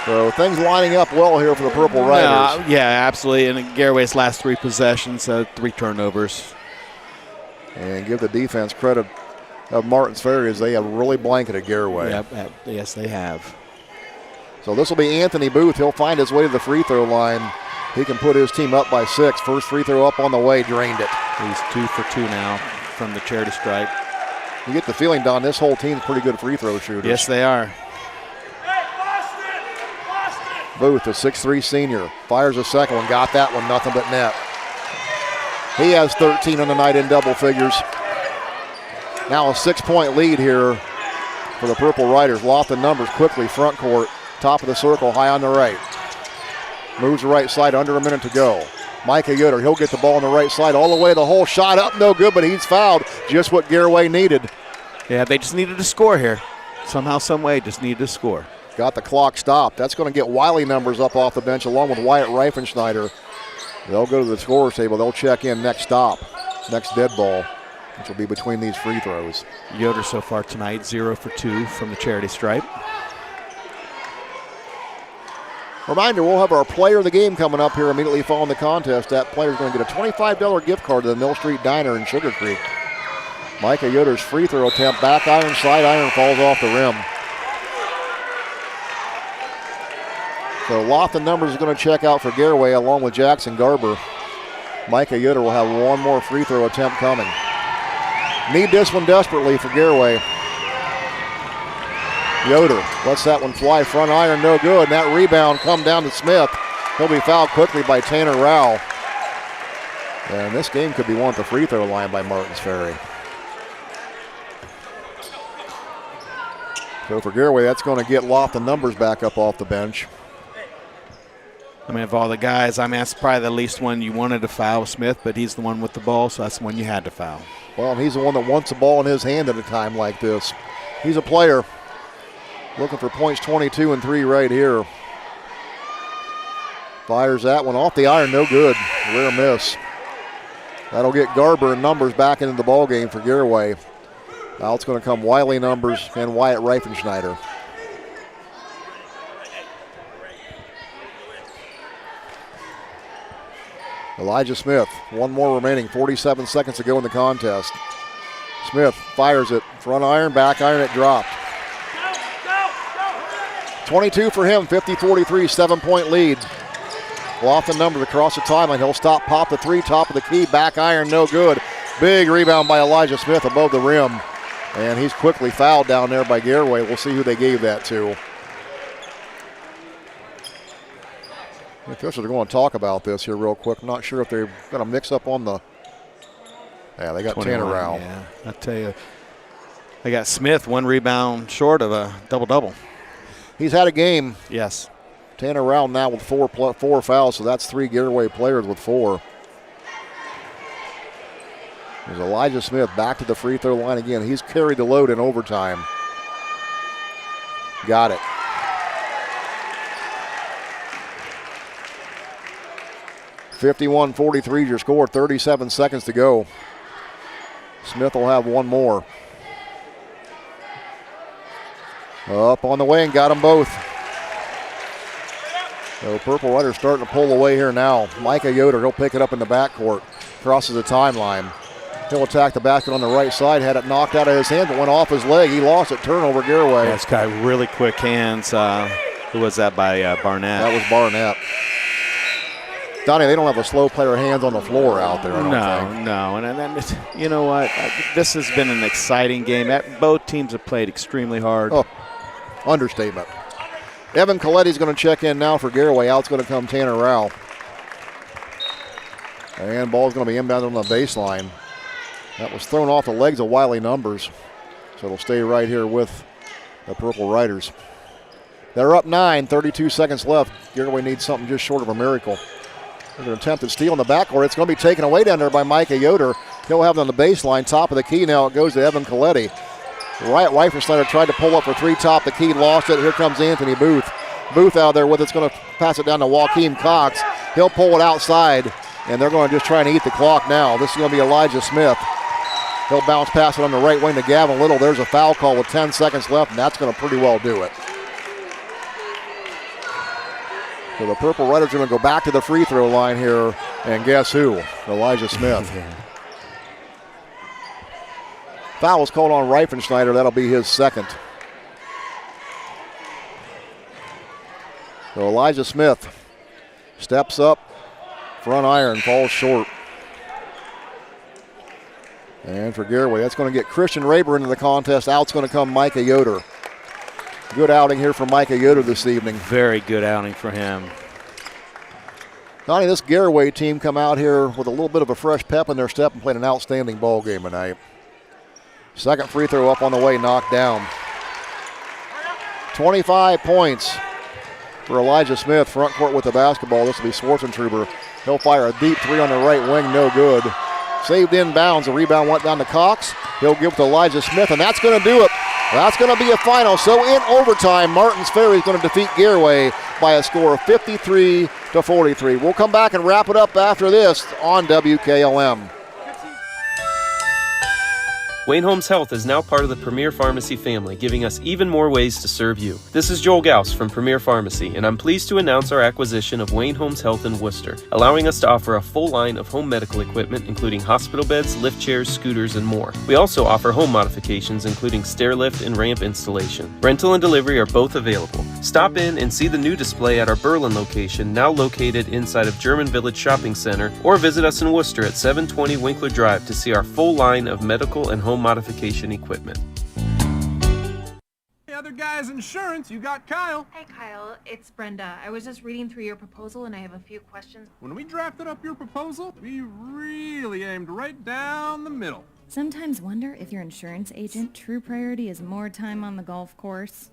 So things lining up well here for the Purple Riders. Yeah, absolutely. And Gareway's last 3 possessions, 3 turnovers. And give the defense credit of Martins Ferry as they have really blanketed Gareway. Yep, yes, they have. So this will be Anthony Booth. He'll find his way to the free throw line. He can put his team up by 6. First free throw up on the way, drained it. He's 2 for 2 now from the charity stripe. You get the feeling, Don, this whole team's pretty good free throw shooters. Yes, they are. Booth, a 6'3 senior, fires a second one, got that one, nothing but net. He has 13 on the night in double figures. Now a 6-point lead here for the Purple Riders. Lost the numbers quickly, front court, top of the circle, high on the right. Moves the right side, under a minute to go. Micah Yoder, he'll get the ball on the right side all the way. The whole shot up, no good, but he's fouled. Just what Gareway needed. Yeah, they just needed to score here. Somehow, some way, just needed to score. Got the clock stopped. That's going to get Wiley numbers up off the bench along with Wyatt Reifenschneider. They'll go to the scorer's table. They'll check in next stop, next dead ball, which will be between these free throws. Yoder so far tonight, 0 for 2 from the charity stripe. Reminder, we'll have our player of the game coming up here immediately following the contest. That player is going to get a $25 gift card to the Mill Street Diner in Sugar Creek. Micah Yoder's free throw attempt, back iron, side iron, falls off the rim. So Lofton numbers is going to check out for Gareway along with Jackson Garber. Micah Yoder will have one more free throw attempt coming. Need this one desperately for Gareway. Yoder lets that one fly, front iron, no good. And that rebound come down to Smith. He'll be fouled quickly by Tanner Rao. And this game could be won at the free throw line by Martins Ferry. So for Gareway, that's going to get Lofton numbers back up off the bench. I mean, of all the guys, that's probably the least one you wanted to foul, Smith, but he's the one with the ball, so that's the one you had to foul. Well, and he's the one that wants the ball in his hand at a time like this. He's a player looking for points, 22 and 3 right here. Fires that one off the iron, no good. Rare miss. That'll get Garber and numbers back into the ball game for Gareway. Now it's going to come Wiley numbers and Wyatt Reifenschneider. Elijah Smith, one more remaining, 47 seconds to go in the contest. Smith fires it, front iron, back iron, it dropped. 22 for him, 50-43, 7-point lead. Lofton numbers across the timeline. He'll stop, pop the 3, top of the key, back iron, no good. Big rebound by Elijah Smith above the rim. And he's quickly fouled down there by Gareway. We'll see who they gave that to. The officials are going to talk about this here real quick. I'm not sure if they're going to mix up on the... Yeah, they got Tanner Rao. Yeah, I tell you, they got Smith 1 rebound short of a double-double. He's had a game. Yes. Tanner Rao now with four fouls, so that's 3 Gareway players with 4. There's Elijah Smith back to the free throw line again. He's carried the load in overtime. Got it. (51-43) your score, 37 seconds to go. Smith will have one more. Up on the way and got them both. So Purple Riders starting to pull away here now. Micah Yoder, he'll pick it up in the backcourt. Crosses the timeline. He'll attack the basket on the right side. Had it knocked out of his hand, but went off his leg. He lost it. Turnover, Gareway. Yeah, it's got really quick hands. Who was that by Barnett? That was Barnett. Donnie, they don't have a slow player hands on the floor out there, I don't think. No. And you know what? This has been an exciting game. Both teams have played extremely hard. Oh, understatement. Evan Coletti's going to check in now for Gareway. Out's going to come Tanner Rao. And ball's going to be inbounded on the baseline. That was thrown off the legs of Wiley Numbers. So it'll stay right here with the Purple Riders. They're up 9, 32 seconds left. Gareway needs something just short of a miracle. There's an attempted steal in the backcourt. It's going to be taken away down there by Micah Yoder. He'll have it on the baseline, top of the key now. It goes to Evan Coletti. Wyatt Reifensteiner tried to pull up for three, top the key, lost it. Here comes Anthony Booth. Booth out there with it's going to pass it down to Joaquin Cox. He'll pull it outside, and they're going to just try and eat the clock now. This is going to be Elijah Smith. He'll bounce pass it on the right wing to Gavin Little. There's a foul call with 10 seconds left, and that's going to pretty well do it. So the Purple Riders are going to go back to the free throw line here, and guess who? Elijah Smith. Foul was called on Reifensteiner. That'll be his second. So Elijah Smith steps up, front iron, falls short. And for Gareway, that's going to get Christian Raber into the contest. Out's going to come Micah Yoder. Good outing here for Micah Yoder this evening. Very good outing for him. Donnie, this Gareway team come out here with a little bit of a fresh pep in their step and played an outstanding ball game tonight. Second free throw up on the way, knocked down. 25 points for Elijah Smith, front court with the basketball. This will be Schwartzentruber. He'll fire a deep three on the right wing, no good. Saved inbounds, the rebound went down to Cox. He'll give it to Elijah Smith, and that's going to do it. That's going to be a final. So in overtime, Martins Ferry is going to defeat Gareway by a score of 53-43. We'll come back and wrap it up after this on WKLM. Wayne Holmes Health is now part of the Premier Pharmacy family, giving us even more ways to serve you. This is Joel Gauss from Premier Pharmacy, and I'm pleased to announce our acquisition of Wayne Holmes Health in Worcester, allowing us to offer a full line of home medical equipment, including hospital beds, lift chairs, scooters, and more. We also offer home modifications, including stair lift and ramp installation. Rental and delivery are both available. Stop in and see the new display at our Berlin location, now located inside of German Village Shopping Center, or visit us in Worcester at 720 Winkler Drive to see our full line of medical and home modification equipment. The other guy's insurance, you got Kyle. Hey Kyle, it's Brenda. I was just reading through your proposal and I have a few questions. When we drafted up your proposal, we really aimed right down the middle. Sometimes wonder if your insurance agent true priority is more time on the golf course.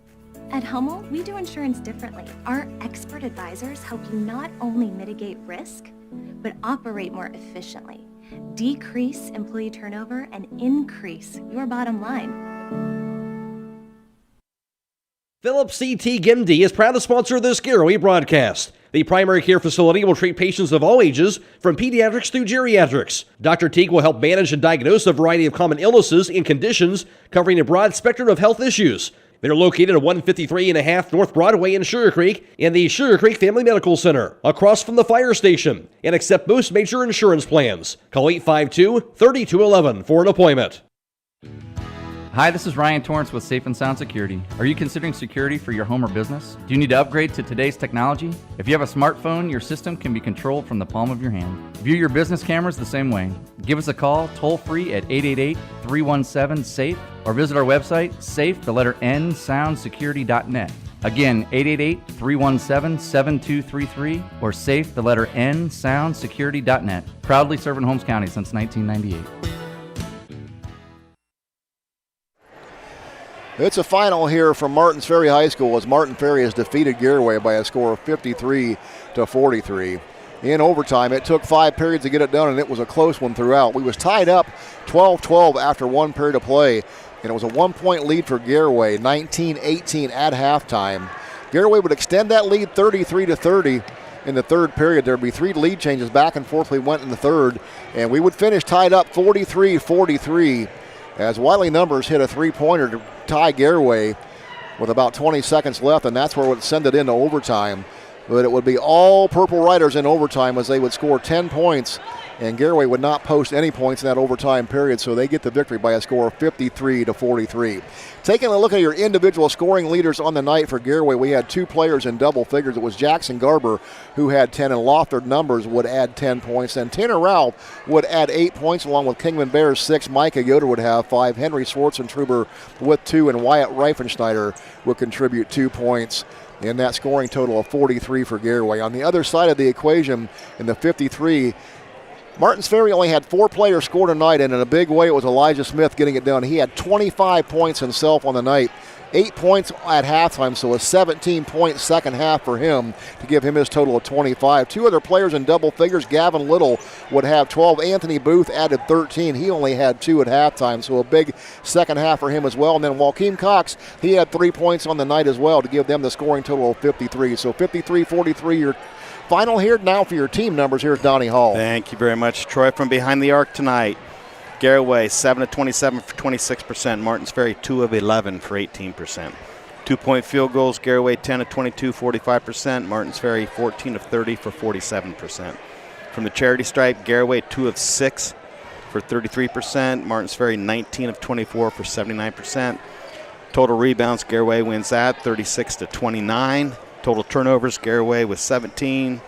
At Hummel, we do insurance differently. Our expert advisors help you not only mitigate risk, but operate more efficiently. Decrease employee turnover and increase your bottom line. Phillips CT Gimdy is proud to sponsor this Garraway broadcast. The primary care facility will treat patients of all ages, from pediatrics through geriatrics. Dr. Teague will help manage and diagnose a variety of common illnesses and conditions, covering a broad spectrum of health issues. They're located at 153.5 North Broadway in Sugar Creek and the Sugar Creek Family Medical Center, across from the fire station, and accept most major insurance plans. Call 852-3211 for an appointment. Hi, this is Ryan Torrance with Safe and Sound Security. Are you considering security for your home or business? Do you need to upgrade to today's technology? If you have a smartphone, your system can be controlled from the palm of your hand. View your business cameras the same way. Give us a call toll-free at 888-317-SAFE or visit our website, safe_soundsecurity.net. Again, 888-317-7233 or safe_soundsecurity.net. Proudly serving Holmes County since 1998. It's a final here from Martins Ferry High School as Martin Ferry has defeated Gareway by a score of 53-43. In overtime, it took 5 periods to get it done, and it was a close one throughout. We was tied up 12-12 after 1 period of play, and it was a 1-point lead for Gareway, 19-18 at halftime. Gareway would extend that lead 33-30 in the third period. There would be 3 lead changes back and forth we went in the third, and we would finish tied up 43-43 as Wiley Numbers hit a 3-pointer to tie Gareway with about 20 seconds left, and that's where it would send it into overtime. But it would be all Purple Riders in overtime as they would score 10 points, and Gareway would not post any points in that overtime period, so they get the victory by a score of 53-43. Taking a look at your individual scoring leaders on the night for Gareway, we had 2 players in double figures. It was Jackson Garber, who had 10, and Lofter Numbers would add 10 points. And Tanner Ralph would add 8 points, along with Kingman Bears 6. Micah Yoder would have 5. Henry Schwartzentruber with 2, and Wyatt Reifensteiner would contribute 2 points in that scoring total of 43 for Gareway. On the other side of the equation, in the 53, Martins Ferry only had 4 players score tonight, and in a big way it was Elijah Smith getting it done. He had 25 points himself on the night. 8 points at halftime, so a 17-point second half for him to give him his total of 25. 2 other players in double figures. Gavin Little would have 12. Anthony Booth added 13. He only had 2 at halftime, so a big second half for him as well. And then Joaquin Cox, he had 3 points on the night as well to give them the scoring total of 53. So 53-43, your final here now for your team numbers. Here's Donnie Hall. Thank you very much, Troy. From behind the arc tonight, Gareway 7 of 27 for 26%. Martins Ferry 2 of 11 for 18%. 2-point field goals, Gareway 10 of 22, 45%. Martins Ferry 14 of 30 for 47%. From the charity stripe, Gareway 2 of 6 for 33%. Martins Ferry 19 of 24 for 79%. Total rebounds, Gareway wins that 36 to 29. Total turnovers, Gareway with 17.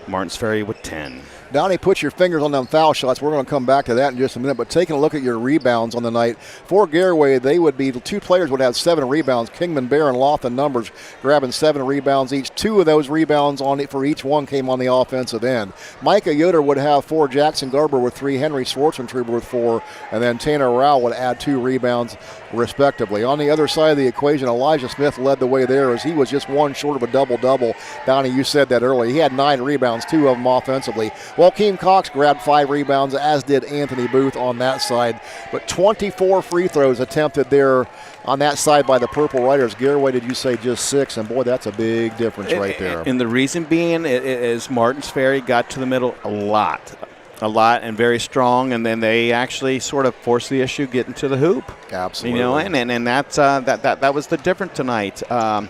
Martins Ferry with 10. Donnie, put your fingers on them foul shots. We're going to come back to that in just a minute. But taking a look at your rebounds on the night, for Gareway, they would be 2 players would have 7 rebounds. Kingman, Bear, and Lofton numbers grabbing 7 rebounds each. 2 of those rebounds on it for each one came on the offensive end. Micah Yoder would have 4. Jackson Garber with 3. Henry Schwartzentruber with 4. And then Tanner Rao would add 2 rebounds respectively. On the other side of the equation, Elijah Smith led the way there as he was just 1 short of a double-double. Donnie, you said that earlier. He had 9 rebounds, 2 of them offensively. Joaquin Cox grabbed 5 rebounds, as did Anthony Booth on that side. But 24 free throws attempted there on that side by the Purple Riders. Gareway, did you say just 6? And boy, that's a big difference right there. And the reason being is Martins Ferry got to the middle a lot and very strong, and then they actually sort of forced the issue getting to the hoop. Absolutely. You know, and that's that was the difference tonight. And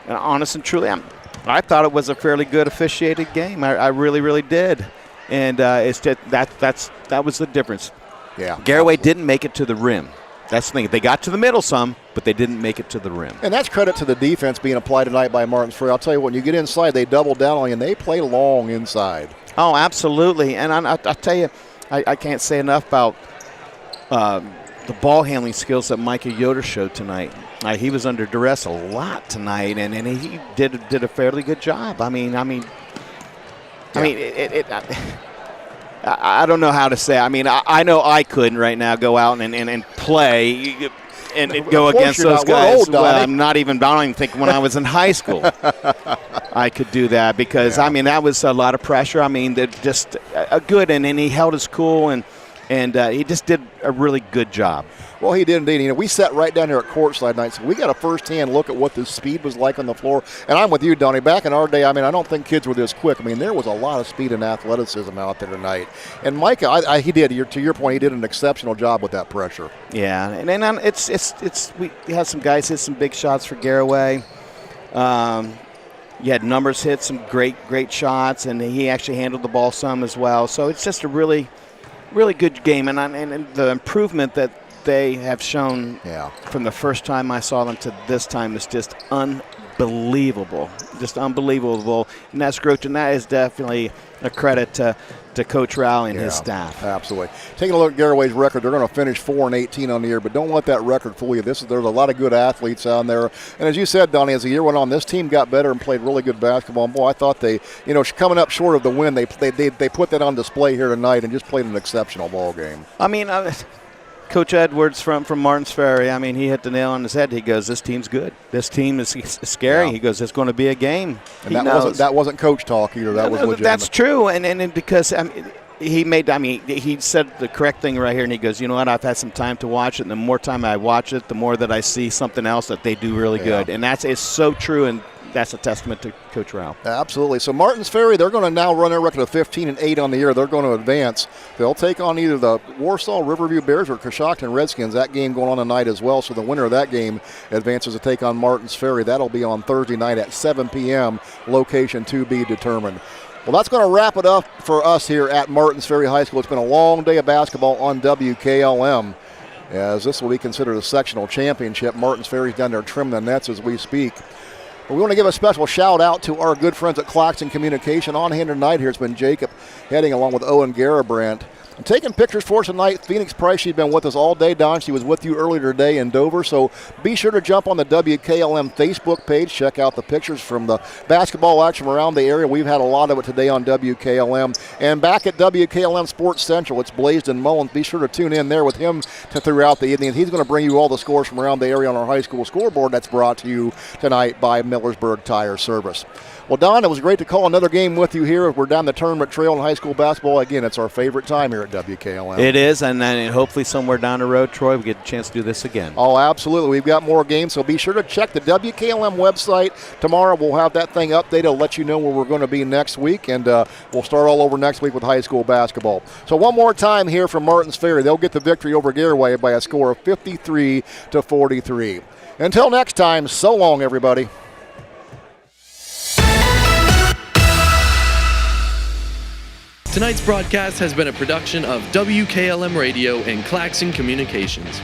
honest and truly, I thought it was a fairly good officiated game. I really, really did. And it's just, that was the difference. Yeah. Gareway didn't make it to the rim. That's the thing. They got to the middle some, but they didn't make it to the rim. And that's credit to the defense being applied tonight by Martins Ferry. I'll tell you, when you get inside, they double down on you, and they play long inside. Oh, absolutely. And I'll tell you, I can't say enough about the ball handling skills that Micah Yoder showed tonight. He was under duress a lot tonight, and he did a fairly good job. I don't know how to say. I know I couldn't right now go out and play and go against those guys. Old, I don't even think when I was in high school I could do that because, that was a lot of pressure. They're just good, and he held his cool, and he just did a really good job. Well, he did indeed. We sat right down there at courtside night, so we got a first-hand look at what the speed was like on the floor. And I'm with you, Donnie. Back in our day, I don't think kids were this quick. There was a lot of speed and athleticism out there tonight. And Micah, he did. To your point, he did an exceptional job with that pressure. Yeah, and we had some guys hit some big shots for Gareway. You had Numbers hit some great shots, and he actually handled the ball some as well. So it's just a really, really good game, and the improvement that they have shown from the first time I saw them to this time is just unbelievable. Just unbelievable. And that's great, and that is definitely a credit to Coach Rao and his staff. Absolutely. Taking a look at Garraway's record, they're going to finish 4-18 on the year, but don't let that record fool you. There's a lot of good athletes out there. And as you said, Donnie, as the year went on, this team got better and played really good basketball. And boy, I thought they, coming up short of the win, they put that on display here tonight and just played an exceptional ball game. Coach Edwards from Martins Ferry, he hit the nail on his head. He goes, this team's good. This team is scary. Yeah. He goes, it's going to be a game. And that wasn't coach talk either. That was legitimate. That's true. And because he said the correct thing right here, and he goes, you know what, I've had some time to watch it, and the more time I watch it, the more that I see something else that they do really good. And it's so true, and that's a testament to Coach Rao. Absolutely. So Martins Ferry, they're going to now run a record of 15-8 on the year. They're going to advance. They'll take on either the Warsaw Riverview Bears or Coshocton Redskins. That game going on tonight as well. So the winner of that game advances to take on Martins Ferry. That'll be on Thursday night at 7 p.m. Location to be determined. Well, that's going to wrap it up for us here at Martins Ferry High School. It's been a long day of basketball on WKLM, as this will be considered a sectional championship. Martins Ferry's down there trimming the nets as we speak. We want to give a special shout out to our good friends at Claxon Communication. On hand tonight here has been Jacob heading along with Owen Garabrandt. And taking pictures for us tonight, Phoenix Price. She's been with us all day, Don. She was with you earlier today in Dover. So be sure to jump on the WKLM Facebook page. Check out the pictures from the basketball action around the area. We've had a lot of it today on WKLM. And back at WKLM Sports Central, it's Blaisdon Mullins. Be sure to tune in there with him throughout the evening. He's going to bring you all the scores from around the area on our high school scoreboard. That's brought to you tonight by Millersburg Tire Service. Well, Don, it was great to call another game with you here. We're down the tournament trail in high school basketball. Again, it's our favorite time here at WKLM. It is, and then hopefully somewhere down the road, Troy, we get a chance to do this again. Oh, absolutely. We've got more games, so be sure to check the WKLM website. Tomorrow we'll have that thing updated. I'll let you know where we're going to be next week, and we'll start all over next week with high school basketball. So one more time here from Martins Ferry. They'll get the victory over Gareway by a score of 53-43. Until next time, so long, everybody. Tonight's broadcast has been a production of WKLM Radio and Claxon Communications.